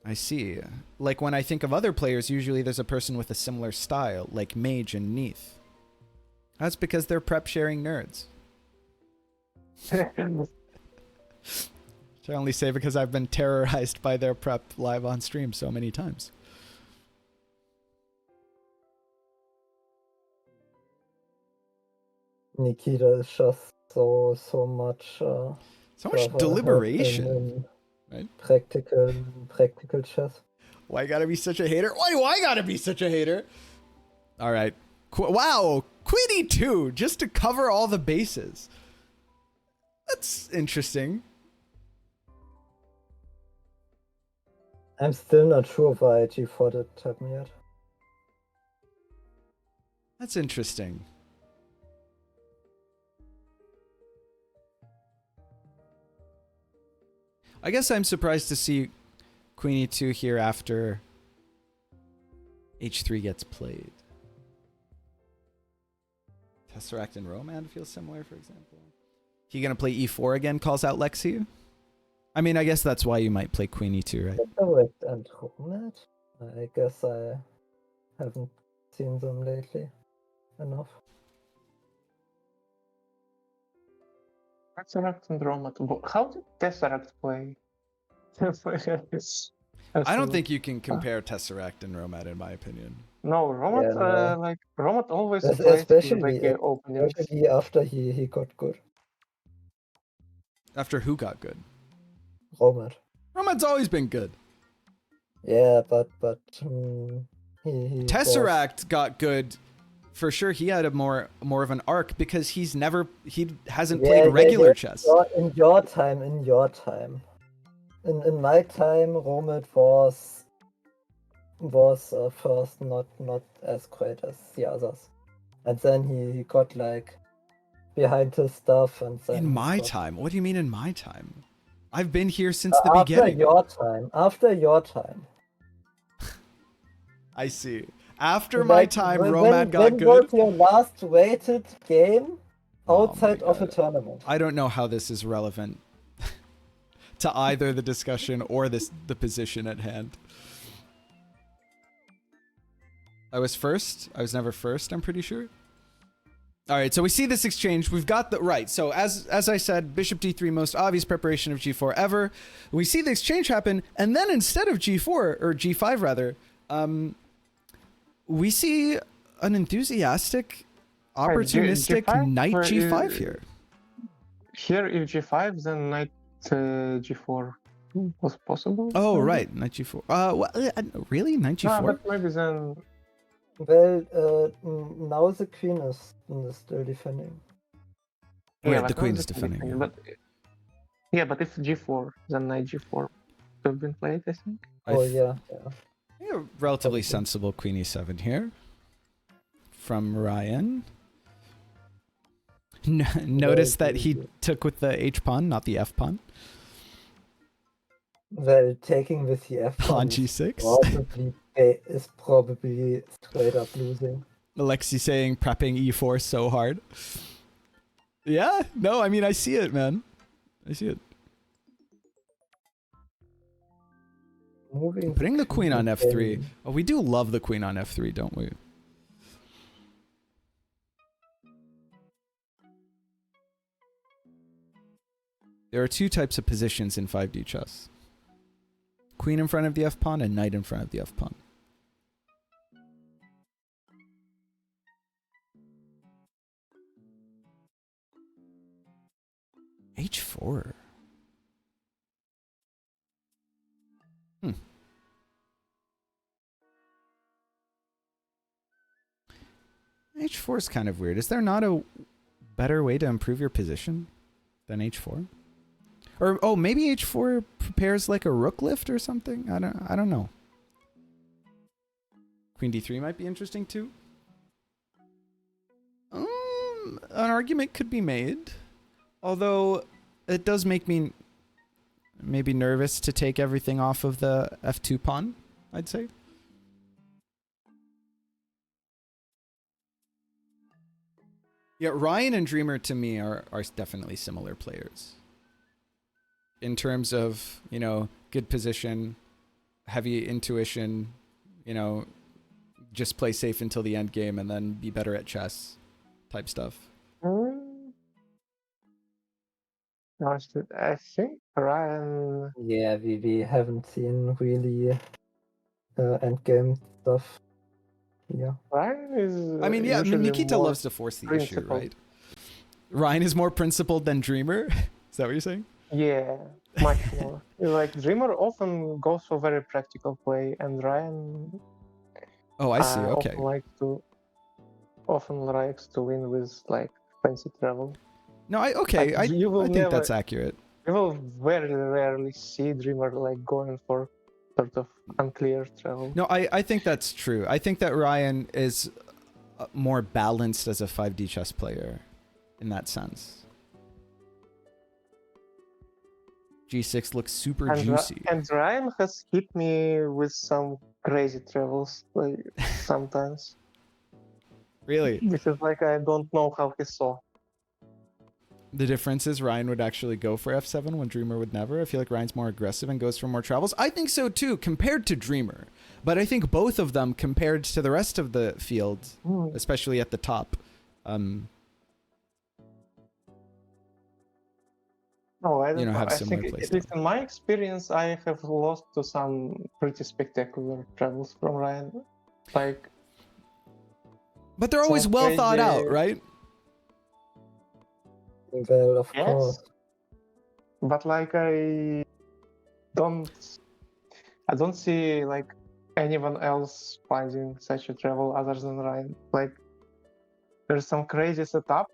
I see. Like when I think of other players, usually there's a person with a similar style, like Mage and Neath. That's because they're prep sharing nerds. Which I only say because I've been terrorized by their prep live on stream so many times. Nikita is just so much. So much clever deliberation. in right? practical chess. Why you gotta be such a hater? Why do I gotta be such a hater? All right. Wow. Queen e2 just to cover all the bases. That's interesting. I'm still not sure why g4 didn't happen yet. That's interesting. I guess I'm surprised to see Queen e2 here after h3 gets played. Tesseract and Romand feel similar, for example. He gonna play e4 again, calls out Lexi. I mean, I guess that's why you might play Queen e2, right? Tesseract and Romand? I guess I haven't seen them lately enough. Tesseract and Romand. How did Tesseract play? I don't think you can compare Tesseract and Romand, in my opinion. No, Romand. Yeah, no. Romand always Es- plays Especially, like openings. especially after he got good. After who got good? Romand. Romand's always been good. Yeah, but he Tesseract got good for sure. He had a more of an arc because he hasn't played regular chess. In your time. In my time, Romand was first not as great as the others, and then he got like behind his stuff, and then In he my got- time? What do you mean in my time? I've been here since the after beginning. After your time. I see. After my Like, time, when Romand got when good. was your last rated game Oh my outside of a God. tournament? I don't know how this is relevant to either the discussion or the position at hand. I was first. I was never first, I'm pretty sure. All right, so we see this exchange. We've got the right. So as I said, bishop d3, most obvious preparation of g4 ever. We see the exchange happen, and then instead of g4 or g5 rather, we see an enthusiastic, opportunistic G5? knight Or g5 here. Here, if g5, then knight g4 was possible. Oh maybe? right, knight g4. Really, knight No, g4? but maybe then. Well, now the queen is still defending. Right, but the not queen is the defending, queen, yeah. But yeah, but if g4, then knight g4 could have been played, I think. Oh yeah. Yeah, relatively sensible queen e7 here from Ryan. Notice that he took with the h pawn, not the f pawn. Well, taking with the f Pawn pawn g6. is probably straight up losing. Alexi saying prepping e4 so hard. Yeah, no, I mean, I see it, man. I see it. Moving Putting the queen on f3. in. Oh, we do love the queen on f3, don't we? There are two types of positions in 5D chess. Queen in front of the f pawn and knight in front of the f pawn. h4. H4 is kind of weird. Is there not a better way to improve your position than h4? Or oh, maybe h4 prepares like a rook lift or something. I don't know. Queen d3 might be interesting too. An argument could be made, although it does make me maybe nervous to take everything off of the f2 pawn, I'd say. Yeah, Ryan and Dreamer to me are definitely similar players. In terms of, you know, good position, heavy intuition, you know, just play safe until the end game and then be better at chess type stuff. I think Ryan. Yeah, we haven't seen really endgame stuff. Yeah. Ryan is. I mean, yeah, usually Nikita more loves to force the issue, principled. right? Ryan is more principled than Dreamer. Is that what you're saying? Yeah, much more. Like Dreamer often goes for very practical play, and Ryan. Oh, I see. Okay. Often likes to win with like fancy travel. No, okay. Like, you will I think never- that's accurate. You will very rarely see Dreamer like going for sort of unclear travel. No, I think that's true. I think that Ryan is more balanced as a 5D chess player in that sense. G6 looks super juicy. And Ryan has hit me with some crazy travels like sometimes. Really? This is like I don't know how he saw. The difference is Ryan would actually go for f7 when Dreamer would never. I feel like Ryan's more aggressive and goes for more travels. I think so too, compared to Dreamer. But I think both of them, compared to the rest of the field, especially at the top, No, I don't know. have I similar think, play at least in my experience, I have lost to some pretty spectacular travels from Ryan. Like, but they're always Some well thought out, crazy- right? Well, of yes, course. but like I don't see like anyone else finding such a travel other than Ryan. Like, there's some crazy setup,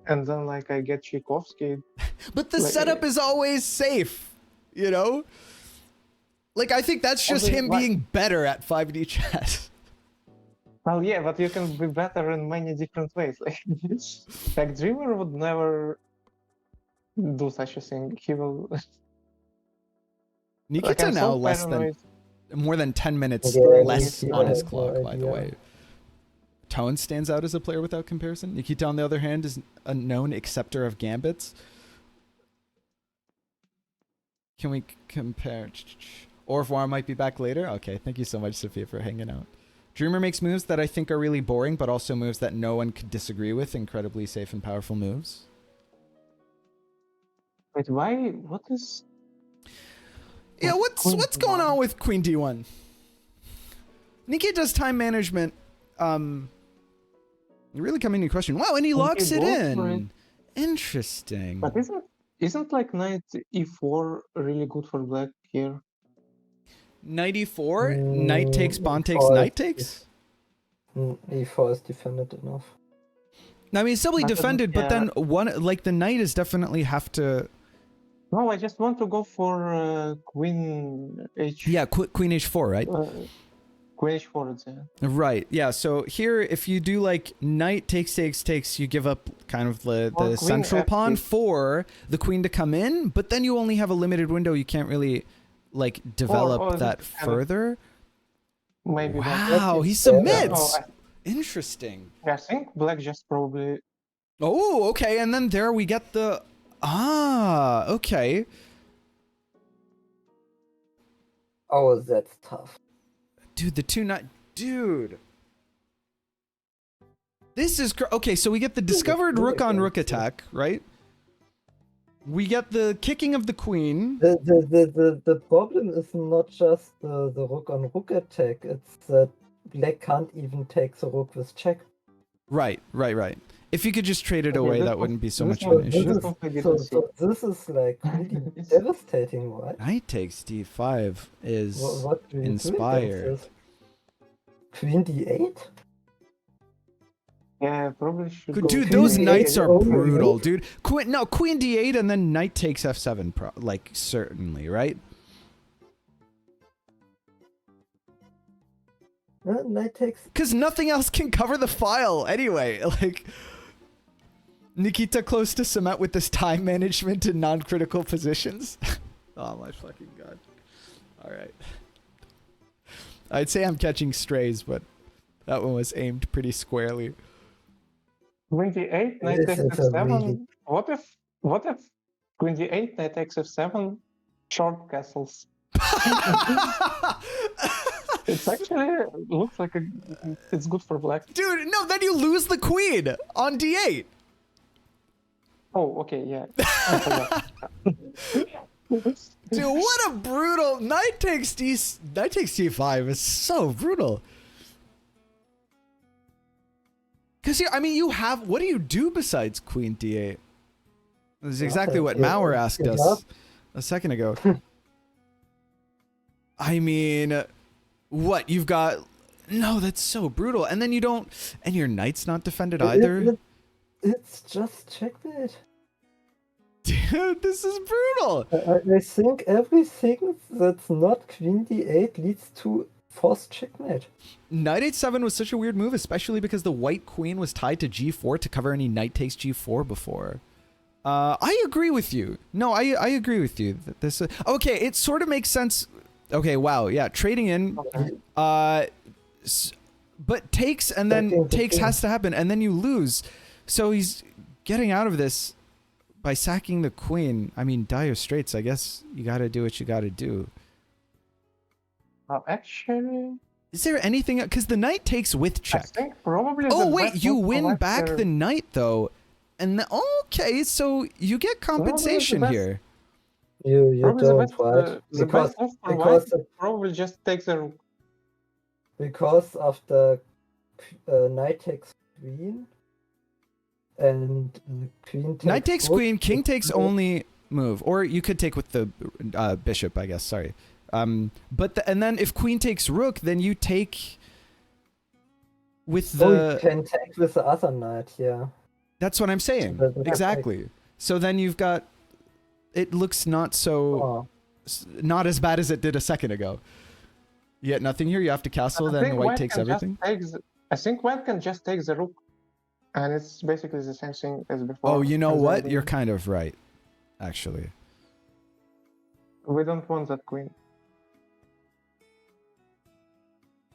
and then like I get Tchaikovsky. But the Like- setup is always safe, you know? Like, I think that's just Okay, him why- being better at 5D chess. Well, yeah, but you can be better in many different ways. Like Dreamer would never do such a thing. He will. Nikita I'm now so less than paranoid. more than 10 minutes Yeah, less Nikita on his has no clock, by the idea. way. Tone stands out as a player without comparison. Nikita, on the other hand, is a known acceptor of gambits. Can we compare? Au revoir might be back later. Okay, thank you so much, Sophia, for hanging out. Dreamer makes moves that I think are really boring, but also moves that no one could disagree with. Incredibly safe and powerful moves. Wait, why? What is? Yeah, Queen what's going D1? on with Queen D1? Nikki does time management. Really coming into question. Wow, and he Queen locks it D1, right? in. Interesting. But isn't like knight e4 really good for black here? Knight e4, knight takes, pawn takes, E4 knight is- takes. E4 is defended enough. I mean, it's still But, defended, but yeah. then one like the knight is definitely have to. No, I just want to go for queen h. Yeah, queen h4, right? Queen h4. Yeah. Right. Yeah. So here, if you do like knight takes, you give up kind of the Or queen central pawn f6. for the queen to come in, but then you only have a limited window. You can't really like develop or that kind of- further. Maybe. Wow, he Yeah. submits. No, Interesting. I think black just probably. Oh, okay. And then there we get the okay. Oh, that's tough. Dude, the two knight, dude. This is okay. So we get the discovered rook on rook attack, right? We get the kicking of the queen. The problem is not just the rook on rook attack, it's that black can't even take the rook with check. Right. If you could just trade it Okay, away, this that was- wouldn't be so this much of was- an this issue. is- what I didn't So, see. so this is like really It's- devastating, right? Knight takes d5 is What do you do against inspired. this? Queen d8? Yeah, probably should go. Dude, Queen those D8 knights are only brutal, move? dude. Queen d8 and then knight takes f7, like certainly, right? Knight takes. Because nothing else can cover the file anyway. Like Nikita close to cement with this time management in non-critical positions. Oh my fucking god! All right, I'd say I'm catching strays, but that one was aimed pretty squarely. Queen d8, knight This takes is a f7. really- What if queen d8, knight takes f7, short castles? It's actually looks like it's good for black. Dude, no, then you lose the queen on d8. Oh, okay, yeah. I forgot. Dude, what a brutal knight takes d5 is so brutal. Because I mean, you have what do you do besides queen d8? This is exactly what Yeah, Mauer asked yeah. us a second ago. I mean, what you've got? No, that's so brutal. And then you don't, and your knight's not defended either. It's just checkmate. Dude, this is brutal. I think everything that's not queen d8 leads to forced checkmate. Knight h7 was such a weird move, especially because the white queen was tied to g4 to cover any knight takes g4 before. I agree with you. No, I agree with you. That this okay, it sort of makes sense. Okay, wow, yeah, trading in, but takes and then Checking the takes king. has to happen, and then you lose. So he's getting out of this by sacking the queen. I mean, dire straits. I guess you got to do what you got to do. Actually, Is there anything? Because the knight takes with I check. think probably. Oh the wait, best you move for win black back here- the knight though, and okay, so you get compensation best- here. You Probably the don't, best, right? the Because best move for because white probably just takes the rook. because after knight takes queen and queen takes Knight takes rook, queen, king it's takes no- only move, or you could take with the bishop, I guess. Sorry, but and then if queen takes rook, then you take with Oh, the. you can take with the other knight, yeah. That's what I'm saying. That's like- Exactly. So then you've got. It looks not so. Oh, Not as bad as it did a second ago. You get nothing here. You have to castle. I Then think white white takes can just everything. I think white can just take the rook, and it's basically the same thing as before. Oh, you know as what? the- You're kind of right, actually. We don't want that queen.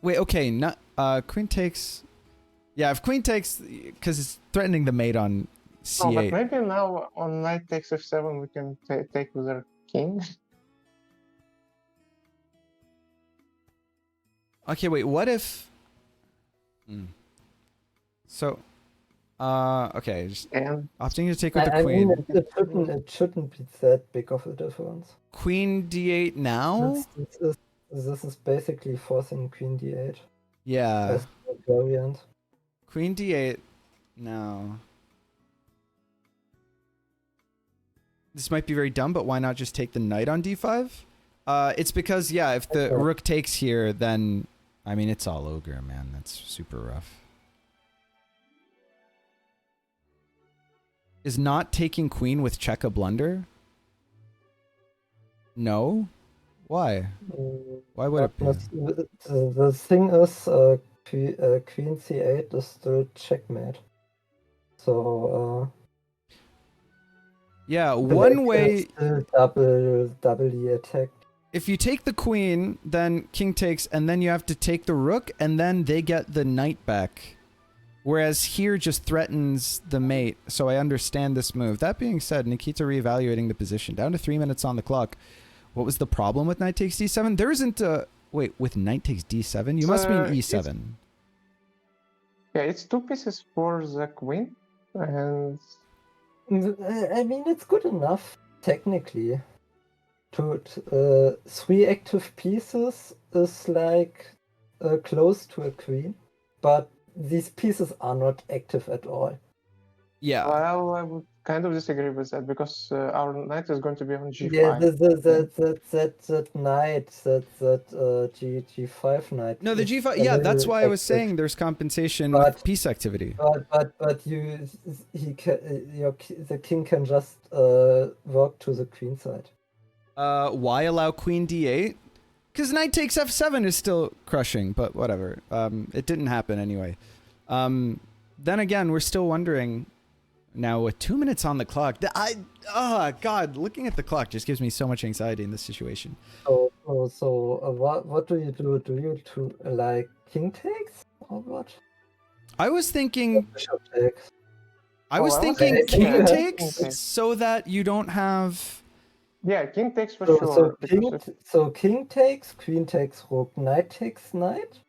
Wait, okay, not queen takes. Yeah, if queen takes, because it's threatening the mate on Oh, but c8. maybe now on knight takes f7 we can take with our king. Okay, wait. What if? So, okay, just And opting to take with the I queen. mean, it shouldn't be that big of a difference. Queen d8 now? This is basically forcing queen d8 Yeah. as a variant. Queen d8 now. This might be very dumb, but why not just take the knight on d5? It's because, yeah, if the Okay. rook takes here, then, I mean, it's all ogre, man. That's super rough. Is not taking queen with check a blunder? No? Why? Why would it be? The thing is, queen c8 is still checkmate. So, Yeah, the one black way... is still doubly attacked. If you take the queen, then king takes, and then you have to take the rook, and then they get the knight back. Whereas here just threatens the mate, so I understand this move. That being said, Nikita reevaluating the position. Down to 3 minutes on the clock. What was the problem with knight takes d7? There isn't a... Wait, with knight takes d7? You must mean e7. yeah, it's 2 pieces for the queen, and I mean, it's good enough, technically. To 3 active pieces is like close to a queen, but these pieces are not active at all. Yeah. well, I would kind of disagree with that because our knight is going to be on g5. Yeah, that knight, G5 knight. No, the is g5... a Yeah, that's little why I was active. saying there's compensation But- with piece activity. But the king can just walk to the queen side. Why allow queen d8? Because knight takes f7 is still crushing, but whatever. It didn't happen anyway. Then again, we're still wondering now with 2 minutes on the clock. God, looking at the clock just gives me so much anxiety in this situation. So what do you do? Do you like king takes or what? I was thinking Bishop takes. I was I was thinking thinking king king takes takes. so that you don't have... Yeah, king takes for So, sure. king takes, queen takes rook, knight takes knight.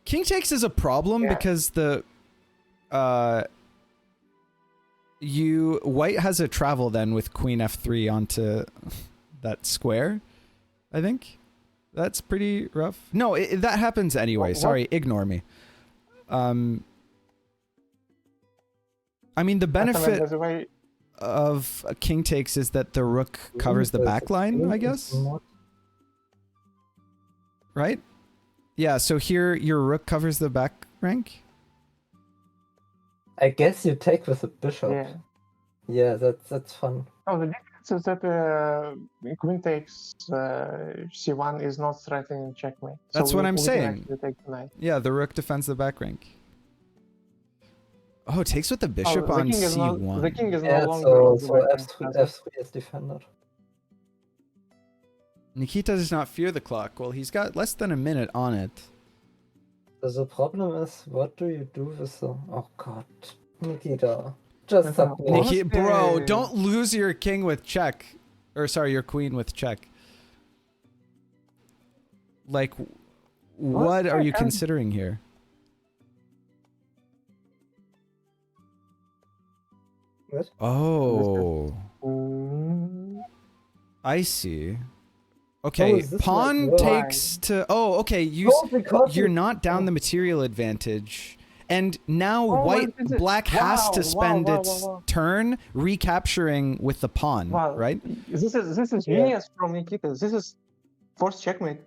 King takes is a problem Yeah. because the white has a travel then with queen f3 onto that square. I think that's pretty rough. No, that happens anyway. What? Sorry, ignore me. I mean, the benefit By the way, of a king takes is that the rook covers the back line, I guess. Right? Yeah, so here your rook covers the back rank. I guess you take with the bishop. yeah. Yeah, that's fun. Oh, the difference is that queen takes c1 is not threatening checkmate. That's what I'm we can saying. actually take the knight. Yeah, the rook defends the back rank. Oh, it takes with the bishop the on king is c1. not, the king is Yeah, no longer so on the right rank, f3, does it? f3 is defended. Nikita does not fear the clock. Well, he's got less than a minute on it. The problem is, what do you do with the... Oh god, Nikita. Just What? submit. Nikita, bro, Okay. don't lose your king with check. Or sorry, your queen with check. Like, what are you considering here? What? Oh, Mm, I see. Okay, is this pawn like takes to... Oh, okay, No, because you're you- not down the material advantage. And now Oh, white, what is it? black has Wow, to wow, spend wow, its wow, wow. turn recapturing with the pawn, wow. right? This is Yeah. genius from Nikita. This is forced checkmate.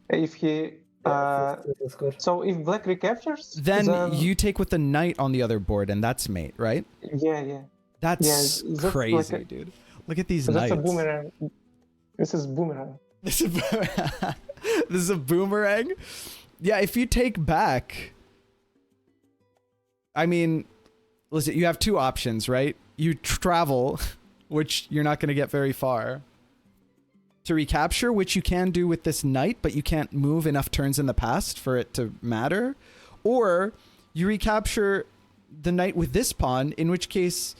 If he This is good. so if black recaptures, Then you take with the knight on the other board, and that's mate, right? yeah. That's that's like crazy, a- dude. Look at these So that's knights. a boomerang. This is boomerang. This is this is a boomerang. Yeah, if you take back, I mean, listen, you have two options, right? You travel, which you're not going to get very far, to recapture, which you can do with this knight, but you can't move enough turns in the past for it to matter, or you recapture the knight with this pawn, in which case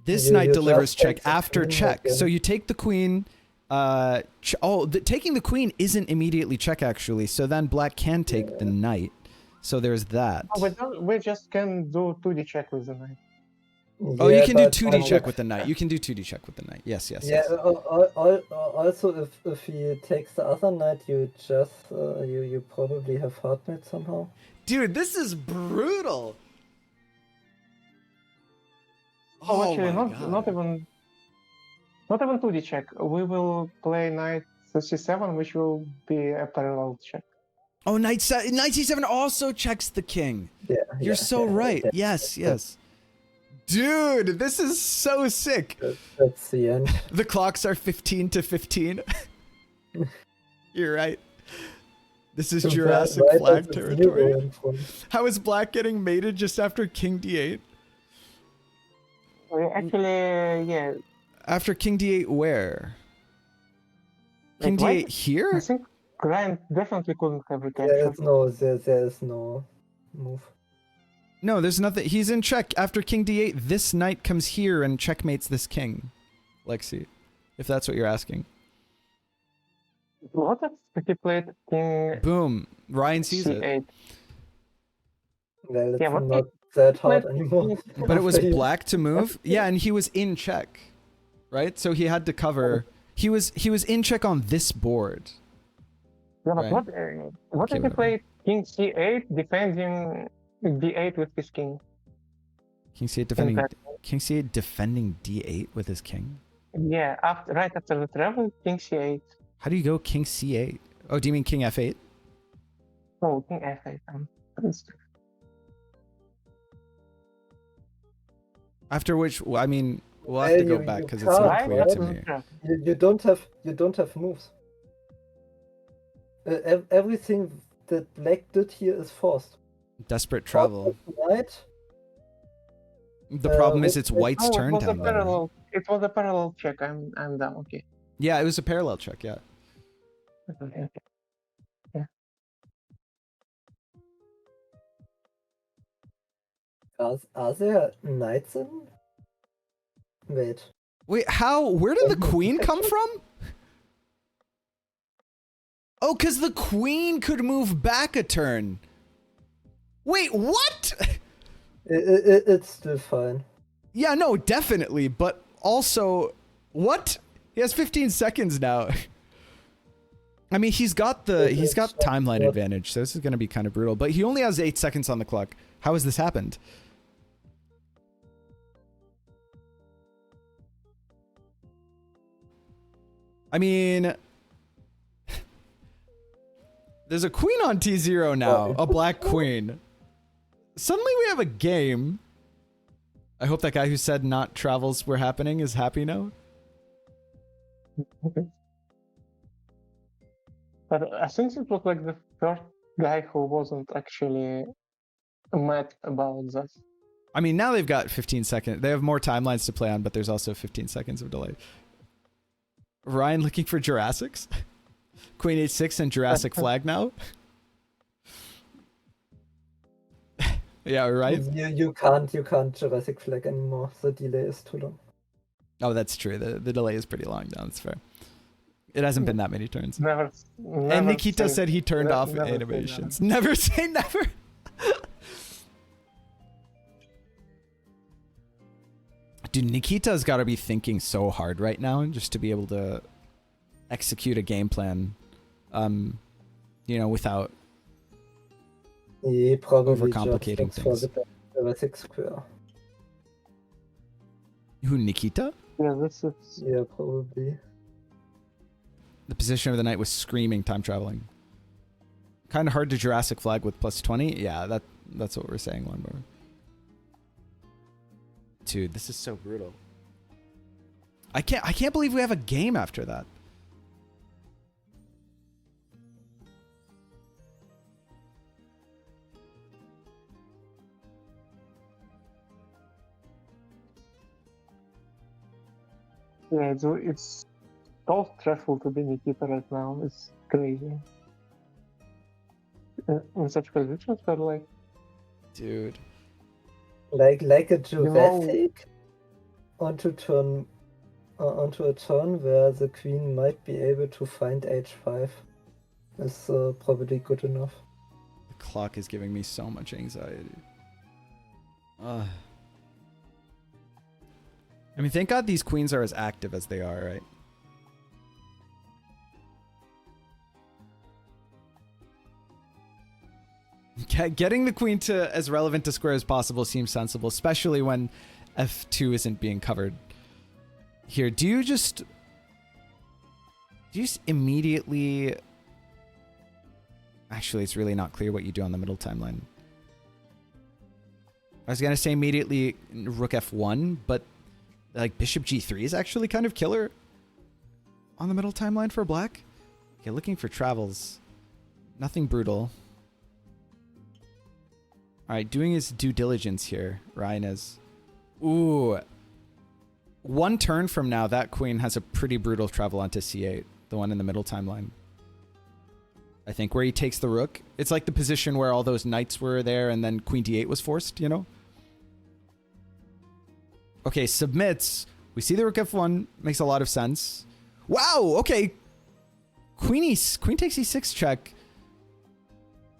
this You knight just delivers take check the after queen check. again. So you take the queen Taking the queen isn't immediately check actually. So then black can take the knight. So there's that. Oh, we just can do 2D check with the knight. Oh, you Yeah, can do but 2D check with the knight. You can do 2D check with the knight. Yes, yes, Yeah. yes. Also, if he takes the other knight, you just you probably have hardmate somehow. Dude, this is brutal. Oh, actually, my God. not even 2D check. We will play knight c7, which will be a parallel check. Oh, knight c7 also checks the king. Yeah. You're so right. yeah. Yes, yes. Dude, this is so sick. That's the end. The clocks are 15 to 15. You're right. This is Jurassic Right flag at the territory. 0 in front. How is black getting mated just after king d8? Actually, yeah. After king d8 where? King Like, d8 here? I think Ryan definitely couldn't have There recaptured. is no move. No, there's nothing. He's in check. After king d8, this knight comes here and checkmates this king. Lexi, if that's what you're asking. What if he played king Boom. Ryan sees it. c8? Well, it's Yeah, what not that hard But- anymore. But it was After you- black to move. Yeah, and he was in check. Right? So he had to cover. He was in check on this board. Yeah, but Right. what Okay, if he whatever. played king c8, defending d8 with his king? King c8 In defending fact, King c8 defending d8 with his king. yeah, right after the travel, king c8. How do you go king c8? Oh, do you mean king f8? Oh, king f8. After which, well, I mean, we'll have Well, to go you- back you because it's not can't, Ryan clear right? to me. doesn't trap. You don't have moves. Everything that black did here is forced. Desperate travel. Knight. The problem is it's with- white's Oh, turn it was a down there. parallel. It was a parallel check. I'm down. Okay. Yeah, it was a parallel check. Yeah. Okay. Are there knights in? Wait. Wait, how? Where did the queen come from? Oh, because the queen could move back a turn. Wait, what? It's still fine. Yeah, no, definitely. But also, what? He has 15 seconds now. I mean, he's got timeline What? advantage, so this is gonna be kind of brutal. But he only has 8 seconds on the clock. How has this happened? I mean, there's a queen on T0 now, a black queen. Suddenly we have a game. I hope that guy who said not travels were happening is happy now. Okay. But I think it was like the first guy who wasn't actually mad about that. I mean, now they've got 15 seconds. They have more timelines to play on, but there's also 15 seconds of delay. Ryan looking for Jurassics? Queen h6 and Jurassic flag now? Yeah, right? You can't Jurassic flag anymore. The delay is too long. Oh, that's true. The delay is pretty long now. That's fair. It hasn't been that many turns. Never. And Nikita said he turned off never say animations. Never say never. Dude, Nikita's got to be thinking so hard right now just to be able to execute a game plan, without. He probably Overcomplicating just looks things. for the Jurassic square. Who, Nikita? Yeah, this is. Yeah, probably. The position of the knight was screaming time traveling. Kind of hard to Jurassic flag with plus 20. Yeah, that's what we're saying, Longbow. Dude, this is so brutal. I can't believe we have a game after that. Yeah, it's so stressful to be Nikita right now. It's crazy. In such positions, but like, Dude. Like a know- Jurassic onto turn onto a turn where the queen might be able to find h5 is probably good enough. The clock is giving me so much anxiety. I mean, thank God these queens are as active as they are, right? Getting the queen to as relevant a square as possible seems sensible, especially when f2 isn't being covered. Here, do you just immediately... Actually, it's really not clear what you do on the middle timeline. I was gonna say immediately rook f1, but like bishop g3 is actually kind of killer on the middle timeline for black. Okay, looking for travels. Nothing brutal. Alright, doing his due diligence here, Ryan is. Ooh. One turn from now, that queen has a pretty brutal travel onto c8. The one in the middle timeline. I think, where he takes the rook. It's like the position where all those knights were there and then queen d8 was forced, you know? Okay, submits. We see the rook f1. Makes a lot of sense. Wow, okay. Queen takes e6 check.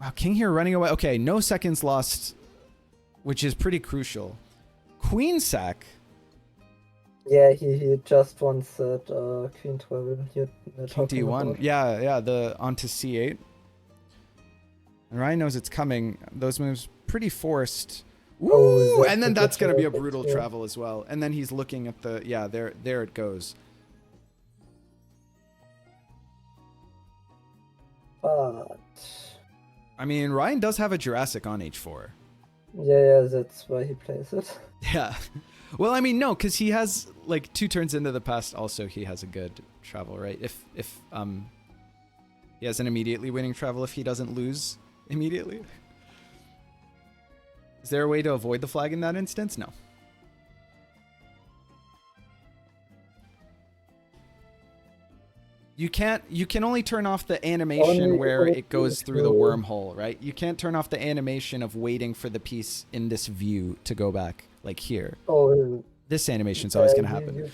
Wow, king here running away. Okay, no seconds lost, which is pretty crucial. Queen sack. Yeah, he just wants that queen travel. King d1. Yeah, the onto c8. And Ryan knows it's coming. Those moves pretty forced. Ooh, and then that's going to be a brutal travel as well. And then he's looking at the... Yeah, there it goes. But... I mean, Ryan does have a Jurassic on h4. Yeah, that's why he plays it. Yeah. Well, I mean, no, because he has, like, 2 turns into the past, also he has a good travel, right? If he has an immediately winning travel if he doesn't lose immediately. Is there a way to avoid the flag in that instance? No. You can only turn off the animation where it goes through the wormhole, right? You can't turn off the animation of waiting for the piece in this view to go back, like here. Oh, this animation's always going to happen.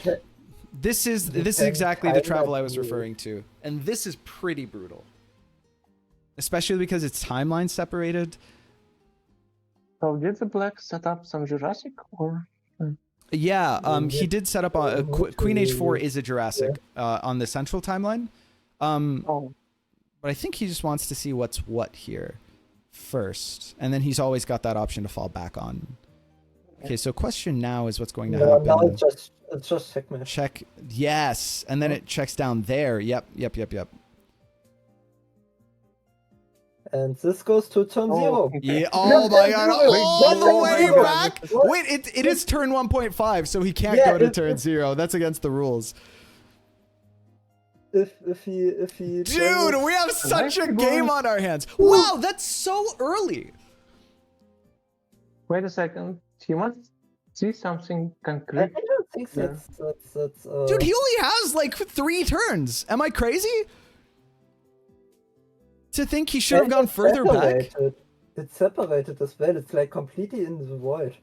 This is exactly the travel I was referring to. And this is pretty brutal. Especially because it's timeline separated. So did the black set up some Jurassic or? Yeah, he did set up a Queen H4 is a Jurassic on the central timeline. But I think he just wants to see what's what here first. And then he's always got that option to fall back on. Okay, so question now is what's going to happen. Now it's just checkmate. Check, yes. And then it checks down there. Yep. And this goes to turn 0. Yeah. Oh my god. All the way back. Wait, it is turn 1.5, so he can't go to turn 0. That's against the rules. If he Dude, we have such a game on our hands. Wow, that's so early. Wait a second. He must see something I concrete. don't think that's Dude, he only has like 3 turns. Am I crazy? To think he should have gone further back. It's separated as well. It's like completely in the void.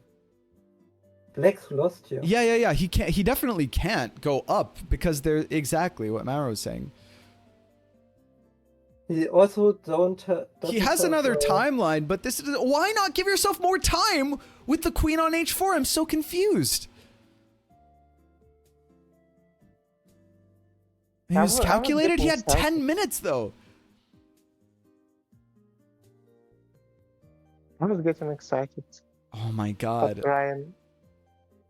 Black's lost here. Yeah. He definitely can't go up because they're exactly what Maro was saying. He also He has another timeline, but this is why not give yourself more time with the queen on h4? I'm so confused. He was calculated. He had 10 minutes though. I was getting excited. Oh my god. But Ryan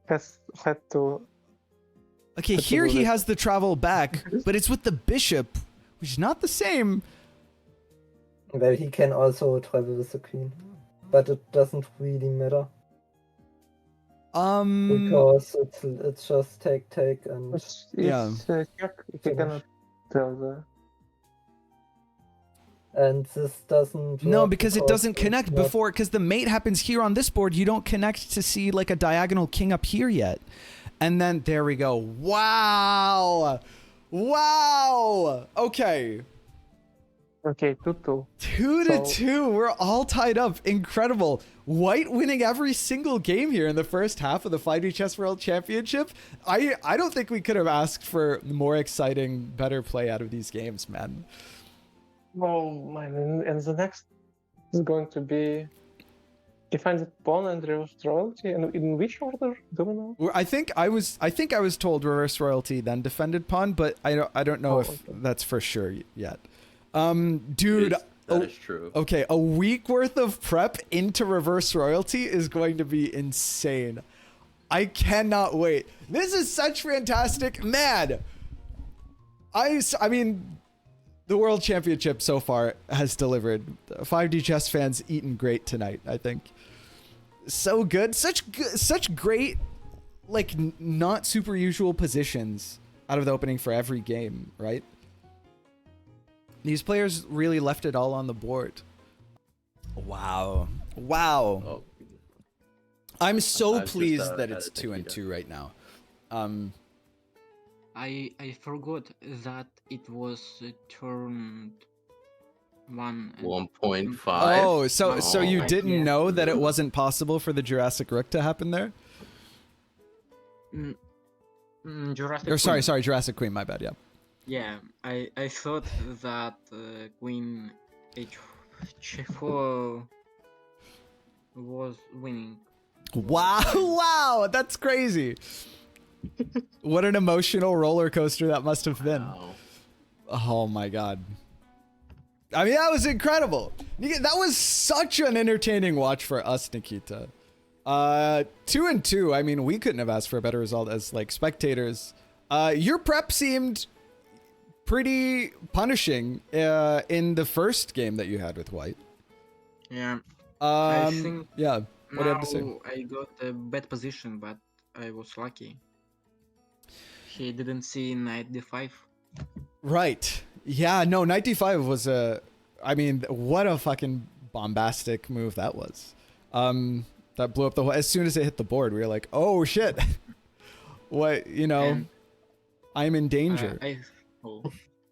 has had to. Okay, here he has the travel back, but it's with the bishop, which is not the same. Well, he can also travel with the queen, but it doesn't really matter. Because it's just take and It's check if you Finish. cannot tell the. And this doesn't No, work because it doesn't it's connect not- before, because the mate happens here on this board. You don't connect to see like a diagonal king up here yet. And then there we go. Wow. Okay. Okay, 2-2. 2-2. We're all tied up. Incredible. White winning every single game here in the first half of the 5D Chess World Championship. I don't think we could have asked for more exciting, better play out of these games, man. Oh man, and the next is going to be defend pawn and reverse royalty. And in which order? Do we know? I think I was told reverse royalty then defended pawn, but I don't know Oh, if okay. that's for sure yet. Dude, That is true. okay, a week worth of prep into reverse royalty is going to be insane. I cannot wait. This is such fantastic, man. I mean, the World Championship so far has delivered. 5D chess fans eaten great tonight, I think. So good, such great, like not super usual positions out of the opening for every game, right? These players really left it all on the board. Wow. Oh, I'm so I've just, pleased that had it's a 2-2 right now. I forgot that it was turn 1. 1.5. Oh, so you Oh. didn't Yeah. know that it wasn't possible for the Jurassic Rook to happen there? Jurassic Or sorry, Queen. Jurassic Queen, my bad, yeah. Yeah, I thought that Queen H4 was winning. Wow, that's crazy. What an emotional roller coaster that must have been. Wow. Oh my god. I mean, that was incredible. That was such an entertaining watch for us, Nikita. 2-2. I mean, we couldn't have asked for a better result as like spectators. Your prep seemed pretty punishing in the first game that you had with White. Yeah. I think Yeah. What do you now have to say? I got a bad position, but I was lucky. He didn't see knight d5. Right. Yeah, no, knight d5 was I mean, what a fucking bombastic move that was. That blew up the whole, as soon as it hit the board, we were like, oh shit. What, you know, And, I'm in danger.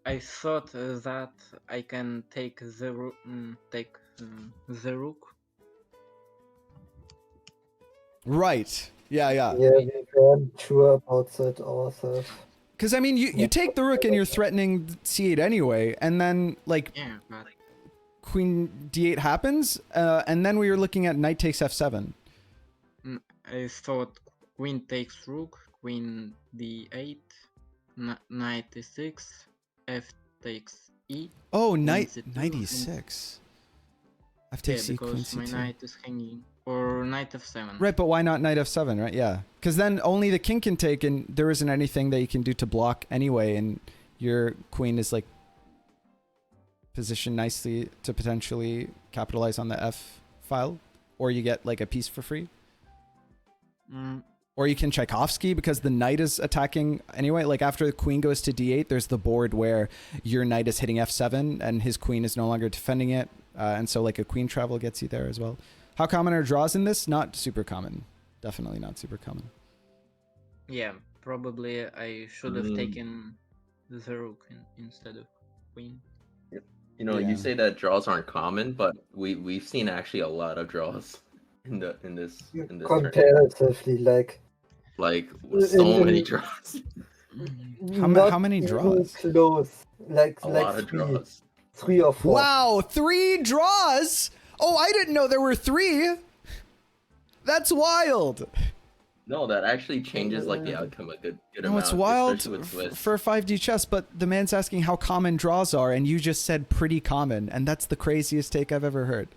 I thought that I can take the the rook. Right. Yeah. Yeah, we weren't sure about that ourselves. Because, I mean, you take the rook and you're threatening c8 anyway, and then, like, Yeah, but queen d8 happens, and then we were looking at knight takes f7. I thought queen takes rook, queen d8, knight e6, f takes e. Oh, Queen knight c2 e6. F Yeah, takes c, queen because my c2. knight is hanging. Or knight f7. Right, but why not knight f7, right? Yeah. Because then only the king can take, and there isn't anything that you can do to block anyway, and your queen is, like, positioned nicely to potentially capitalize on the f file, or you get, like, a piece for free. Mm, Or you can Tchaikovsky because the knight is attacking anyway. Like, after the queen goes to d8, there's the board where your knight is hitting f7, and his queen is no longer defending it, and so, like, a queen travel gets you there as well. How common are draws in this? Not super common. Definitely not super common. yeah, probably I should have taken the rook instead of queen. You know, Yeah. you say that draws aren't common, but we've seen actually a lot of draws in this tournament. Comparatively, like Like so in- many draws. How not many even draws? Close, like A like lot of three, draws. 3 or 4. Wow, 3 draws? Oh, I didn't know there were 3. That's wild. No, that actually changes like the outcome a good No, amount. it's wild especially with Swiss. for 5D chess, but the man's asking how common draws are, and you just said pretty common, and that's the craziest take I've ever heard.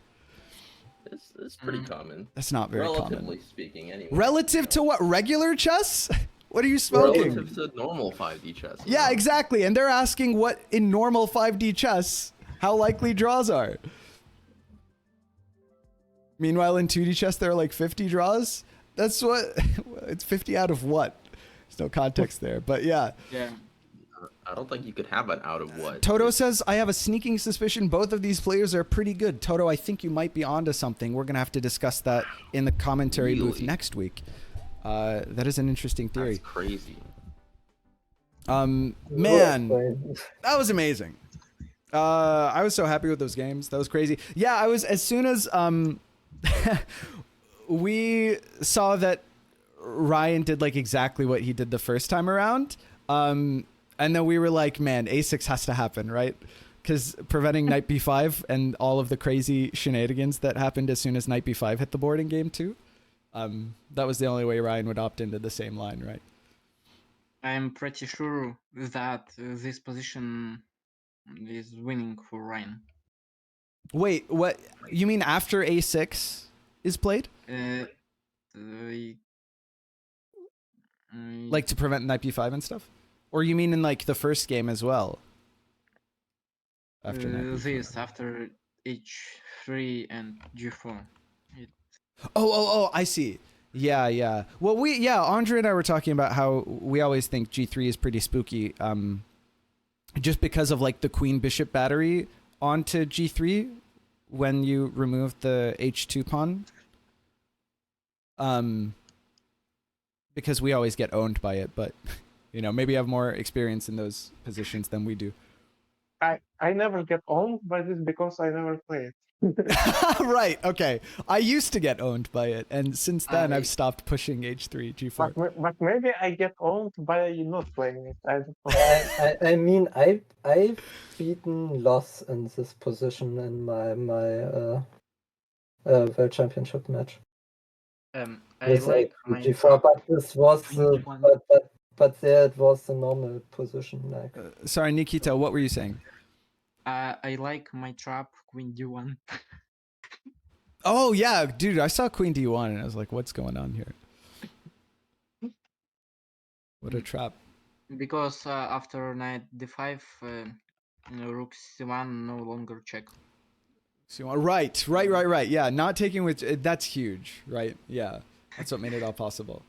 It's pretty common. That's not very Relatively common. speaking, anyway. Relative to what? Regular chess? What are you smoking? Relative to normal 5D chess. you Yeah, know? exactly. And they're asking what in normal 5D chess, how likely draws are. Meanwhile, in 2D chess, there are like 50 draws. That's what, it's 50 out of what? There's no context there, but yeah. Yeah. I don't think you could have an out of what. Toto says, I have a sneaking suspicion both of these players are pretty good. Toto, I think you might be onto something. We're going to have to discuss that in the commentary booth Really? next week. That is an interesting That's theory. crazy. Man, that was amazing. I was so happy with those games. That was crazy. Yeah, I was as soon as we saw that Ryan did like exactly what he did the first time around. And then we were like, man, A6 has to happen, right? Because preventing knight b5 and all of the crazy shenanigans that happened as soon as knight b5 hit the board in game 2, that was the only way Ryan would opt into the same line, right? I'm pretty sure that this position is winning for Ryan. Wait, what? You mean after a6 is played? Like to prevent knight b5 and stuff? Or you mean in like the first game as well? After knight b5. This after h3 and g4. Oh, I see. Yeah. Well, Andre and I were talking about how we always think g3 is pretty spooky, just because of like the queen bishop battery onto g3 when you remove the h2 pawn. Because we always get owned by it, but you know, maybe you have more experience in those positions than we do. I never get owned by this because I never play it. Right, okay. I used to get owned by it, and since then I've stopped pushing h3, g4. But maybe I get owned by not playing it. I don't know. I mean, I've beaten Loss in this position in my World Championship match. I With like my G4, but this was Queen D1. but there it was the normal position. Like Sorry, Nikita, what were you saying? I like my trap queen d1. Oh yeah, dude, I saw queen d1 and I was like, what's going on here? What a trap. Because after knight d5, rook c1 no longer check. So right. Yeah, not taking with that's huge, right? Yeah, that's what made it all possible.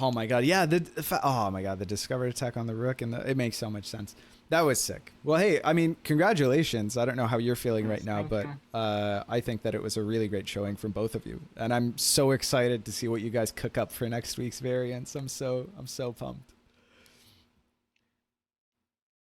Oh my god, yeah. The discovered attack on the rook, and it makes so much sense. That was sick. Well, hey, I mean, congratulations. I don't know how you're feeling right now, but I think that it was a really great showing from both of you, and I'm so excited to see what you guys cook up for next week's variants. I'm so pumped.